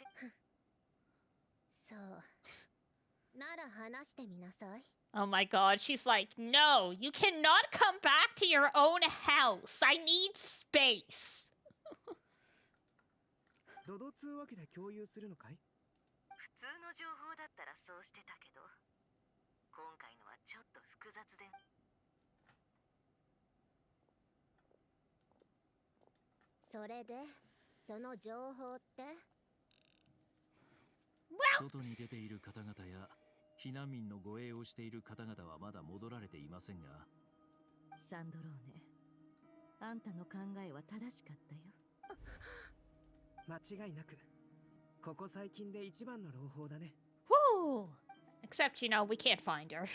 そう。なら話してみなさい。Oh my God, she's like, no, you cannot come back to your own house. I need space. ドド通話機で共有するのかい？普通の情報だったらそうしてたけど、今回のはちょっと複雑で。それで、その情報って？外に出ている方々や避難民の護衛をしている方々はまだ戻られていませんが。サンドローネ、あんたの考えは正しかったよ。間違いなく、ここ最近で一番の朗報だね。Whoo! Except, you know, we can't find her.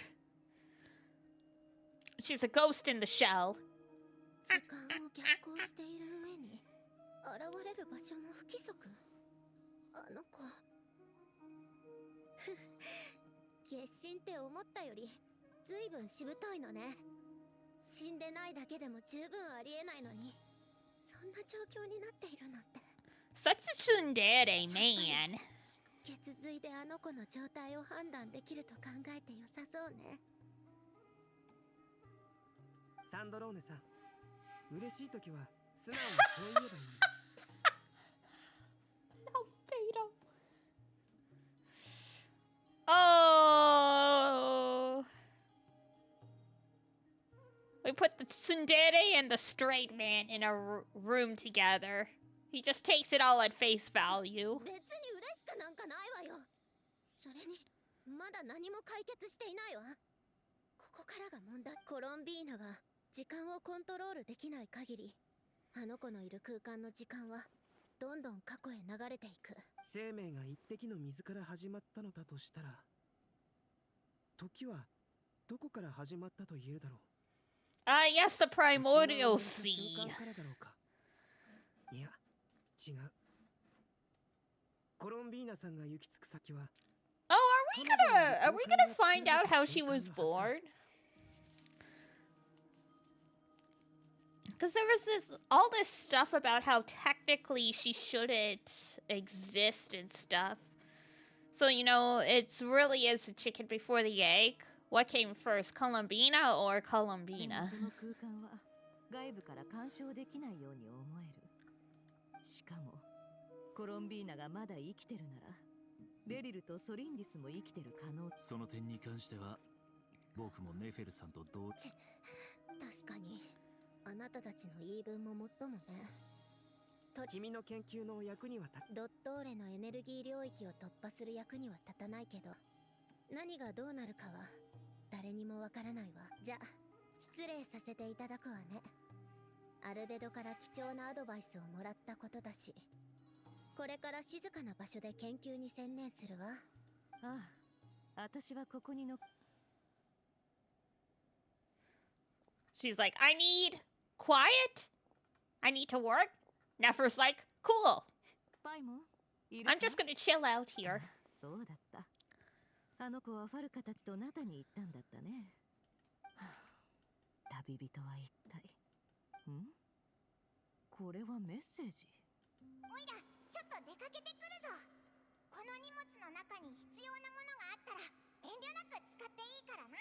She's a ghost in the shell. 時間を逆行している上に、現れる場所も不規則。あの子。月神って思ったより、ずいぶんしぶといのね。死んでないだけでも十分ありえないのに、そんな状況になっているなんて。Such a tsundere, man. 血髄であの子の状態を判断できると考えて良さそうね。サンドローネさん、嬉しいときは素直にそう言えばいい。No, Beta. Oh. We put the tsundere and the straight man in a room together. He just takes it all at face value. 別に嬉しくなんかないわよ。それに、まだ何も解決していないわ。ここからが問題。コロンビーナが時間をコントロールできない限り、あの子のいる空間の時間はどんどん過去へ流れていく。生命が一滴の水から始まったのだとしたら、時はどこから始まったと言えるだろう。Yes, the primordial sea. いや、違う。コロンビーナさんが行き着く先は。Oh, are we gonna find out how she was born? Because there was all this stuff about how technically she shouldn't exist and stuff. So, you know, it's really is the chicken before the egg. What came first, Columbina or Columbina? その空間は外部から干渉できないように思える。しかもコロンビーナがまだ生きてるなら、ベリルとソリンディスも生きてる可能。その点に関しては僕もネフェルさんと同。確かにあなたたちの言い分ももっともね。君の研究の役にはドットーレのエネルギー領域を突破する役には立たないけど、何がどうなるかは誰にもわからないわ。じゃあ失礼させていただくわね。アルベドから貴重なアドバイスをもらったことだし、これから静かな場所で研究に専念するわ。ああ、私はここにの。 She's like, I need quiet. I need to work. Nefer's like, cool. パイモンいるか I'm just gonna chill out here. そうだった。あの子はファルカたちとナタに行ったんだったね。旅人は一体。ん？これはメッセージ。おいら、ちょっと出かけてくるぞ。この荷物の中に必要なものがあったら遠慮なく使っていいからな。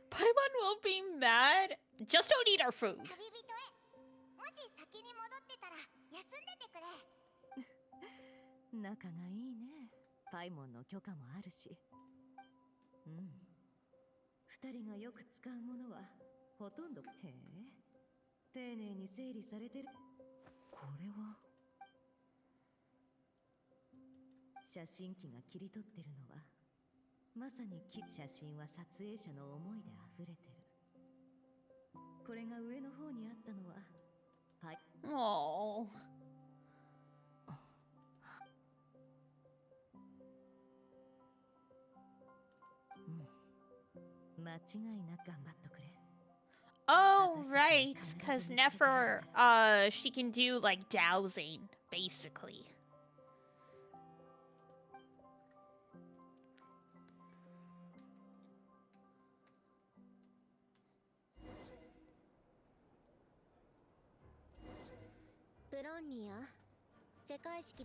Paimon will be mad. Just don't eat our food. 旅人へ。もし先に戻ってたら休んでてくれ。仲がいいね。パイモンの許可もあるし。うん。二人がよく使うものはほとんど。へえ。丁寧に整理されてる。これは写真機が切り取ってるのはまさに写真は撮影者の思いで溢れてる。これが上の方にあったのははい。Oh. 間違いなく頑張っとくれ。 Oh, right. Because Nefer, she can do, like, dowsing, basically.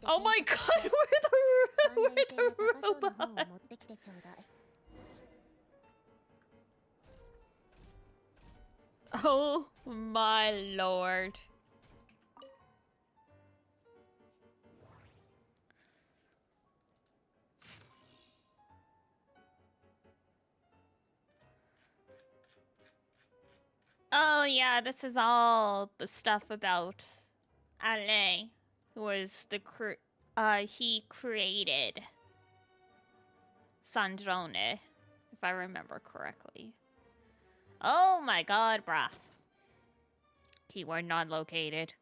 Oh my god, where the robot? Oh my lord. Oh yeah, this is all the stuff about Alain, who was the he created Sandrone, if I remember correctly. Oh my god, brah. Keyword not located.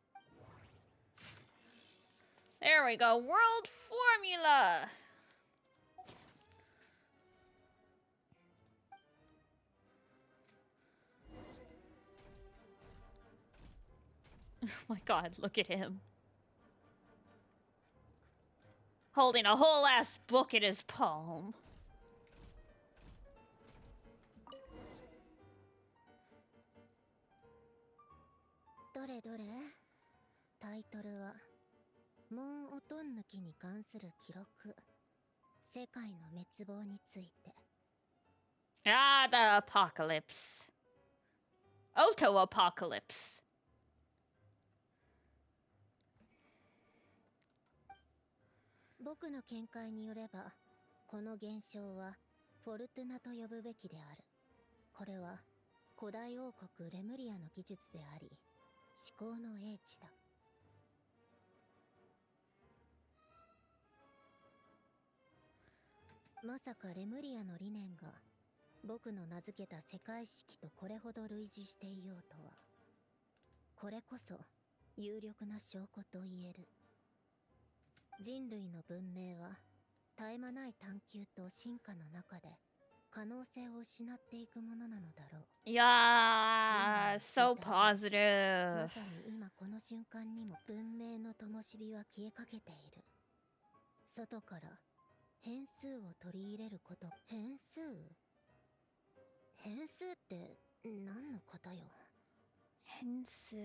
There we go. World formula. Oh my god, look at him. Holding a whole ass book in his palm. Ah, the apocalypse. Auto-apocalypse. 僕の見解によれば、この現象はフォルトゥナと呼ぶべきである。これは古代王国レムリアの技術であり、思考の英知だ。まさかレムリアの理念が僕の名付けた世界式とこれほど類似していようとは。これこそ有力な証拠と言える。人類の文明は絶え間ない探求と進化の中で可能性を失っていくものなのだろう。Yeah, so positive. まさに今この瞬間にも文明の灯火は消えかけている。外から変数を取り入れること。変数？変数って何のことよ？変数。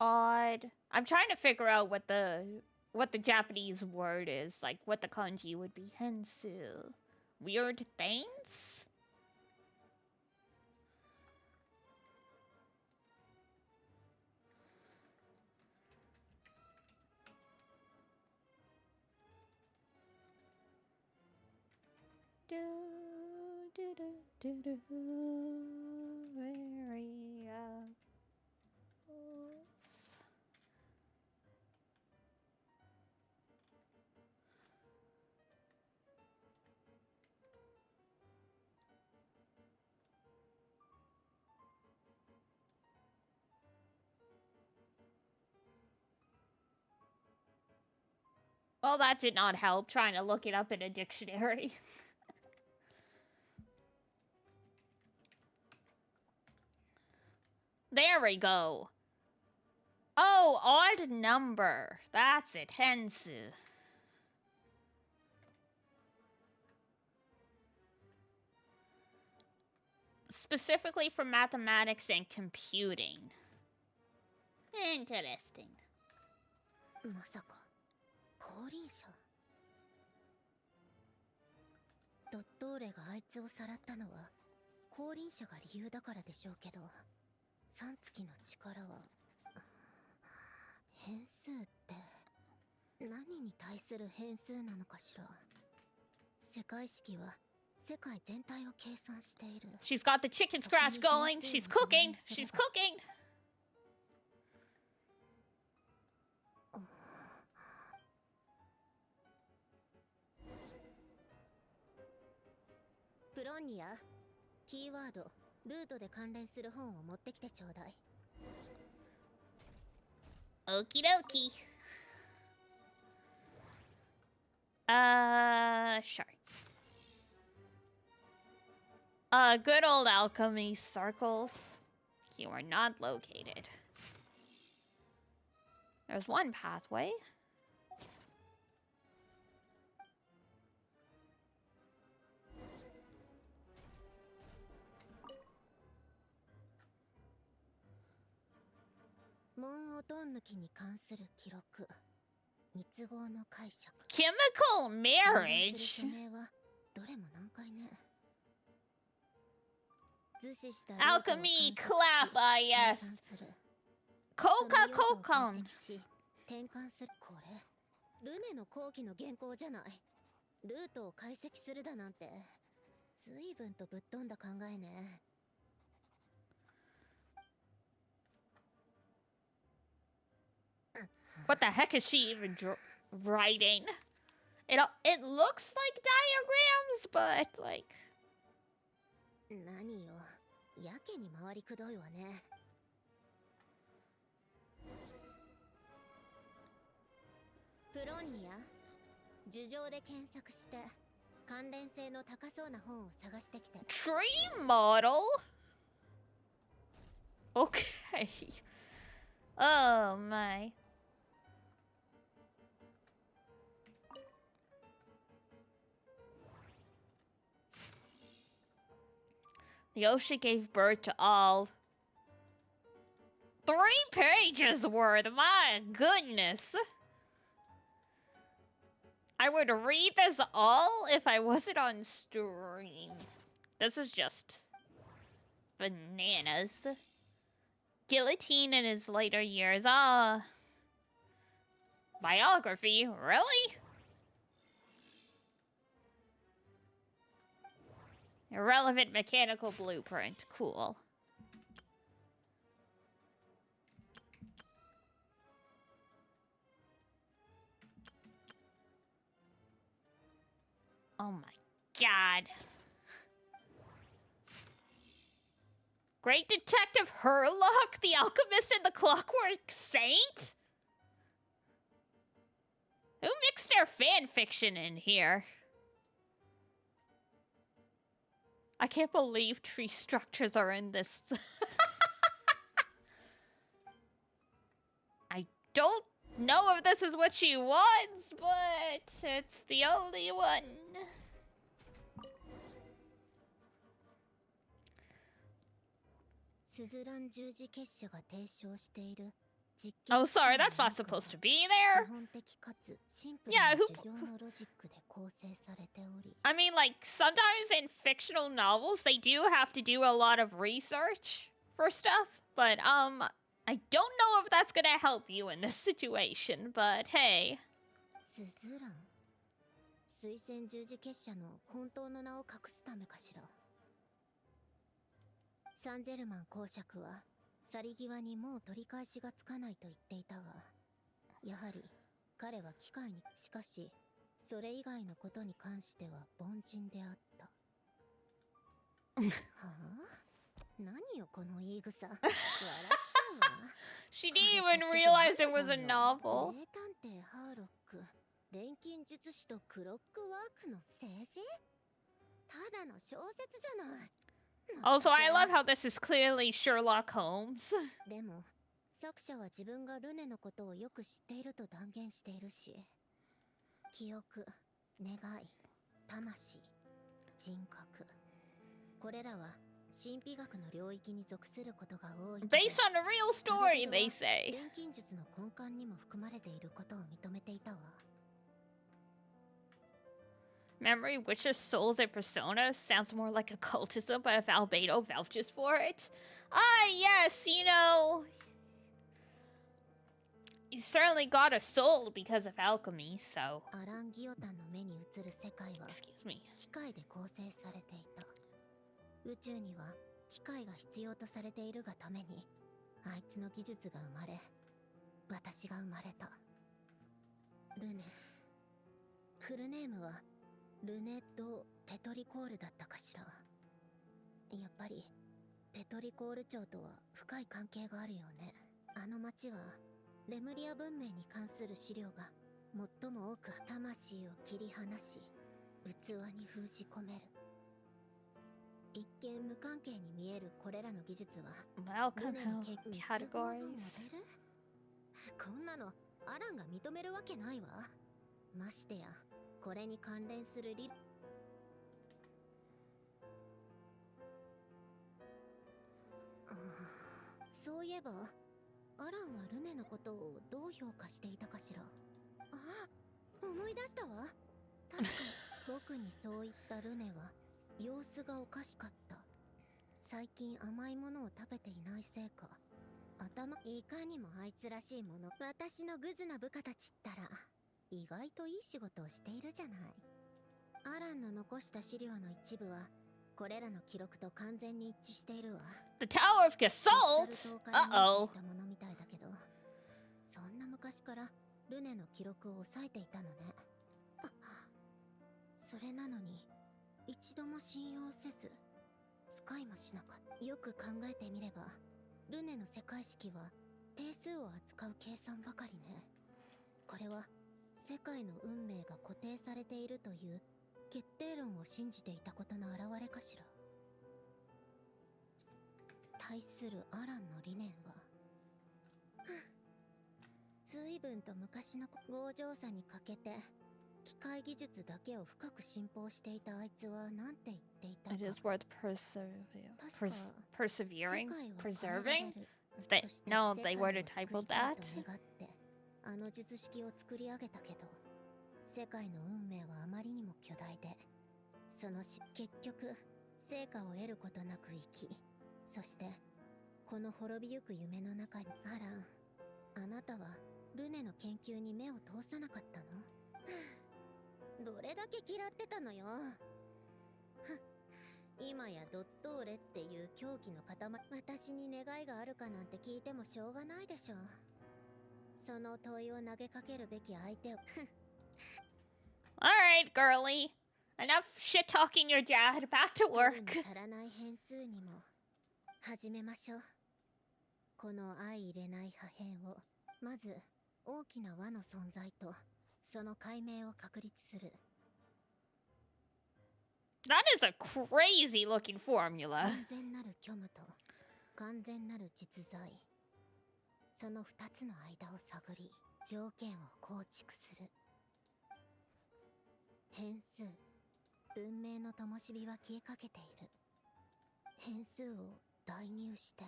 Odd. I'm trying to figure out what the Japanese word is, like what the kanji would be. Hensu. Weird things? Do, do, do, do, do. Well, that did not help, trying to look it up in a dictionary. There we go. Oh, odd number. That's it, hensu. Specifically for mathematics and computing. Interesting. まさか降臨者。ドットーレがあいつをさらったのは降臨者が理由だからでしょうけど、3月の力は変数って何に対する変数なのかしら。世界式は世界全体を計算している。 She's got the chicken scratch going. She's cooking. She's cooking. プロンニア、キーワード、ルートで関連する本を持ってきてちょうだい。Okie dokie. Sure. Good old alchemy circles. You are not located. There's one pathway. Chemical marriage? Alchemy clap, yes. Coca Cocon. 転換するこれルネの後期の原稿じゃない。ルートを解析するだなんて随分とぶっ飛んだ考えね。 What the heck is she even writing? It looks like diagrams, but like... 何よ、やけに回りくどいわね。プロンニア、樹上で検索して関連性の高そうな本を探してきて。Tree model? Okay. Oh my. The ocean gave birth to all. 3 pages worth, my goodness. I would read this all if I wasn't on stream. This is just bananas. Guillotine in his later years. Biography? Really? Irrelevant mechanical blueprint. Cool. Oh my god. Great Detective Herlock, the Alchemist and the Clockwork Saint? Who mixed their fan fiction in here? I can't believe tree structures are in this. I don't know if this is what she wants, but it's the only one. Oh, sorry, that's not supposed to be there. Yeah, who... I mean, like, sometimes in fictional novels, they do have to do a lot of research for stuff. But, I don't know if that's gonna help you in this situation, but hey. サンジェルマン公爵は去り際にもう取り返しがつかないと言っていたが、やはり彼は機械に、しかしそれ以外のことに関しては凡人であった。はあ、何よこの言い草。笑っちゃうわ。She didn't even realize it was a novel. 名探偵ハーロック、錬金術師とクロックワークの聖人？ただの小説じゃない。Also, I love how this is clearly Sherlock Holmes. でも作者は自分がルネのことをよく知っていると断言しているし、記憶、願い、魂、人格、これらは神秘学の領域に属することが多い。 Based on a real story, they say. 錬金術の根幹にも含まれていることを認めていたわ。Memory, witches, souls, and personas sounds more like occultism, but if Albedo vouches for it, yes, you know, you certainly got a soul because of alchemy, so. アラン・ギオタンの目に映る世界は Excuse me. 機械で構成されていた。宇宙には機械が必要とされているがために、あいつの技術が生まれ、私が生まれた。ルネ。フルネームはルネ・ド・ペトリコールだったかしら。やっぱりペトリコール朝とは深い関係があるよね。あの町はレムリア文明に関する資料が最も多く、魂を切り離し器に封じ込める。一見無関係に見えるこれらの技術は Welcome ルネの categories. モデル？こんなのアランが認めるわけないわ。ましてやこれに関連するそういえばアランはルネのことをどう評価していたかしら。あ、思い出したわ。確か僕にそう言ったルネは様子がおかしかった。最近甘いものを食べていないせいか、いかにもあいつらしいもの。私のグズな部下たちったら意外といい仕事をしているじゃない。アランの残した資料の一部はこれらの記録と完全に一致しているわ。 The Tower of Gasalt? Uh-oh. したものみたいだけど、そんな昔からルネの記録を抑えていたのね。それなのに一度も信用せず使いもしなかった。よく考えてみればルネの世界式は定数を扱う計算ばかりね。これは世界の運命が固定されているという決定論を信じていたことの表れかしら。対するアランの理念は随分と昔の強情さに欠けて機械技術だけを深く信奉していたあいつは何て言っていたか。 It is worth persevering? Preserving? No, they were to type that. あの術式を作り上げたけど、世界の運命はあまりにも巨大で、その結局成果を得ることなく生き、そしてこの滅びゆく夢の中に。アラン、あなたはルネの研究に目を通さなかったの？どれだけ嫌ってたのよ。今やドットーレっていう狂気の塊。私に願いがあるかなんて聞いてもしょうがないでしょ。その問いを投げかけるべき相手を。Alright, girly. Enough shit talking your dad. Back to work. 足らない変数にも始めましょう。この相入れない破片を、まず大きな輪の存在とその解明を確立する。 That is a crazy looking formula. 完全なる虚無と完全なる実在、その2つの間を探り条件を構築する。変数、文明の灯火は消えかけている。変数を代入して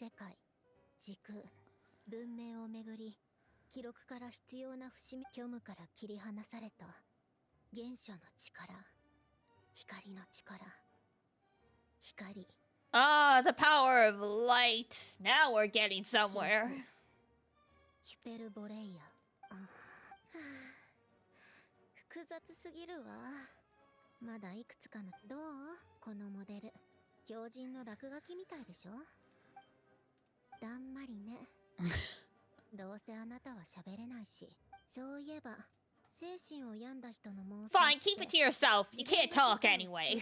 世界、時空、文明をめぐり記録から必要な伏見虚無から切り離された原初の力、光の力、光。Ah, the power of light. Now we're getting somewhere. ヒュペルボレイヤ。複雑すぎるわ。まだいくつかの。どう？このモデル。狂人の落書きみたいでしょ。だんまりね。どうせあなたは喋れないし。そういえば精神を病んだ人の妄想 Fine, keep it to yourself. You can't talk anyway.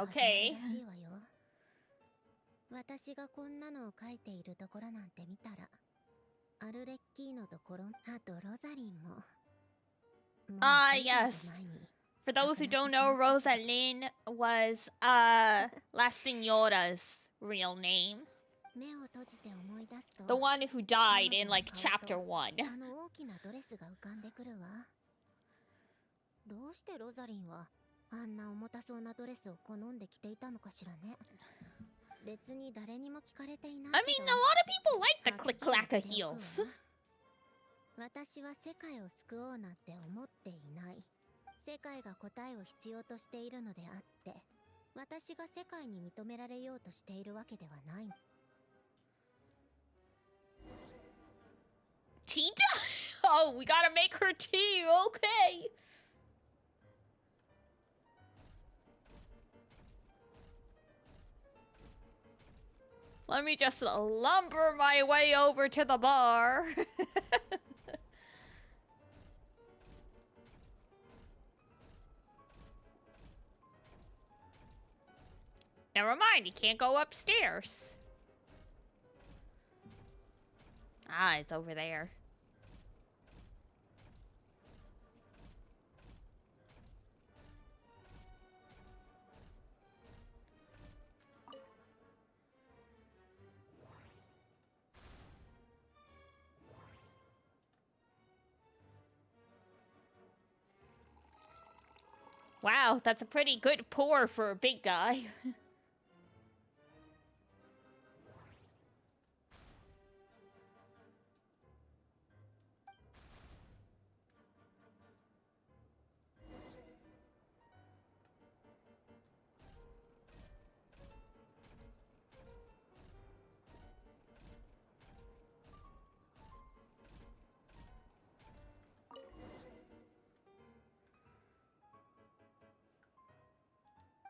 Okay. 私がこんなのを書いているところなんて見たら、アルレッキーノとコロン、あとロザリンも。Ah, yes. For those who don't know, Rosalind was La Signora's real name. The one who died in like chapter 1. あの大きなドレスが浮かんでくるわ。どうしてロザリンはあんな重たそうなドレスを好んで着ていたのかしらね。別に誰にも聞かれていないけど。I mean, a lot of people like the click-clacker heels. 私は世界を救おうなんて思っていない。世界が答えを必要としているのであって、私が世界に認められようとしているわけではない。Tea? Oh, we gotta make her tea, okay. Let me just lumber my way over to the bar. Never mind, you can't go upstairs. Ah, it's over there. Wow, that's a pretty good pour for a big guy.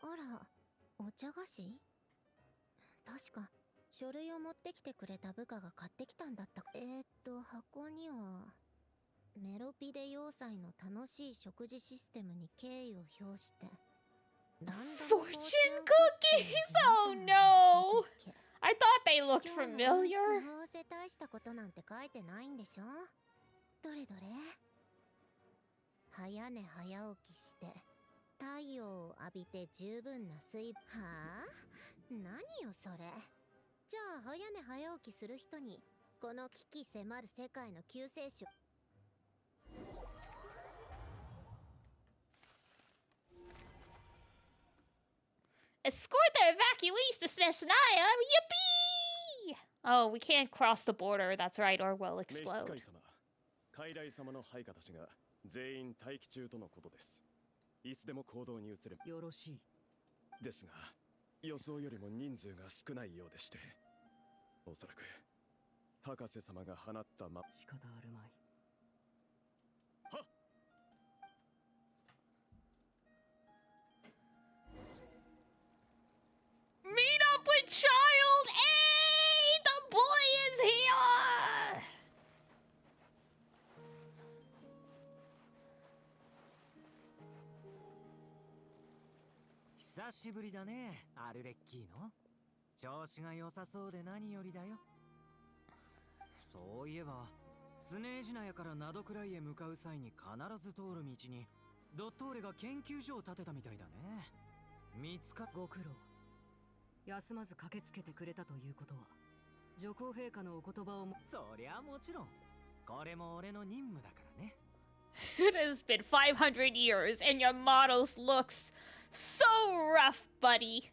Ara, お茶菓子？確か書類を持ってきてくれた部下が買ってきたんだった。箱にはメロピデ要塞の楽しい食事システムに敬意を表して Fortune cookies! Oh no! I thought they looked familiar. どうせ大したことなんて書いてないんでしょ。どれどれ。早寝早起きして太陽を浴びて十分な水分。はあ？何よそれ。じゃあ早寝早起きする人にこの危機迫る世界の救世主。Escort the evacuees to Sneshnia! Yippee! Oh, we can't cross the border, that's right, or we'll explode. 傀儡様の配下たちが全員待機中とのことです。いつでも行動に移ればよろしい。ですが、予想よりも人数が少ないようでして、おそらく博士様が放った仕方あるまい。はっ。Meet up with child A! The boy is here! 久しぶりだね、アルレッキーノ。調子が良さそうで何よりだよ。そういえば、スネージナヤからナドクライへ向かう際に必ず通る道にドットーレが研究所を建てたみたいだね。見つかご苦労。休まず駆けつけてくれたということは、女皇陛下のお言葉をも。そりゃもちろん。これも俺の任務だからね。It has been 500 years and your models looks so rough, buddy.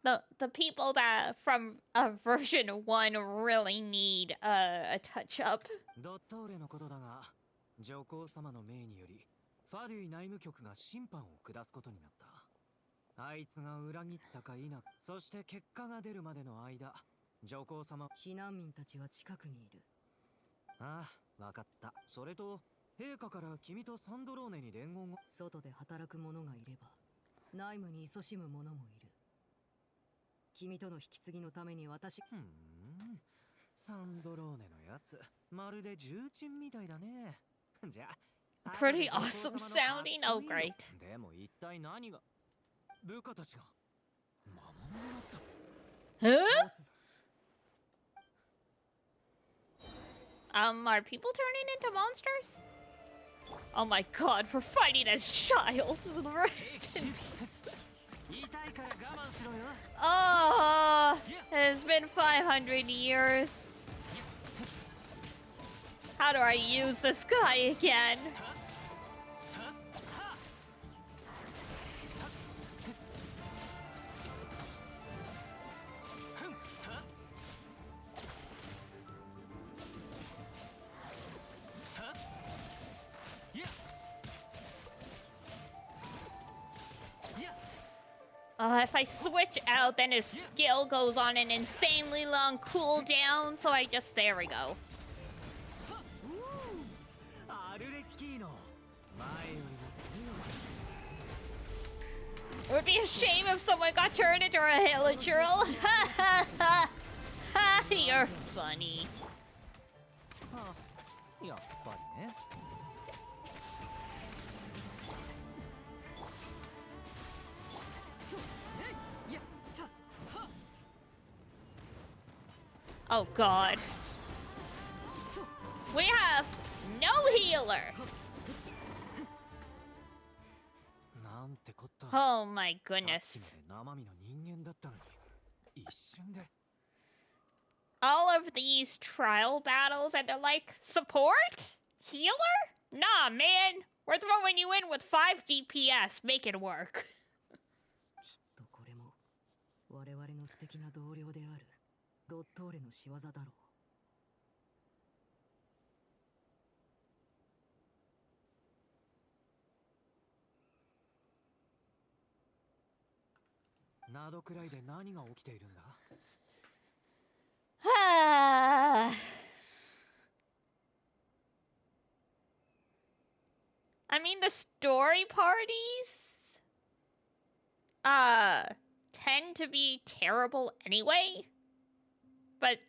The people that from version 1 really need a touch up. ドットーレのことだが、女皇様の命によりファデュイ内務局が審判を下すことになった。あいつが裏切ったか否か、そして結果が出るまでの間、女皇様。避難民たちは近くにいる。ああ、わかった。それと陛下から君とサンドローネに伝言を。外で働く者がいれば内務に勤しむ者もいる。君との引き継ぎのために私サンドローネのやつまるで重鎮みたいだね。じゃあ Pretty awesome sounding. Oh, great. でも一体何が部下たちが魔物になった。 Huh? Are people turning into monsters? Oh my god, we're fighting as childs. Rest in peace. Oh, it's been 500 years. How do I use this guy again? If I switch out, then his skill goes on an insanely long cooldown, so I just... There we go. It would be a shame if someone got turned into a Hilichurl. Ha ha ha! Ha! You're funny. Oh god. We have no healer. Oh my goodness. All of these trial battles and they're like, support? Healer? Nah, man. We're throwing you in with 5 DPS. Make it work. ドットーレの仕業だろう。などくらいで何が起きているんだ？ I mean, the story parties tend to be terrible anyway, but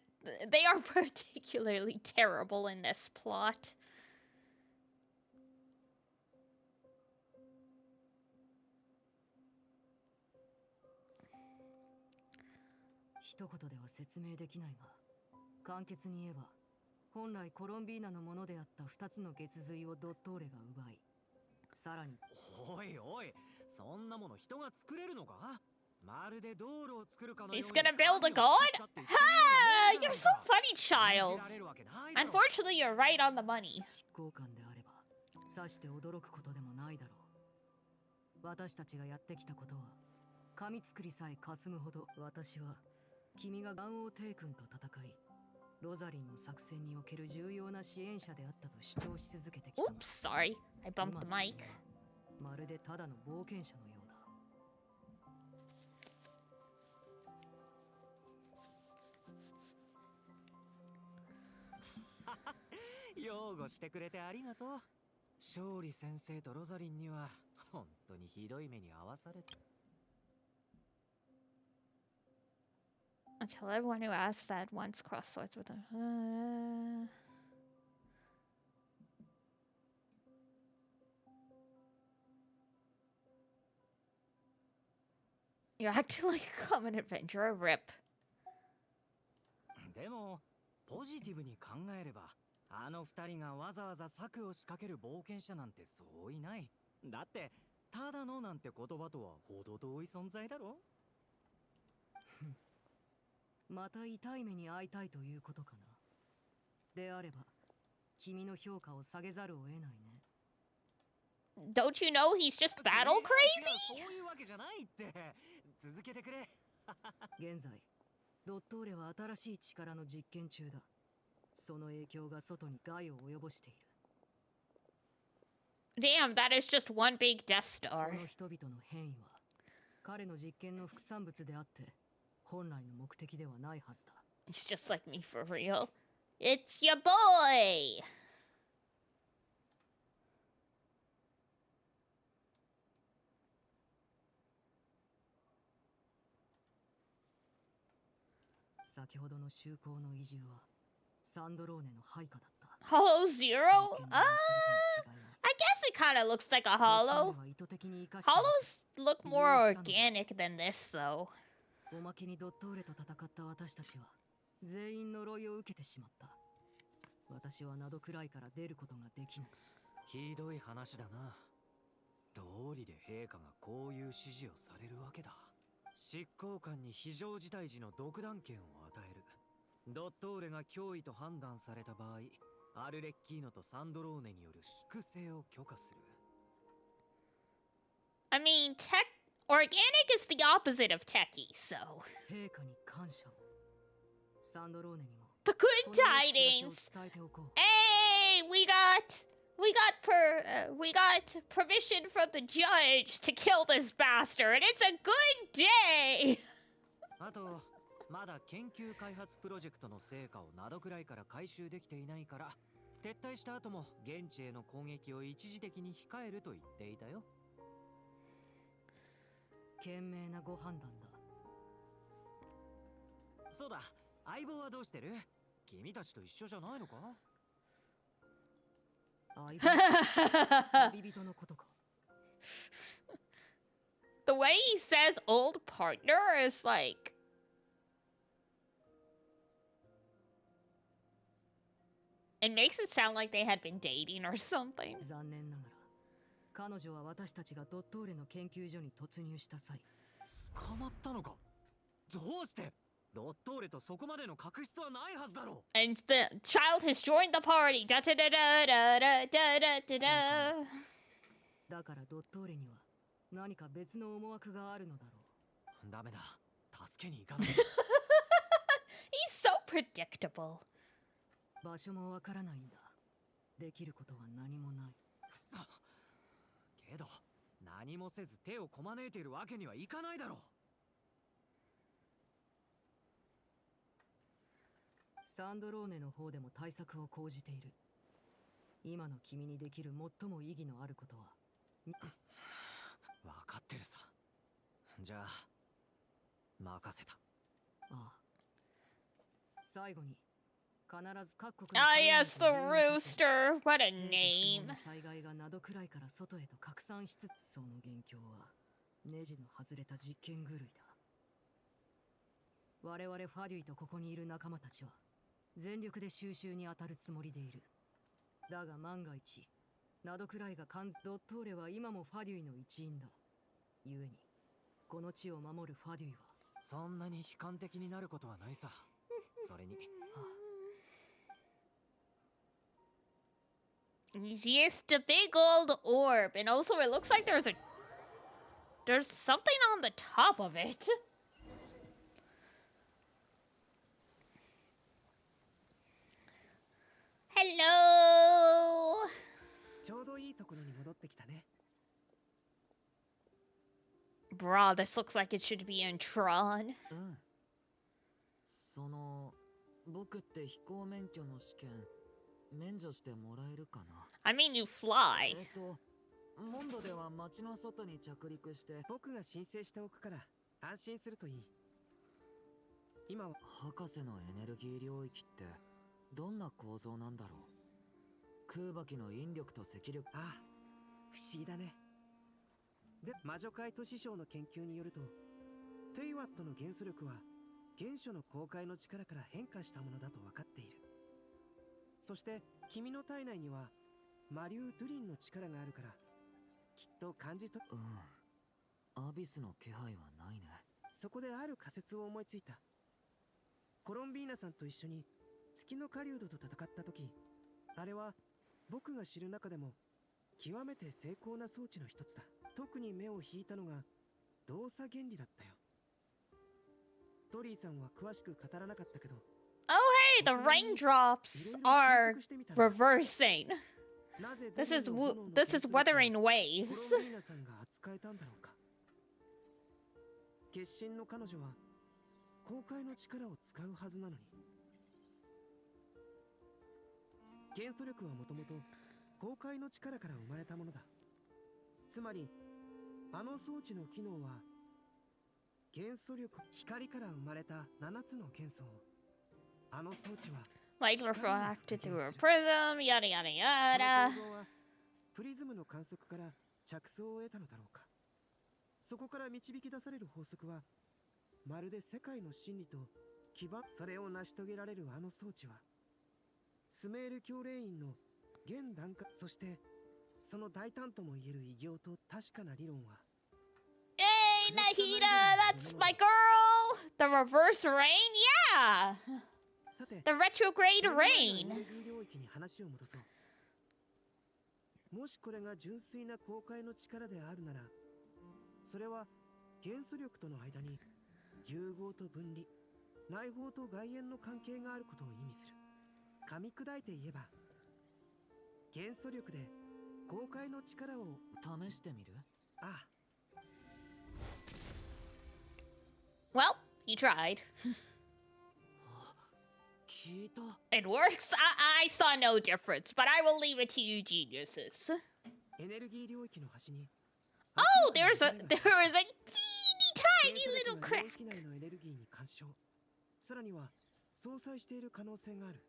they are particularly terrible in this plot. He's gonna build a god? Ha! You're so funny, child. Unfortunately, you're right on the money. さして驚くことでもないだろう。私たちがやってきたことは神作りさえ霞むほど。私は君がガンオー帝君と戦いロザリンの作戦における重要な支援者であったと主張し続けてきた。 Oops, sorry. I bumped the mic. まるでただの冒険者のようだ。擁護してくれてありがとう。勝利先生とロザリンには本当にひどい目に遭わされた。 Until everyone who asks that once crossed swords with him. You're acting like a common adventurer, rip. でもポジティブに考えればあの二人がわざわざ策を仕掛ける冒険者なんてそういない。だってただのなんて言葉とは程遠い存在だろ。また痛い目に遭いたいということかな。であれば君の評価を下げざるを得ないね。 Don't you know he's just battle crazy? そういうわけじゃないって。続けてくれ。現在ドットーレは新しい力の実験中だ。その影響が外に害を及ぼしている。 Damn, that is just one big Death Star. この人々の変異は彼の実験の副産物であって本来の目的ではないはずだ。 It's just like me for real. It's your boy! 先ほどの修好の移住はサンドローネの配下だった。Hollow Zero? I guess it kind of looks like a hollow. Hollows look more organic than this, though. おまけにドットーレと戦った私たちは全員呪いを受けてしまった。私はナドくらいから出ることができない。ひどい話だな。道理で陛下がこういう指示をされるわけだ。執行官に非常事態時の独断権を与える。ドットーレが脅威と判断された場合、アルレッキーノとサンドローネによる粛清を許可する。I mean, organic is the opposite of techie, so. 陛下に感謝を。サンドローネにも。The good tidings! Hey, we got permission from the judge to kill this bastard. It's a good day! あと、まだ研究開発プロジェクトの成果をナドくらいから回収できていないから、撤退した後も現地への攻撃を一時的に控えると言っていたよ。賢明なご判断だ。そうだ、相棒はどうしてる？君たちと一緒じゃないのか？旅人のことか。The way he says old partner is like... It makes it sound like they had been dating or something. 残念ながら、彼女は私たちがドットーレの研究所に突入した際、捕まったのか？どうして？ドットーレとそこまでの確執はないはずだろう。And the child has joined the party. Da da da da da da da da da. だからドットーレには何か別の思惑があるのだろう。ダメだ。助けに行かない。He's so predictable. 場所もわからないんだ。できることは何もない。くそ。けど何もせず手をこまねいているわけにはいかないだろう。サンドローネの方でも対策を講じている。今の君にできる最も意義のあることは分かってるさ。じゃあ任せた。ああ。最後に必ず各国の yes, the rooster. What a name. 災害がナドくらいから外へと拡散しつつ、その元凶はネジの外れた実験狂いだ。我々ファデュイとここにいる仲間たちは全力で収集に当たるつもりでいる。だが万が一ナドくらいがドットーレは今もファデュイの一員だ。故にこの地を守るファデュイはそんなに悲観的になることはないさ。それにYes, the big old orb, and also it looks like there's something on the top of it. Hello. ちょうどいいところに戻ってきたね。Bruh, this looks like it should be in Tron. その僕って飛行免許の試験免除してもらえるかな。 I mean, you fly. モンドでは街の外に着陸して。僕が申請しておくから安心するといい。今は博士のエネルギー領域ってどんな構造なんだろう。空爆の引力と積力。ああ、不思議だね。で、魔女界都市省の研究によると、テイワットの元素力は原初の公開の力から変化したものだと分かっている。そして君の体内には魔竜ドゥリンの力があるから、きっと感じと。アビスの気配はないね。そこである仮説を思いついた。コロンビーナさんと一緒に月の狩人と戦った時、あれは僕が知る中でも極めて精巧な装置の一つだ。特に目を引いたのが動作原理だったよ。トリーさんは詳しく語らなかったけど。Oh hey, the raindrops are reversing. This is weathering waves. コロンビーナさんが扱えたんだろうか。決心の彼女は公開の力を使うはずなのに。元素力はもともと公開の力から生まれたものだ。つまりあの装置の機能は元素力光から生まれた7つの元素をあの装置は Light refracted through a prism, yada yada そ yada. の構造はプリズムの観測から着想を得たのだろうか。そこから導き出される法則はまるで世界の真理と基盤、それを成し遂げられるあの装置はスメール教令員の現段階、そしてその大胆とも言える偉業と確かな理論は Hey, Nahida, that's my girl! The reverse rain? Yeah! さて The retrograde 目の前の rain. エネルギー領域に話を戻そう。もしこれが純粋な公開の力であるなら、それは元素力との間に融合と分離、内包と外縁の関係があることを意味する。噛み砕いて言えば、元素力で公開の力を試してみる？ああ。Well, you tried. 聞いた。 It works. I saw no difference, but I will leave it to you geniuses. エネルギー領域の端に Oh, there is a teeny tiny little 領 crack. 域内のエネルギーに干渉。さらには相殺している可能性がある。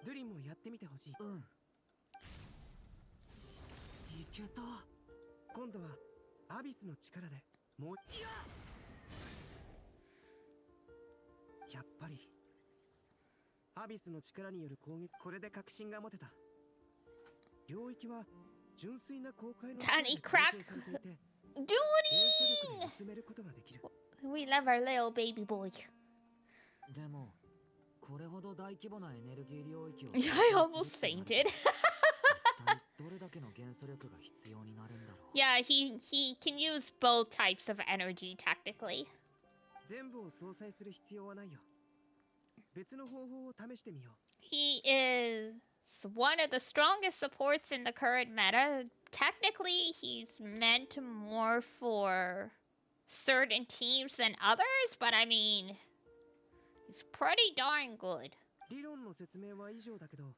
ドゥリンもやってみてほしい。うん。いけた。今度はアビスの力でもうやっぱりアビスの力による攻撃、これで確信が持てた。領域は純粋な公開の力で Tiny 構 crack. 成されていて、 Duty! 元素力で進めることができる。 We love our little baby boy. でもこれほど大規模なエネルギー領域を I almost fainted. どれだけの元素力が必要になるんだろう。 Yeah, he can use both types of energy technically. 全部を相殺する必要はないよ。別の方法を試してみよう。 He is one of the strongest supports in the current meta. Technically, he's meant more for certain teams than others, but I mean, he's pretty darn good. 理論の説明は以上だけど、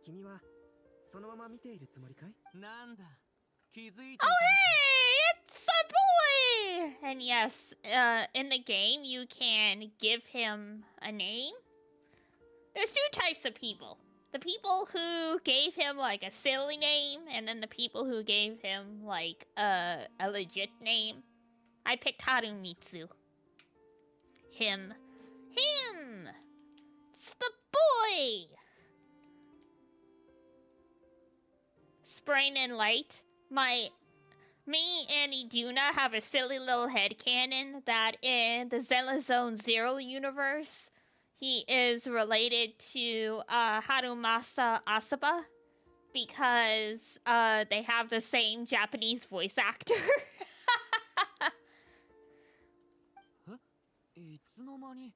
君はそのまま見ているつもりかい？なんだ、気づいてい Oh, たのか。 hey, it's a boy! And yes, in the game, you can give him a name. There's two types of people. The people who gave him, like, a silly name, and then the people who gave him, like, a legit name. I picked Harumitsu. Him. It's the boy! Spring and Light. Me and Iduna have a silly little headcanon that in the Zenless Zone Zero universe, he is related to Harumasa Asaba because they have the same Japanese voice actor. いつの間に？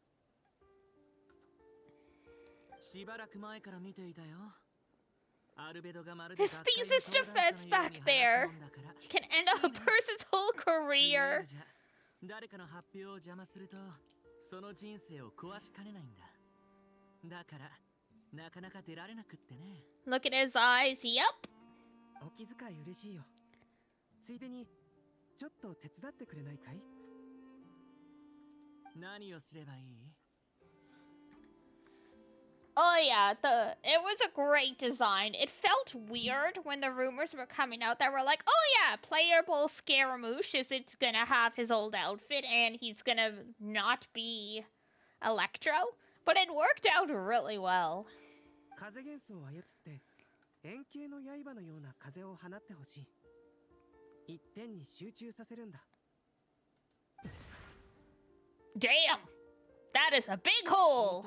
しばらく前から見ていたよ。 His thesis defense back there. He can end a person's whole career. 誰かの発表を邪魔するとその人生を壊しかねないんだ。だからなかなか出られなくってね。 Look at his eyes. Yep. お気遣い嬉しいよ。ついでにちょっと手伝ってくれないかい？何をすればいい？ Oh yeah, it was a great design. It felt weird when the rumors were coming out that were like, oh yeah, playable Scaramouche isn't gonna have his old outfit and he's gonna not be Electro. But it worked out really well. 風元素を操って円形の刃のような風を放ってほしい。一点に集中させるんだ。 Damn! That is a big hole!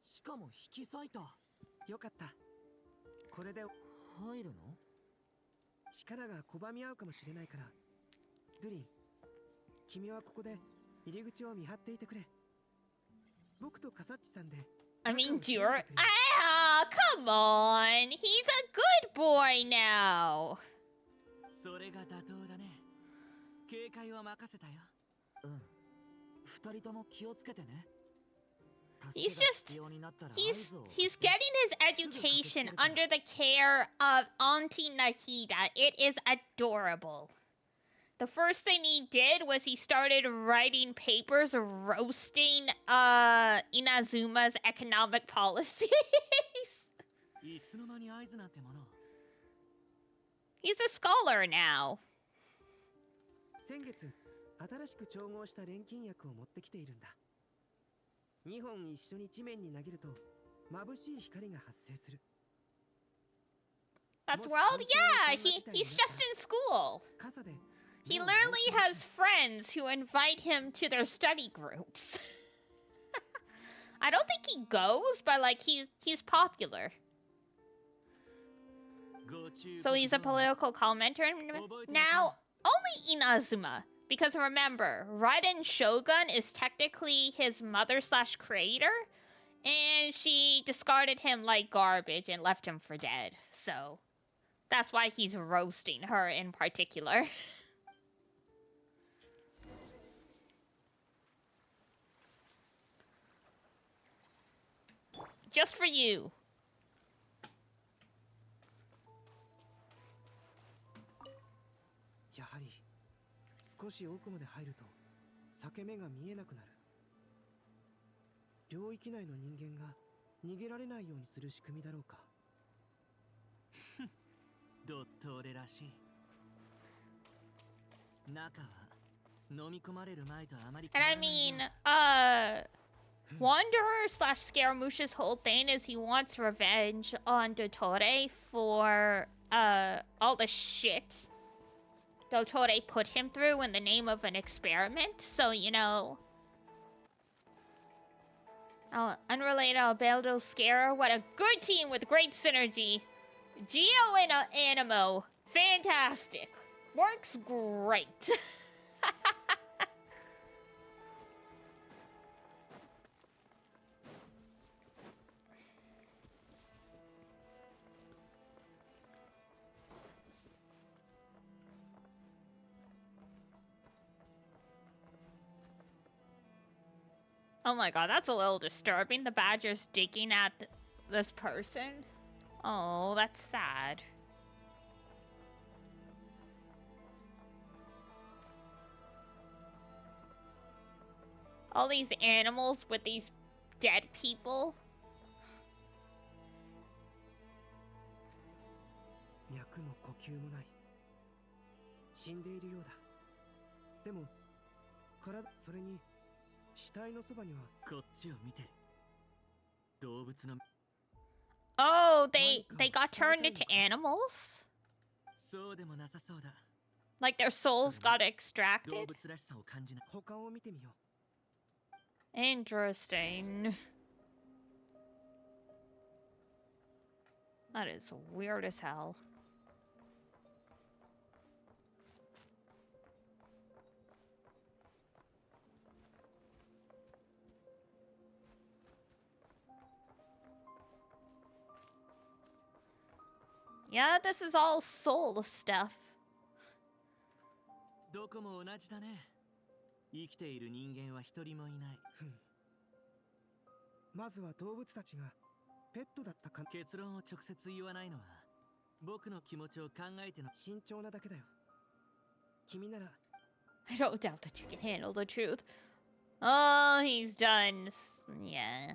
しかも引き裂いた。よかった。これで入るの？力が拒み合うかもしれないから。ドゥリン、君はここで入り口を見張っていてくれ。僕とカサッチさんで。I mean, you're... Ah, come on! He's a good boy now! それが妥当だね。警戒は任せたよ。うん。二人とも気をつけてね。 He's getting his education under the care of Auntie Nahida. It is adorable. the first thing he did was he started writing papers roasting Inazuma's economic policies. He's a scholar now. 先月、新しく調合した錬金薬を持ってきているんだ。2本一緒に地面に投げると、眩しい光が発生する。That's World? Yeah, he's just in school. He literally has friends who invite him to their study groups. I don't think he goes, but like he's popular. So he's a political commentator now. Only Inazuma, because remember, Raiden Shogun is technically his mother/creator, and she discarded him like garbage and left him for dead. So that's why he's roasting her in particular. Just for you. やはり少し奥まで入ると裂け目が見えなくなる。領域内の人間が逃げられないようにする仕組みだろうか。ドットーレらしい。中は飲み込まれる前とあまり And I mean, Wanderer/Scaramouche's whole thing is he wants revenge on Dottore for all the shit Dottore put him through in the name of an experiment. So, you know, unrelated Albedo Scara, what a good team with great synergy. Geo and Animo, fantastic. Works great. Oh my god, that's a little disturbing. The badger's digging at this person. Oh, that's sad. All these animals with these dead people. 脈も呼吸もない。死んでいるようだ。でも、それに死体のそばにはこっちを見て。動物の Oh, they got turned into animals? そうでもなさそうだ。 Like their souls got extracted? 動物らしさを感じない。他を見てみよう。Interesting. That is weird as hell. Yeah, this is all soul stuff. どこも同じだね。生きている人間は一人もいない。まずは動物たちがペットだったか。結論を直接言わないのは僕の気持ちを考えての。慎重なだけだよ。君なら。I don't doubt that you can handle the truth. Oh, he's done. Yeah.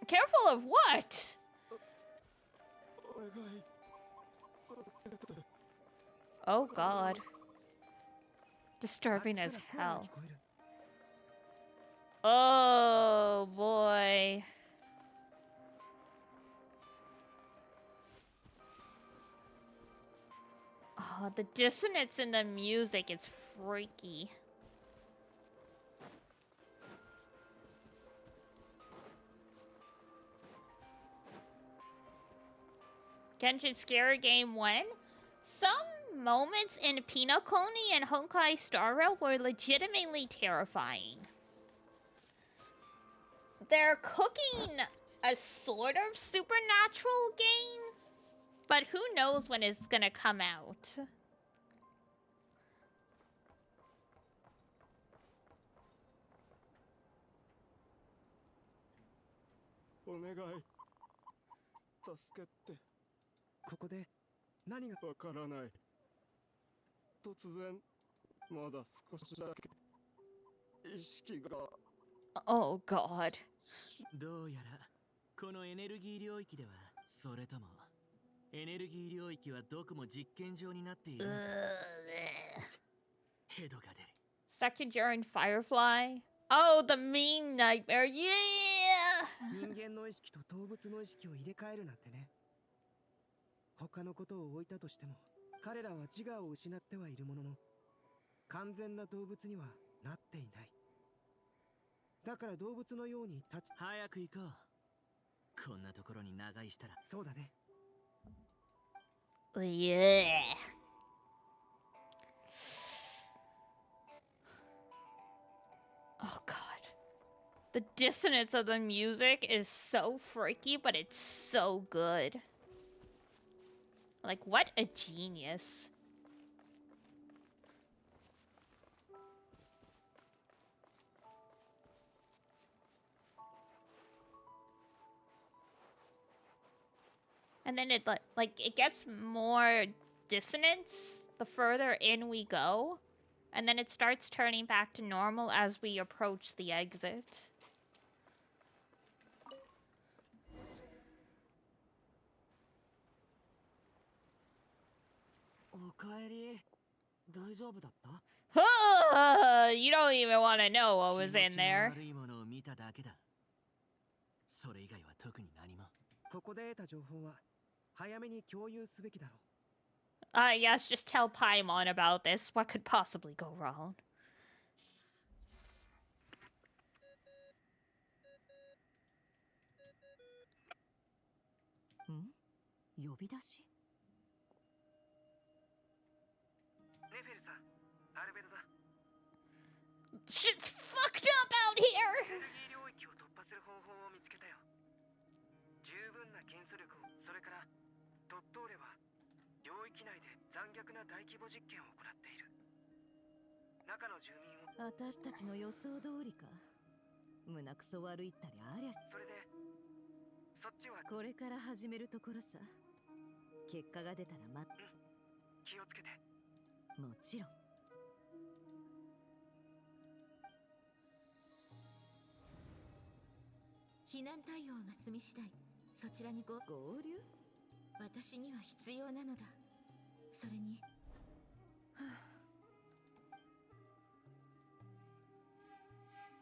Careful of what? Oh god. Disturbing as hell. Oh boy. Oh, the dissonance in the music is freaky. Genshin Scary Game 1? Some moments in Pinokoni and Honkai Star Rail were legitimately terrifying. They're cooking a sort of supernatural game, But who knows when it's gonna come out? Oh God. どうやらこのエネルギー領域では、それともエネルギー領域はどこも実験場になっているのか。ヘドが出る。 Second during Firefly. Oh, the mean nightmare. Yeah. 人間の意識と動物の意識を入れ替えるなんてね。他のことを置いたとしても、彼らは自我を失ってはいるものの、完全な動物にはなっていない。だから動物のように立ち、早く行こう。こんなところに長居したら。そうだね。Yeah. Oh God. The dissonance of the music is so freaky, but it's so good. Like, what a genius. And then it like it gets more dissonance the further in we go, and then it starts turning back to normal as we approach the exit. You don't even want to know what was in there. それ以外は特に何も。ここで得た情報は早めに共有すべきだろう。Yes, just tell Paimon about this. What could possibly go wrong? 呼び出し？ネフェルさん、アルベドだ。Shit's fucked up out here! エネルギー領域を突破する方法を見つけたよ。十分な検査力を、それからドットーレは領域内で残虐な大規模実験を行っている。中の住民を。私たちの予想通りか。胸くそ悪いったりありゃ。それで、そっちはこれから始めるところさ。結果が出たら気をつけて。もちろん。避難対応が済み次第そちらに合流。私には必要なのだ。それに、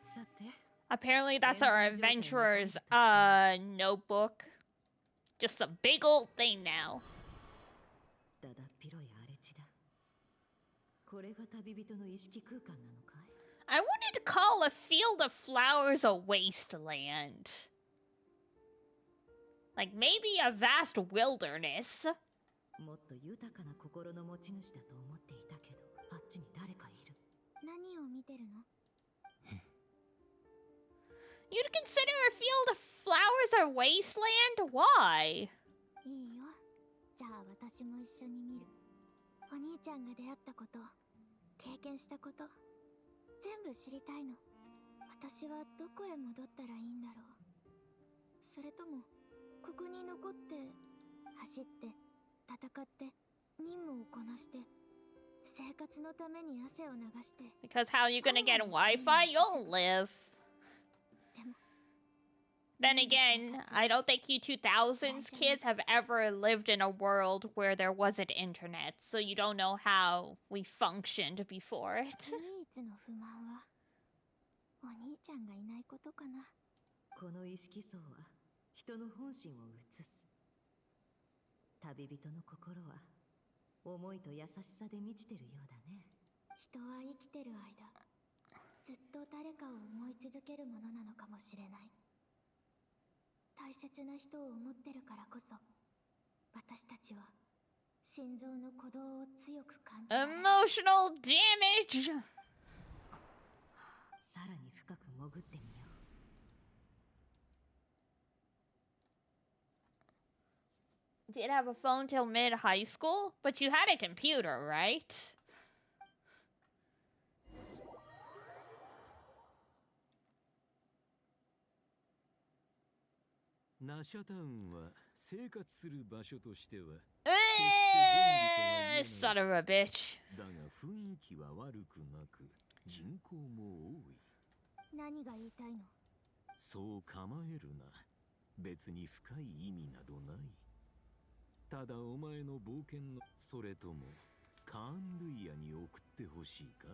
さて。 Apparently that's our adventurer's notebook. Just a big old thing now. だだっ広い荒れ地だ。これが旅人の意識空間なのかい？ I wouldn't call a field of flowers a wasteland. Like maybe a vast wilderness. もっと豊かな心の持ち主だと思っていたけど、あっちに誰かいる。何を見てるの？ You'd consider a field of flowers a wasteland? Why? いいよ。じゃあ私も一緒に見る。お兄ちゃんが出会ったこと、経験したこと、全部知りたいの。私はどこへ戻ったらいいんだろう。それともここに残って走って戦って任務をこなして生活のために汗を流して。 Because how are you gonna get Wi-Fi? You'll live. Then again, I don't think you 2000s kids have ever lived in a world where there wasn't internet, so you don't know how we functioned before it. 唯一の不満はお兄ちゃんがいないことかな。この意識層は人の本心を映す。旅人の心は思いと優しさで満ちてるようだね。人は生きてる間、ずっと誰かを思い続けるものなのかもしれない。大切な人を思ってるからこそ、私たちは心臓の鼓動を強く感じる。Emotional damage! さらに深く潜ってみよう。 Whoa! did have a phone till mid high school, but you had a computer, right? ナシャタウンは生活する場所としては Son of a bitch. だが雰囲気は悪くなく人口も多い。何が言いたいの？そう構えるな。別に深い意味などない。ただお前の冒険のそれともカーンルイヤに送ってほしいか？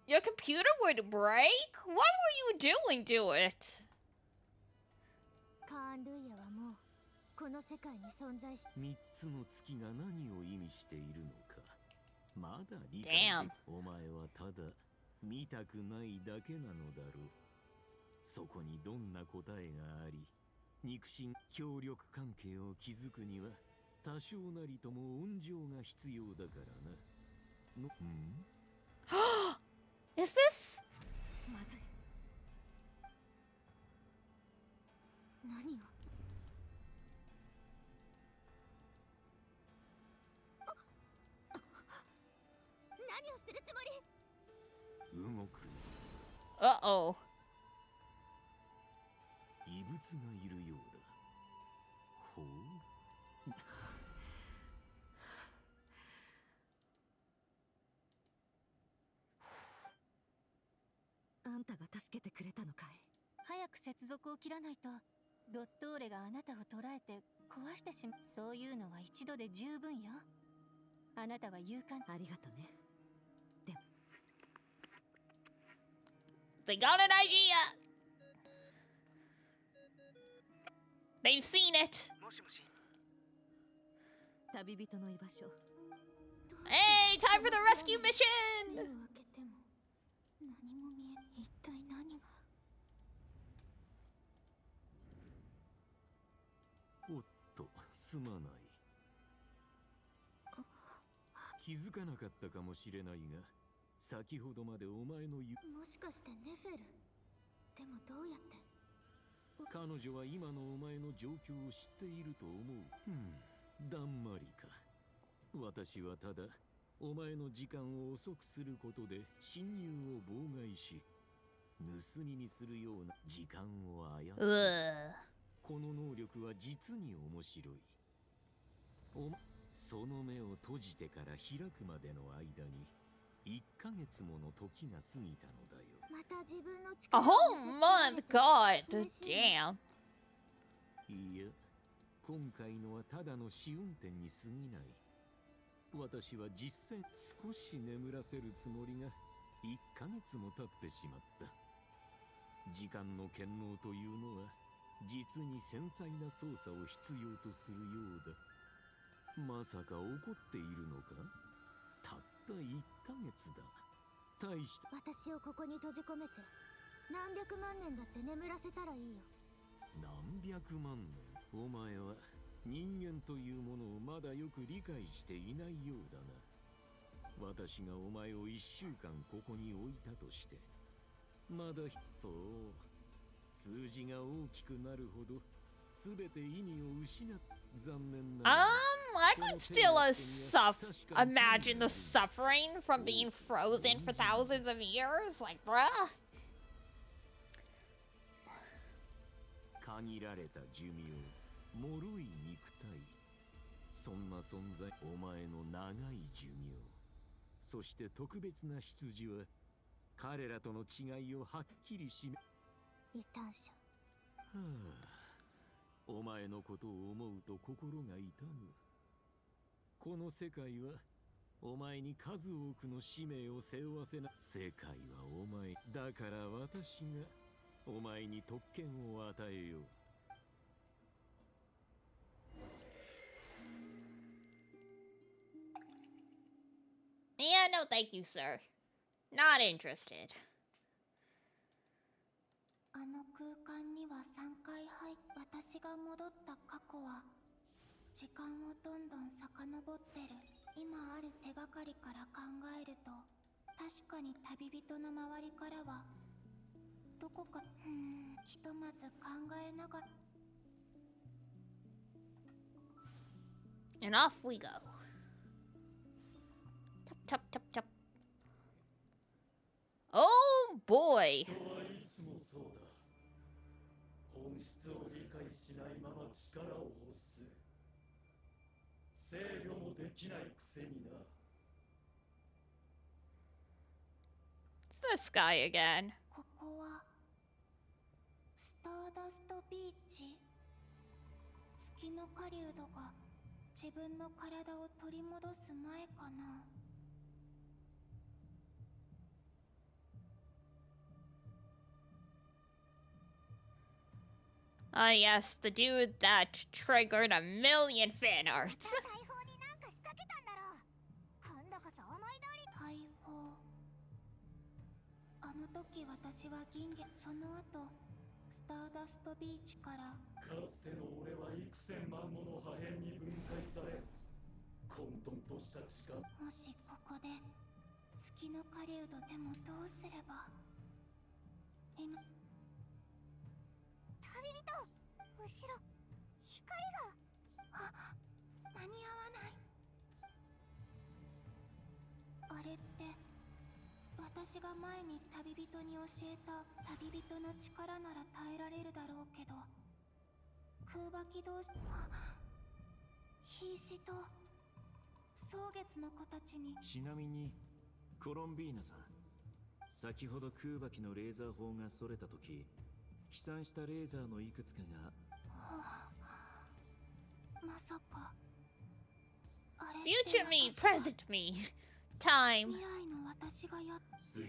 Your computer would break? What were you doing to it? カーンルイヤはもうこの世界に存在し、3つの月が何を意味しているのかまだ理解でき、お前はただ見たくないだけなのだろう。そこにどんな答えがあり、肉親協力関係を築くには多少なりとも温情が必要だからな。Is this? まずい。何を？何をするつもり？動く。Uh-oh. 異物がいるようだ。ほう。あんたが助けてくれたのかい？早く接続を切らないとドットーレがあなたを捉えて壊してしまう。そういうのは一度で十分よ。あなたは勇敢。ありがとね。でも They got an idea! They've seen it! もしもし。旅人の居場所。Hey, time for the rescue mission! 目を開けても何も見え。一体何が？おっと、すまない。気づかなかったかもしれないが、先ほどまでお前の言う。もしかしてネフェル？でもどうやって？彼女は今のお前の状況を知っていると思う。だんまりか。私はただお前の時間を遅くすることで侵入を妨害し、盗みにするような時間を操る。この能力は実に面白い。その目を閉じてから開くまでの間に1ヶ月もの時が過ぎたのだよ。また自分の A whole month? God damn. いや、今回のはただの試運転に過ぎない。私は実際少し眠らせるつもりが1ヶ月も経ってしまった。時間の権能というのは実に繊細な操作を必要とするようだ。まさか怒っているのか？たった1ヶ月だ。大した。私をここに閉じ込めて何百万年だって眠らせたらいいよ。何百万年？お前は人間というものをまだよく理解していないようだな。私がお前を1週間ここに置いたとして、まだそう、数字が大きくなるほど全て意味を失っ。残念な。I could still imagine the suffering from being frozen for thousands of years. Like, bruh. 限られた寿命、脆い肉体。そんな存在、お前の長い寿命。そして特別な出自は、彼らとの違いをはっきり示。異端者。はあ。お前のことを思うと心が痛む。この世界はお前に数多くの使命を背負わせな。世界はお前だから私がお前に特権を与えよう。Yeah, no thank you, sir. Not interested. あの空間には3回入っ。私が戻った過去は時間をどんどん遡ってる。今ある手がかりから考えると確かに旅人の周りからはどこかひとまず考えながら And off we go. Tap, tap, tap, tap. Oh boy! 本質を理解しないまま力を欲す。制御もできないくせにな。It's this guy again. ここはスターダストビーチ。月の狩人が自分の体を取り戻す前かな。Ah, yes, the dude that triggered a million fan arts. 大砲。あの時私は銀河。その後スターダストビーチから。かつての俺は幾千万もの破片に分解され、混沌とした力。もしここで月の狩人でもどうすれば。今旅人、後ろ光が。あ、間に合わない。あれって私が前に旅人に教えた旅人の力なら耐えられるだろうけど、空爆起動し、瀕死と草月の子たちに。ちなみにコロンビーナさん、先ほど空爆のレーザー砲がそれた時、飛散したレーザーのいくつかが、まさかあれ。 Future me, present me. Time. 未来の私がやっ。そ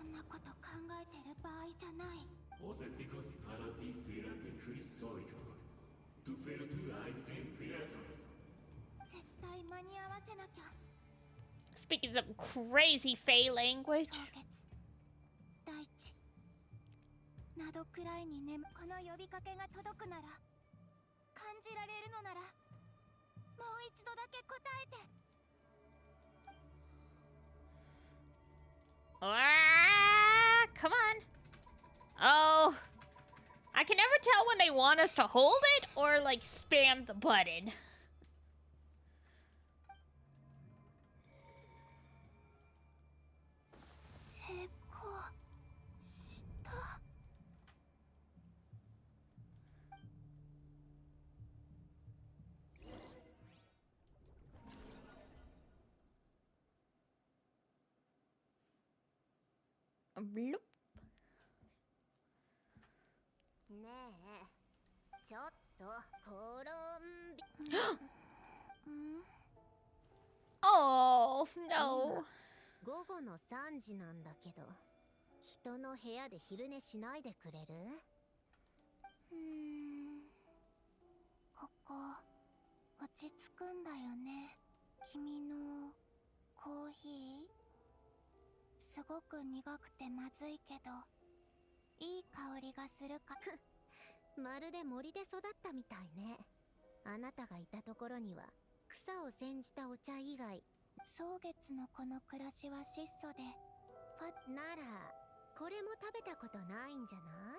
んなこと考えてる場合じゃない。絶対間に合わせなきゃ。Speaking some crazy Fey language. 草月、大地などくらいにね。この呼びかけが届くなら、感じられるのなら、もう一度だけ答えて。Ah, come on. Oh. I can never tell when they want us to hold it or like spam the button. 成功した。Bloop. ねえ、ちょっと転んび。Oh, no. 午後の3時なんだけど、人の部屋で昼寝しないでくれる？ここ落ち着くんだよね。君のコーヒーすごく苦くてまずいけど、いい香りがするか。まるで森で育ったみたいね。あなたがいたところには草を煎じたお茶以外。草月のこの暮らしは質素で、ならこれも食べたことないんじゃな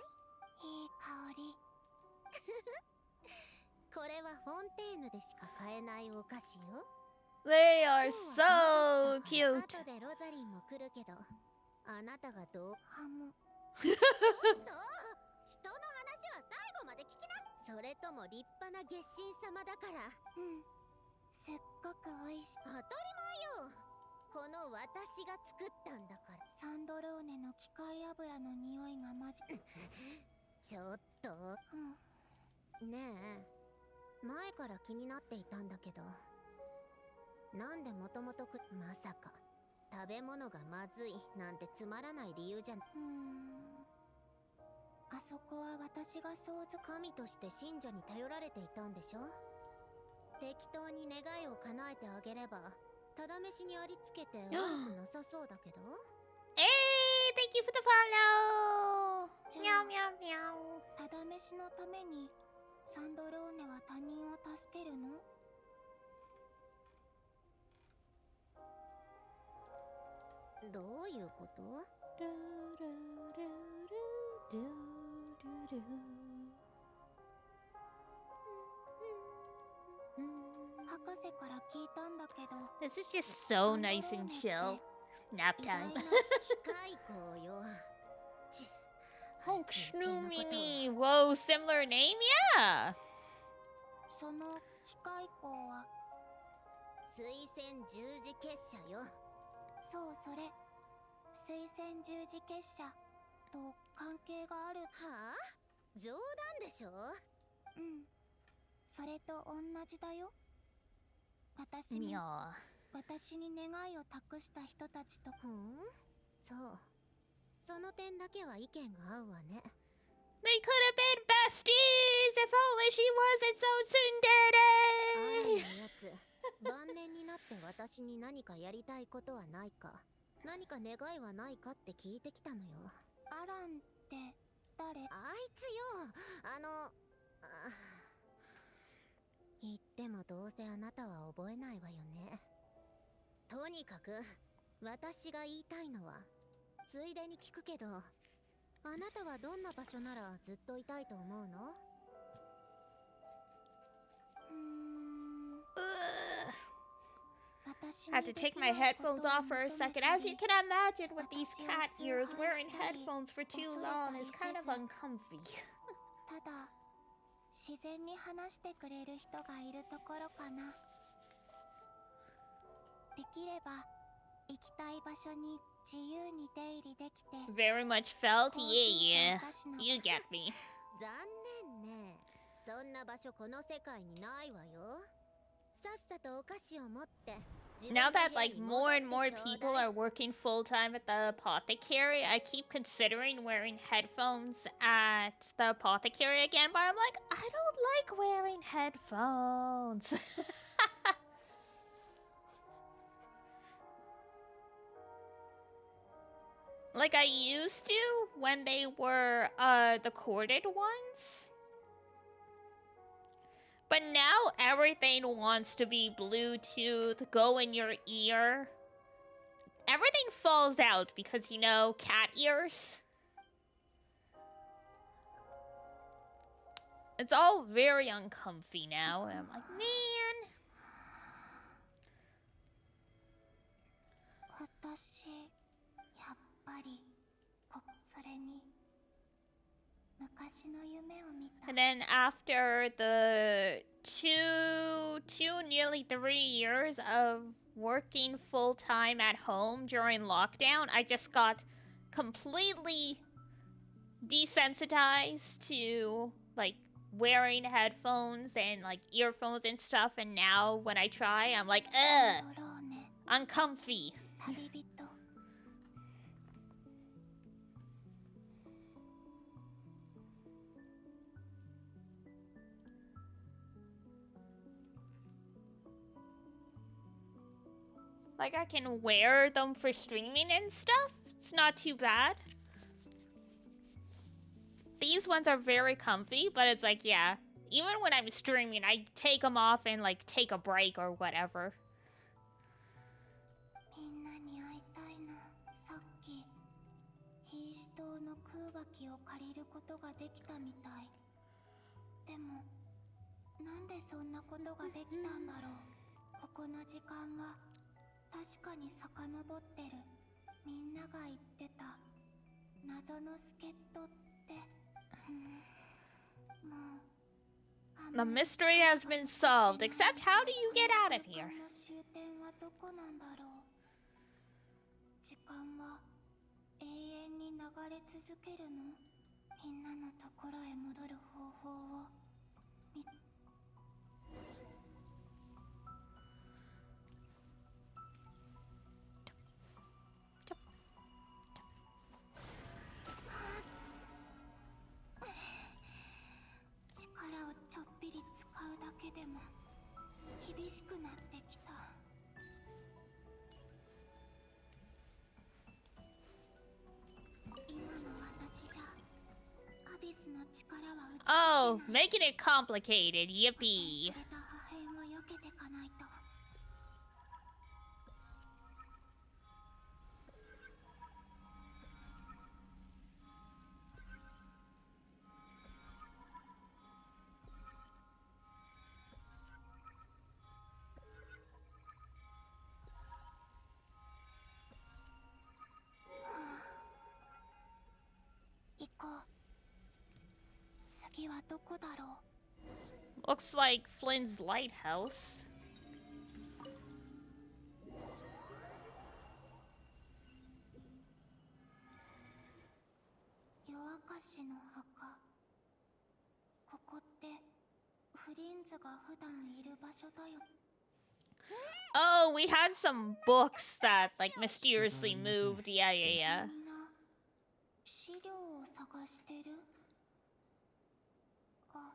い？いい香り。これはフォンテーヌでしか買えないお菓子よ。 They are so cute. 後でロザリンも来るけど、あなたがどう？ハム。人の話は最後まで聞きな。それとも立派な月神様だから。すっごく美味しい。当たり前よ。この私が作ったんだから。サンドローネの機械油の匂いがまじ。ちょっと。ねえ、前から気になっていたんだけど、なんでもともとまさか食べ物がまずいなんてつまらない理由じゃ。あそこは私が想像。神として信者に頼られていたんでしょ。適当に願いを叶えてあげればただ飯にありつけて悪くなさそうだけど。Thank you for the follow. Meow meow meow. ただ飯のためにサンドローネは他人を助けるの？どういうこと？博士から聞いたんだけど This is just so nice and chill. Nap time. Oh, Shnoomimi. Whoa, similar name? Yeah. その機械工は水線十字結社よ。そうそれ水線十字結社と関係がある。はあ？冗談でしょ？うん、それと同じだよ。私に願いを託した人たちと。そう、その点だけは意見が合うわね。They could have been besties if only she wasn't so tsundere. あるやつ、晩年になって私に何かやりたいことはないか、何か願いはないかって聞いてきたのよ。アランって誰？あいつよ、言ってもどうせあなたは覚えないわよね。とにかく私が言いたいのは、ついでに聞くけど、あなたはどんな場所ならずっといたいと思うのI had to take my headphones off for a second. As you can imagine, with these cat ears, wearing headphones for too long is kind of uncomfy. ただ自然に話してくれる人がいるところかな。できれば行きたい場所に自由に出入りできて。 Very much felt? Yeah. You get me. 残念ね。そんな場所この世界にないわよ。さっさとお菓子を持って。Now that like more and more people are working full-time at the apothecary, I keep considering wearing headphones at the apothecary again, but I'm like, I don't like wearing headphones. Like I used to when they were the corded ones. But now everything wants to be Bluetooth, go in your ear. Everything falls out because, you know, cat ears. It's all very uncomfy now, and I'm like, man. 私、やっぱり、それに。And then after the nearly 3 years of working full-time at home during lockdown, I just got completely desensitized to like wearing headphones and like earphones and stuff, and now when I try, I'm like, ugh, uncomfy. Like, I can wear them for streaming and stuff. It's not too bad. These ones are very comfy, but it's like, yeah. Even when I'm streaming, I take them off and, like, take a break or whatever. みんなに会いたいな。さっき、ヒーシ島の空爆機を借りることができたみたい。でも、なんでそんなことができたんだろう。ここの時間が確かに遡ってる。みんなが言ってた謎の助っ人って。もう The mystery has been solved, except how do you get out of here? 終点はどこなんだろう。時間は永遠に流れ続けるの？みんなのところへ戻る方法を力をちょっぴり使うだけでも厳しくなってきた。今の私じゃアビスの力は打ち Oh, making it complicated. Yippee. 忘れた破片を避けてかないと。次はどこだろう。 Looks like Flynn's lighthouse. 夜明かしの墓。ここってフリンズが普段いる場所だよ。 Oh, we had some books that like mysteriously moved. Yeah, yeah, yeah. みんな資料を探してる。あ、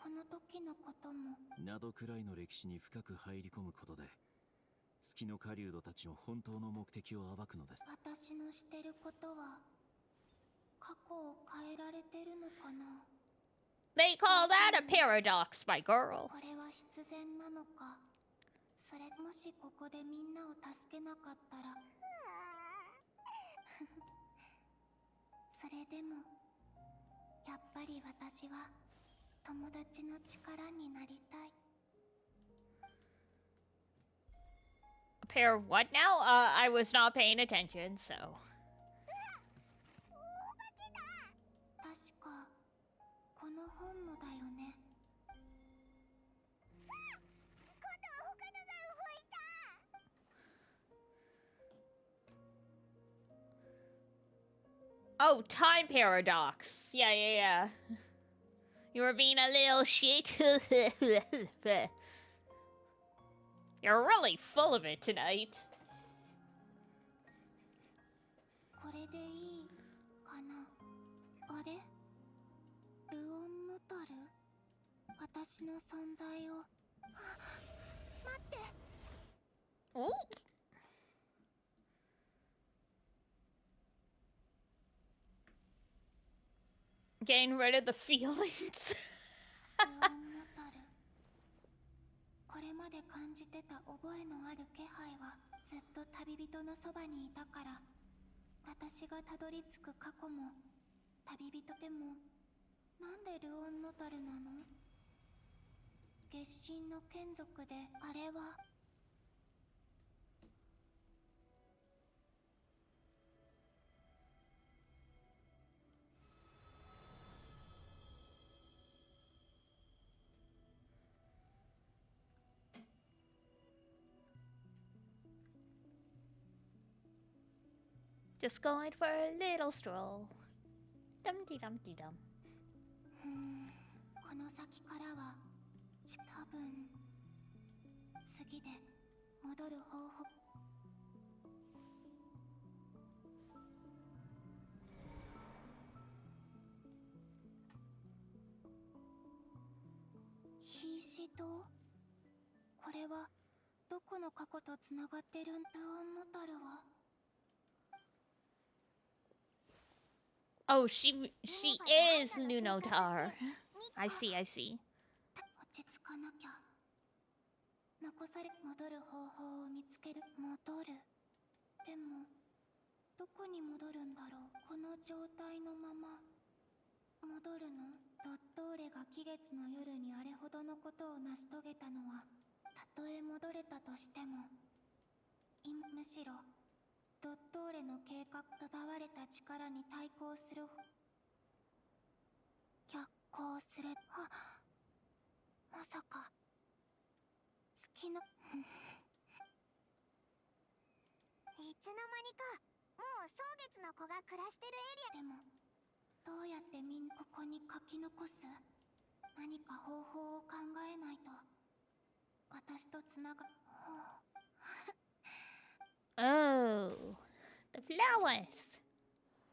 この時のことも。などくらいの歴史に深く入り込むことで月の狩人たちの本当の目的を暴くのです。私のしてることは過去を変えられてるのかな。 They call that a paradox, my girl. これは必然なのか。それもしここでみんなを助けなかったらそれでもやっぱり私は友達の力になりたい。 A pair of what now? I was not paying attention, so. 確かこの本もだよね。 Oh, time paradox. Yeah, yeah, yeah. You were being a little shit. You're really full of it tonight. これでいいかな。あれ？ルオンノタル？私の存在を。待って。お？ Getting rid of the feelings. これまで感じてた覚えのある気配はずっと旅人のそばにいたから、私がたどり着く過去も旅人でも。なんでルオンノタルなの？月神の眷属で。あれはJust going for a little stroll. Dumpty dumpty dum. この先からは多分次で戻る方法。瀕死島？これはどこの過去とつながってるん？ルオンノタルは。 Oh, she is Lunotar. I see, I see. 落ち着かなきゃ。残され戻る方法を見つける。戻る。でもどこに戻るんだろう。この状態のまま戻るの？ドットーレが期月の夜にあれほどのことを成し遂げたのは、たとえ戻れたとしてもむしろドットーレの計画奪われた力に対抗する。逆行する。まさか月のいつの間にかもう蒼月の子が暮らしてるエリア。でもどうやってみんここに書き残す？何か方法を考えないと。私とつながOh, the flowers.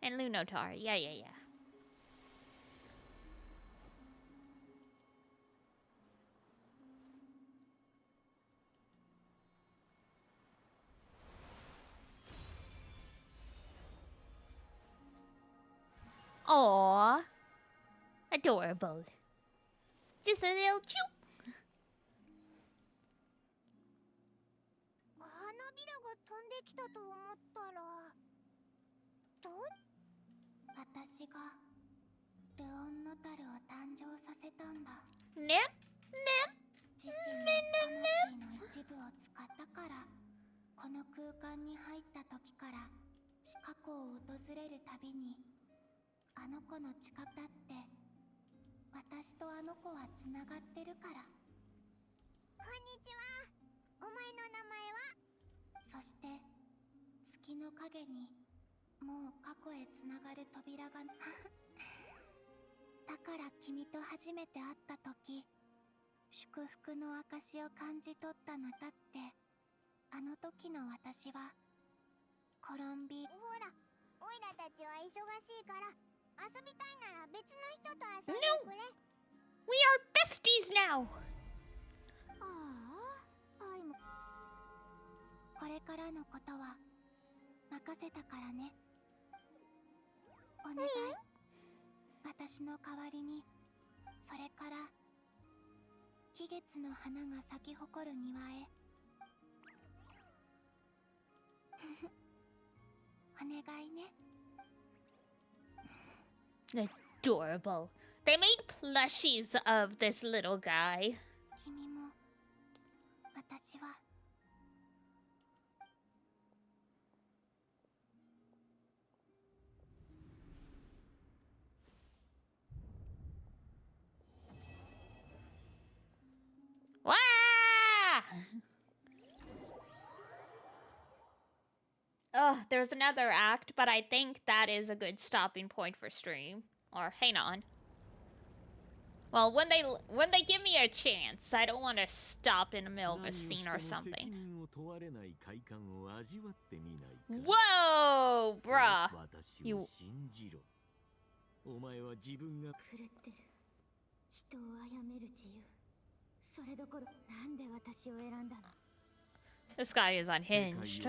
And Lunotar. Yeah, yeah, yeah. Aww. Adorable. Just a little choop. 花びらが飛んできたと思ったら私がルオンノタルを誕生させたんだ。ね。自身の魂の一部を使ったから、この空間に入った時から過去を訪れるたびにあの子の近くだって私とあの子はつながってるから。こんにちは。お前の名前は？そして月の影にもう過去へつながる扉がだから君と初めて会った時、祝福の証を感じ取ったのだって。あの時の私はコロンビ。ほら、オイラたちは忙しいから遊びたいなら別の人と遊んでくれ。We are besties now! ああ、愛も。これからのことは任せたからね。お願い。私の代わりに。それから季月の花が咲き誇る庭へ。お願いね。Adorable. They made plushies of this little guy. 君も私は。Wah! There's another act, but I think that is a good stopping point for stream. Or hang on. Well, when they give me a chance, I don't want to stop in the middle of a scene or something. Whoa, bruh. You. 狂ってる。人を殺める自由。それどころ、なんで私を選んだの？ This guy is unhinged.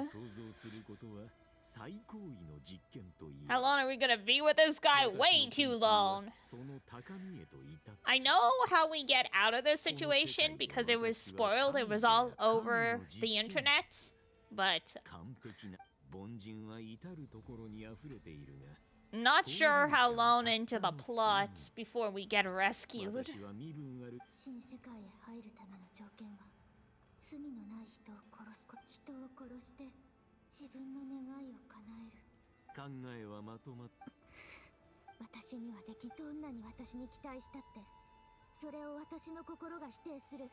How long are we gonna be with this guy? Way too long. I know how we get out of this situation because it was spoiled. It was all over the internet. But not sure how long into the plot before we get rescued. 新世界へ入るための条件は罪のない人を殺すこと。人を殺して自分の願いを叶える。考えはまとまった。私にはでき。どんなに私に期待したってそれを私の心が否定する。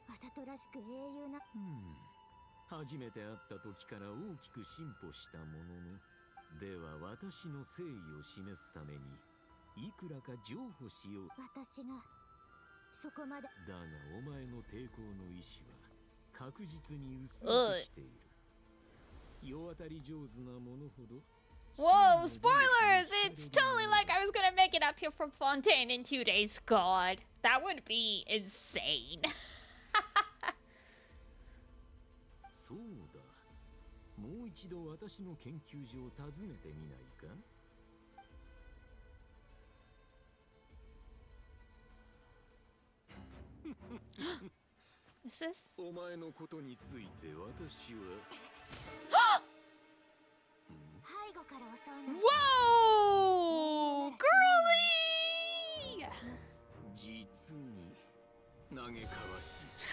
わざとらしく英雄な。初めて会った時から大きく進歩したものの、では私の誠意を示すためにいくらか譲歩しよう。私がそこまで。だがお前の抵抗の意志は確実に薄れてきている。世渡り上手なものほど。Whoa, spoilers! It's totally like I was gonna make it up here from Fontaine in 2 days. God, that would be insane. そうだ。もう一度私の研究所を訪ねてみないか？ Is this? お前のことについて私は。背後から襲うの。Whoa, girly! 実に嘆かわしい。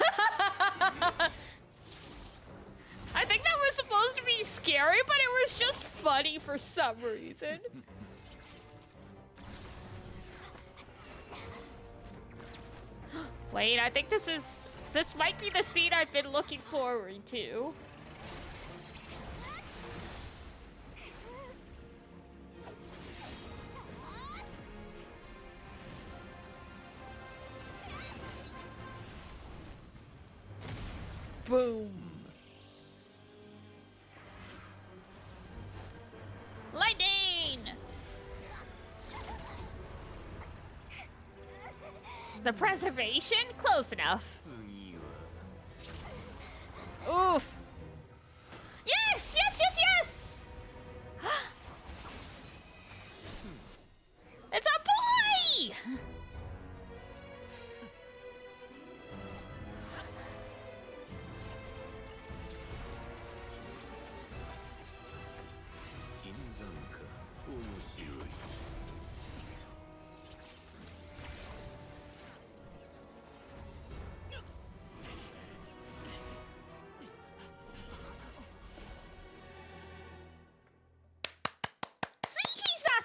I think that was supposed to be scary, but it was just funny for some reason. Wait, I think this might be the scene I've been looking forward to. Boom. Lightning! The preservation? Close enough. Oof. Yes! Yes, yes, yes! It's a boy!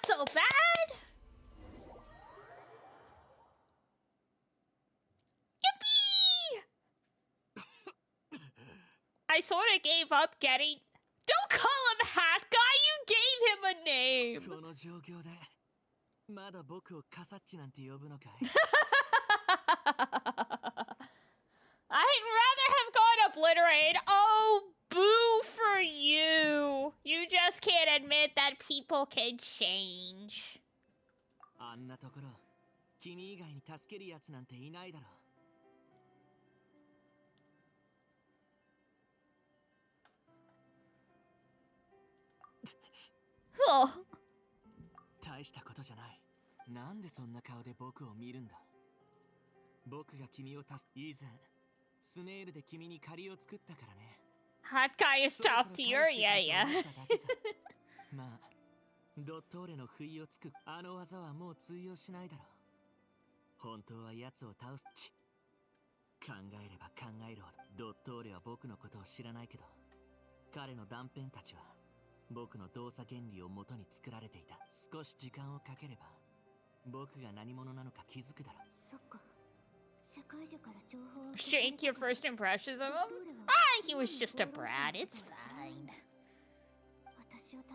So bad. I sort of gave up getting. Don't call him Hat Guy. You gave him a name. この状況でまだ僕をカサッチなんて呼ぶのかい I'd rather have gone obliterated. Oh, boo for you. You just can't admit that people can change. あんなところ君以外に助けるやつなんていないだろ Oh. 大したことじゃないなんでそんな顔で僕を見るんだ僕が君を助け以前スネールで君に借りを作ったからね Hot guy is top tier. Yeah, yeah. まあドットーレの不意をつくあの技はもう通用しないだろう本当は奴を倒すち考えれば考えるほどドットーレは僕のことを知らないけど彼の断片たちは僕の動作原理を元に作られていた少し時間をかければ僕が何者なのか気づくだろうそっか世界中から情報を Shake your first impressions of him? Ah, he was just a brat. It's fine.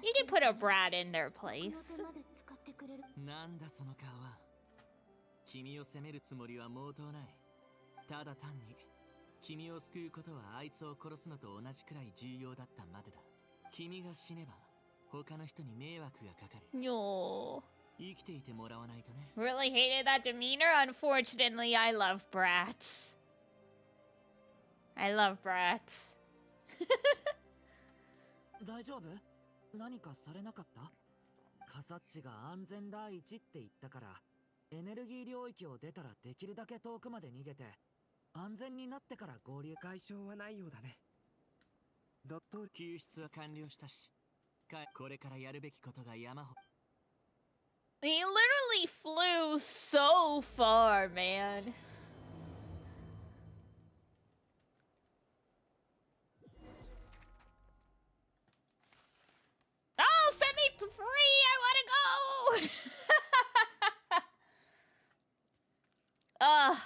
You can put a brat in their place. なんだその顔は君を責めるつもりは毛頭ないただ単に君を救うことはあいつを殺すのと同じくらい重要だったまでだ君が死ねば他の人に迷惑がかかる No. 生きていてもらわないとね Really hated that demeanor. Unfortunately, I love brats. I love brats. 大丈夫何かされなかったカサッチが安全第一って言ったからエネルギー領域を出たらできるだけ遠くまで逃げて安全になってから合流外傷はないようだねドット救出は完了したしこれからやるべきことが山ほ He literally flew so far, man. Oh, set me free! I wanna go! Ugh.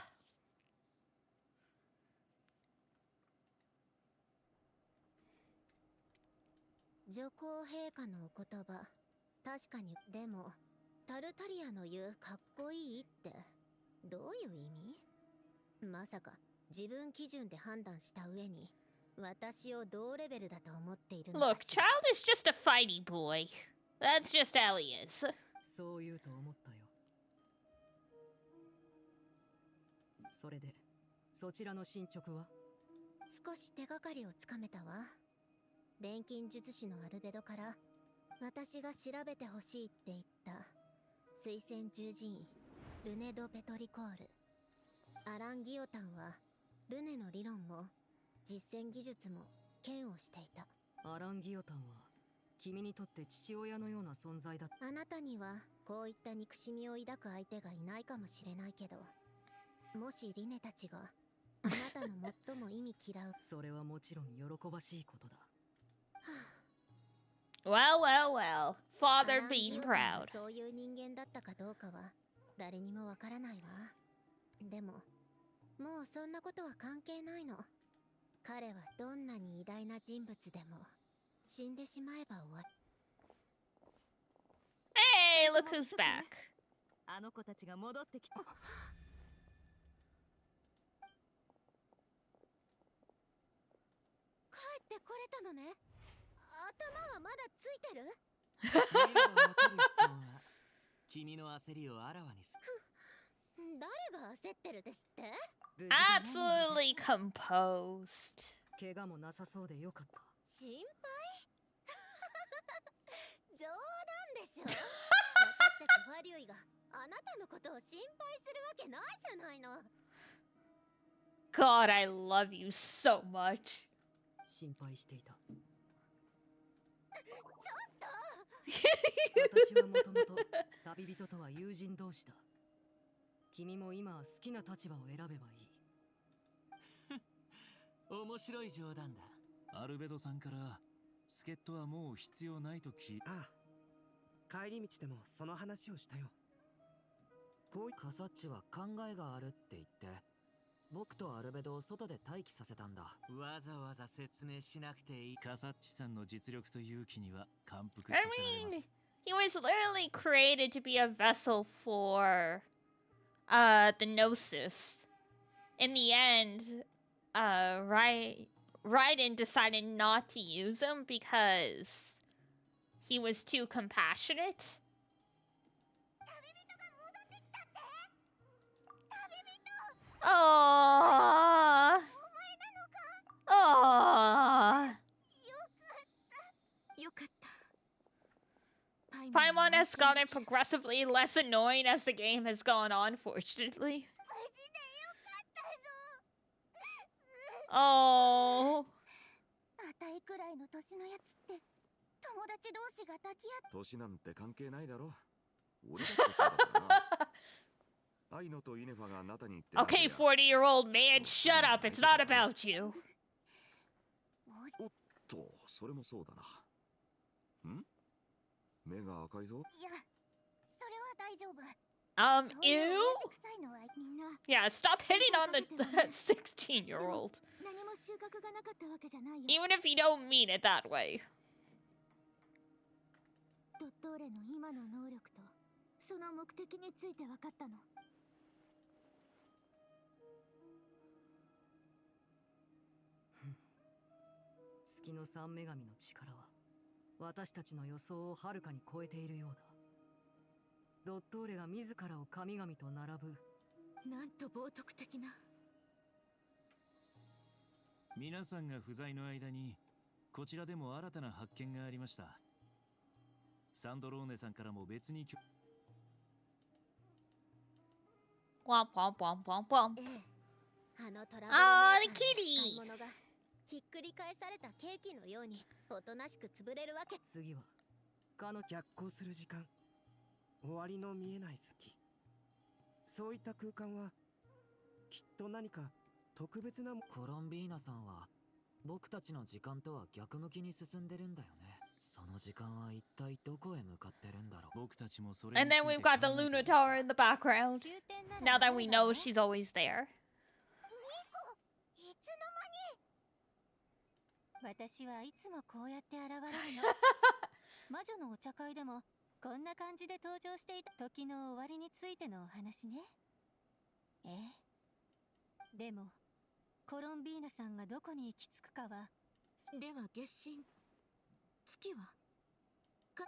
上皇陛下のお言葉確かにでもタルタリアの言うかっこいいってどういう意味まさか自分基準で判断した上に私を同レベルだと思っているのか Look, Child is just a fighty boy. That's just how he is. そう言うと思ったよそれでそちらの進捗は少し手がかりをつかめたわ錬金術師のアルベドから私が調べてほしいって言った水戦獣人ルネ・ド・ペトリコールアラン・ギオタンはルネの理論も実践技術も嫌悪していたアラン・ギオタンは君にとって父親のような存在だあなたにはこういった憎しみを抱く相手がいないかもしれないけどもしリネたちがあなたの最も意味嫌うそれはもちろん喜ばしいことだ Well, well, well. Father being proud. そういう人間だったかどうかは誰にもわからないわでももうそんなことは関係ないの彼はどんなに偉大な人物でも死んでしまえば終わる Hey, look who's back. あの子たちが戻ってきた帰ってこれたのね頭はまだついてる君の焦りをあらわにす誰が焦ってるですって Absolutely composed. 怪我もなさそうでよかった心配冗談でしょ私たちファリュイがあなたのことを心配するわけないじゃないの God, I love you so much. 心配していたちょっと私はもともと旅人とは友人同士だ君も今は好きな立場を選べばいい面白い冗談だアルベドさんから助っ人はもう必要ないと聞いああ帰り道でもその話をしたよカサッチは考えがあるって言って僕とアルベドを外で待機させたんだ。わざわざ説明しなくていい。カサッチさんの実力と勇気には感服さ I せられま mean, す。 he was literally created to be a vessel for the Gnosis. In the end, Raiden decided not to use him because he was too compassionate. Oh, oh. Paimon has gotten progressively less annoying as the game has gone on, fortunately. Oh. あたいくらいの年のやつって友達同士が抱き合って年なんて関係ないだろ。俺だってそうだからな。愛のとイネファがあなたに言って Okay, 40-year-old man, shut up. It's not about you. おっと、それもそうだな。ん？目が赤いぞ。いや、それは大丈夫。Ew? Yeah, stop hitting on the 16-year-old. Even if you don't mean it that way. ドットーレの今の能力とその目的について分かったの。月の三女神の力は私たちの予想をはるかに超えているようだ。ドットーレが自らを神々と並ぶ。なんと冒涜的な。皆さんが不在の間にこちらでも新たな発見がありました。サンドローネさんからも別にWomp womp womp womp womp. あのトラブルメーカーの kitty. 買い物がひっくり返されたケーキのようにおとなしく潰れるわけ。次は逆行する時間、終わりの見えない先、そういった空間はきっと何か特別な。コロンビーナさんは僕たちの時間とは逆向きに進んでるんだよね。その時間は一体どこへ向かってるんだろう。僕たちもそれ And then we've got the Luna Tower in the background. Now that we know she's always there. 私はいつもこうやって現れるの。魔女のお茶会でもこんな感じで登場していた時の終わりについてのお話ね。ええ。でもコロンビーナさんがどこに行き着くかは。では月神月は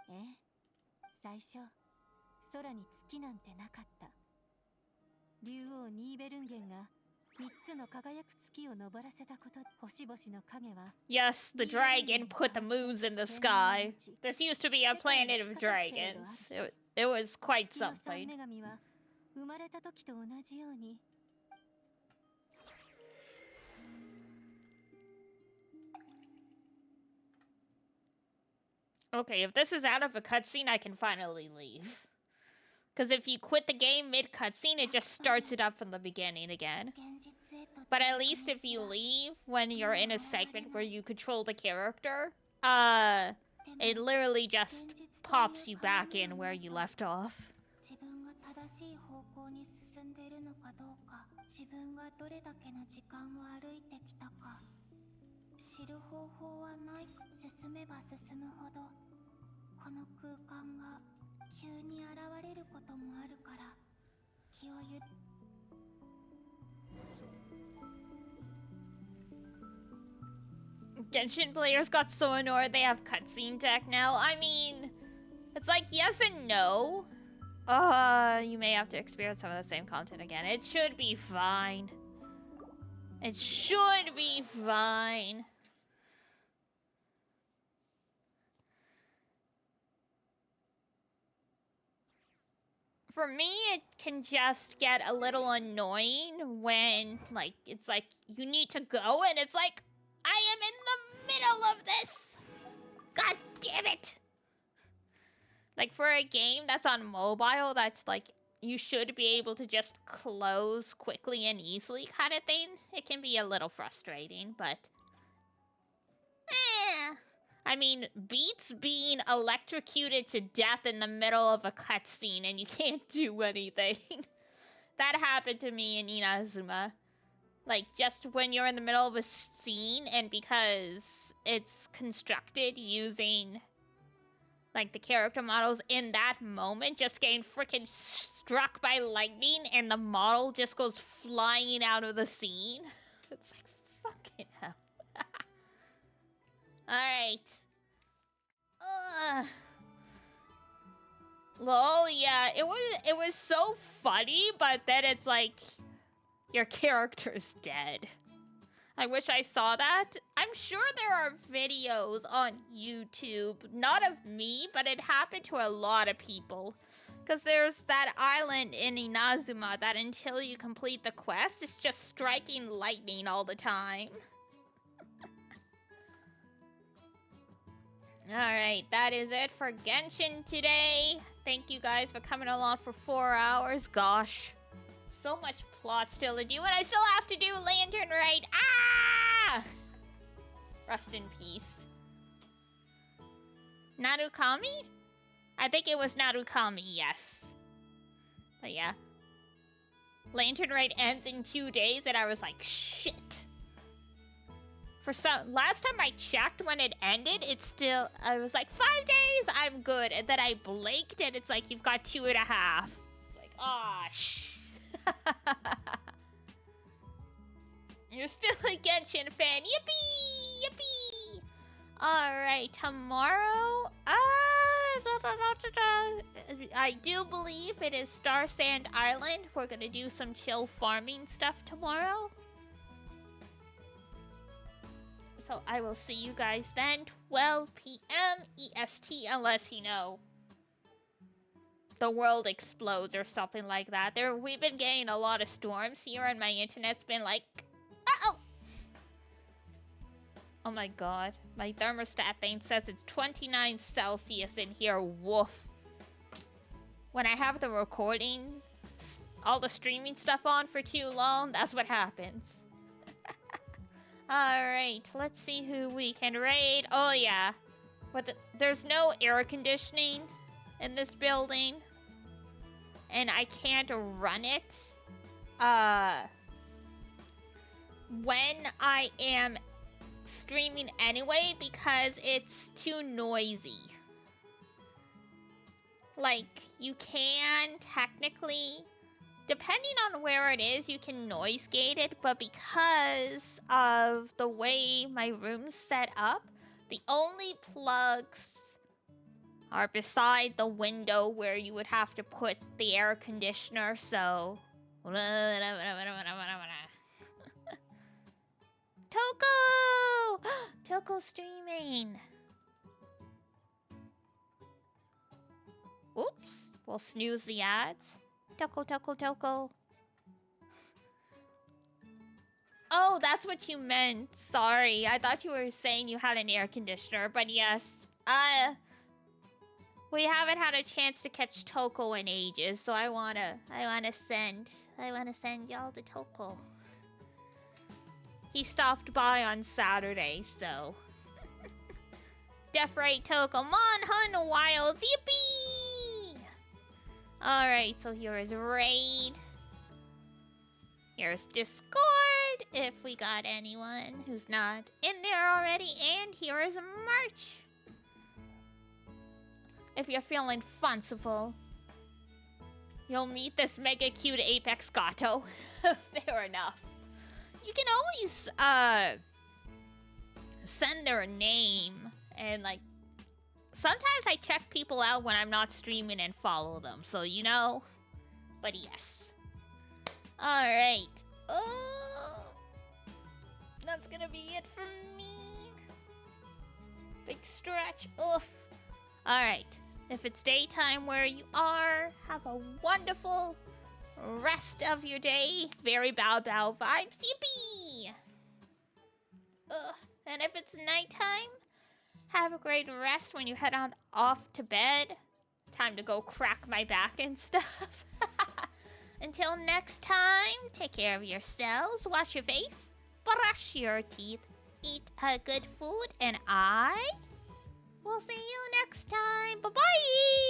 ええ。最初空に月なんてなかった。竜王ニーベルンゲンが3つの輝く月を昇らせたこと。星々の影は Yes, the dragon put the moons in the sky. This used to be a planet of dragons. It was quite 月の三 something. 女神は生まれた時と同じように。Okay, if this is out of a cutscene, I can finally leave. Because if you quit the game mid-cutscene, it just starts it up from the beginning again. But at least if you leave when you're in a segment where you control the character, it literally just pops you back in where you left off. 自分が正しい方向に進んでいるのかどうか、自分がどれだけの時間を歩いてきたか知る方法はない。進めば進むほどこの空間が急に現れることもあるから気をゆ。Genshin players got so annoyed they have cutscene tech now. I mean, it's like yes and no. You may have to experience some of the same content again. It should be fine. It should be fine. For me, it can just get a little annoying when, like, it's like, you need to go, and it's like, I am in the middle of this! God damn it! Like, for a game that's on mobile, that's, like, you should be able to just close quickly and easily kind of thing, it can be a little frustrating, but... I mean, beats being electrocuted to death in the middle of a cutscene and you can't do anything. That happened to me in Inazuma. Like, just when you're in the middle of a scene, and because it's constructed using, like, the character models in that moment, just getting freaking struck by lightning, and the model just goes flying out of the scene. It's like, fucking hell. Alright. Lol, yeah, it was so funny, but then it's like, your character's dead. I wish I saw that. I'm sure there are videos on YouTube, not of me, but it happened to a lot of people. Because there's that island in Inazuma that until you complete the quest, it's just striking lightning all the time. Alright, that is it for Genshin today. Thank you guys for coming along for 4 hours. Gosh, so much plot still to do, and I still have to do Lantern Rite. Ah! Rest in peace. Narukami? I think it was Narukami, yes. But yeah. Lantern Rite ends in 2 days, and I was like, shit. Last time I checked when it ended, it's still, I was like, 5 days, I'm good. And then I blinked, and it's like, you've got 2.5. Like, aw, You're still a Genshin fan. Yippee! Yippee! Alright, tomorrow, I do believe it is Star Sand Island. We're gonna do some chill farming stuff tomorrow. So I will see you guys then, 12 p.m. EST, unless, you know, the world explodes or something like that. We've been getting a lot of storms here, and my internet's been like, uh-oh! Oh my god. My thermostat thing says it's 29 Celsius in here. Woof. When I have the recording, all the streaming stuff on for too long, that's what happens. Alright, let's see who we can raid. Oh yeah. There's no air conditioning in this building. And I can't run it when I am streaming anyway, because it's too noisy. Like, you can technically, depending on where it is, you can noise gate it, but because of the way my room's set up, the only plugs are beside the window where you would have to put the air conditioner, so... Toko! Toko streaming! Oops, we'll snooze the ads. Toko, Toko, Toko. Oh, that's what you meant. Sorry, I thought you were saying you had an air conditioner, but yes. We haven't had a chance to catch Toko in ages, so I wanna send y'all to Toko. He stopped by on Saturday, so. Def right, Toko. Mon Hun Wilds, yippee! Alright, so here is Raid. Here's Discord, if we got anyone who's not in there already. And here is merch. If you're feeling fanciful, you'll meet this mega cute Apex Gato. Fair enough. You can always, send their name, and, like, sometimes I check people out when I'm not streaming and follow them, so you know. But yes. Alright. Oh, that's gonna be it for me. Big stretch. Oof. Alright. If it's daytime where you are, have a wonderful rest of your day. Very bow bow vibes. Yippee! Ugh. And if it's nighttime, have a great rest when you head on off to bed. Time to go crack my back and stuff. Until next time, take care of yourselves, wash your face, brush your teeth, eat good food, and I will see you next time. Bye-bye!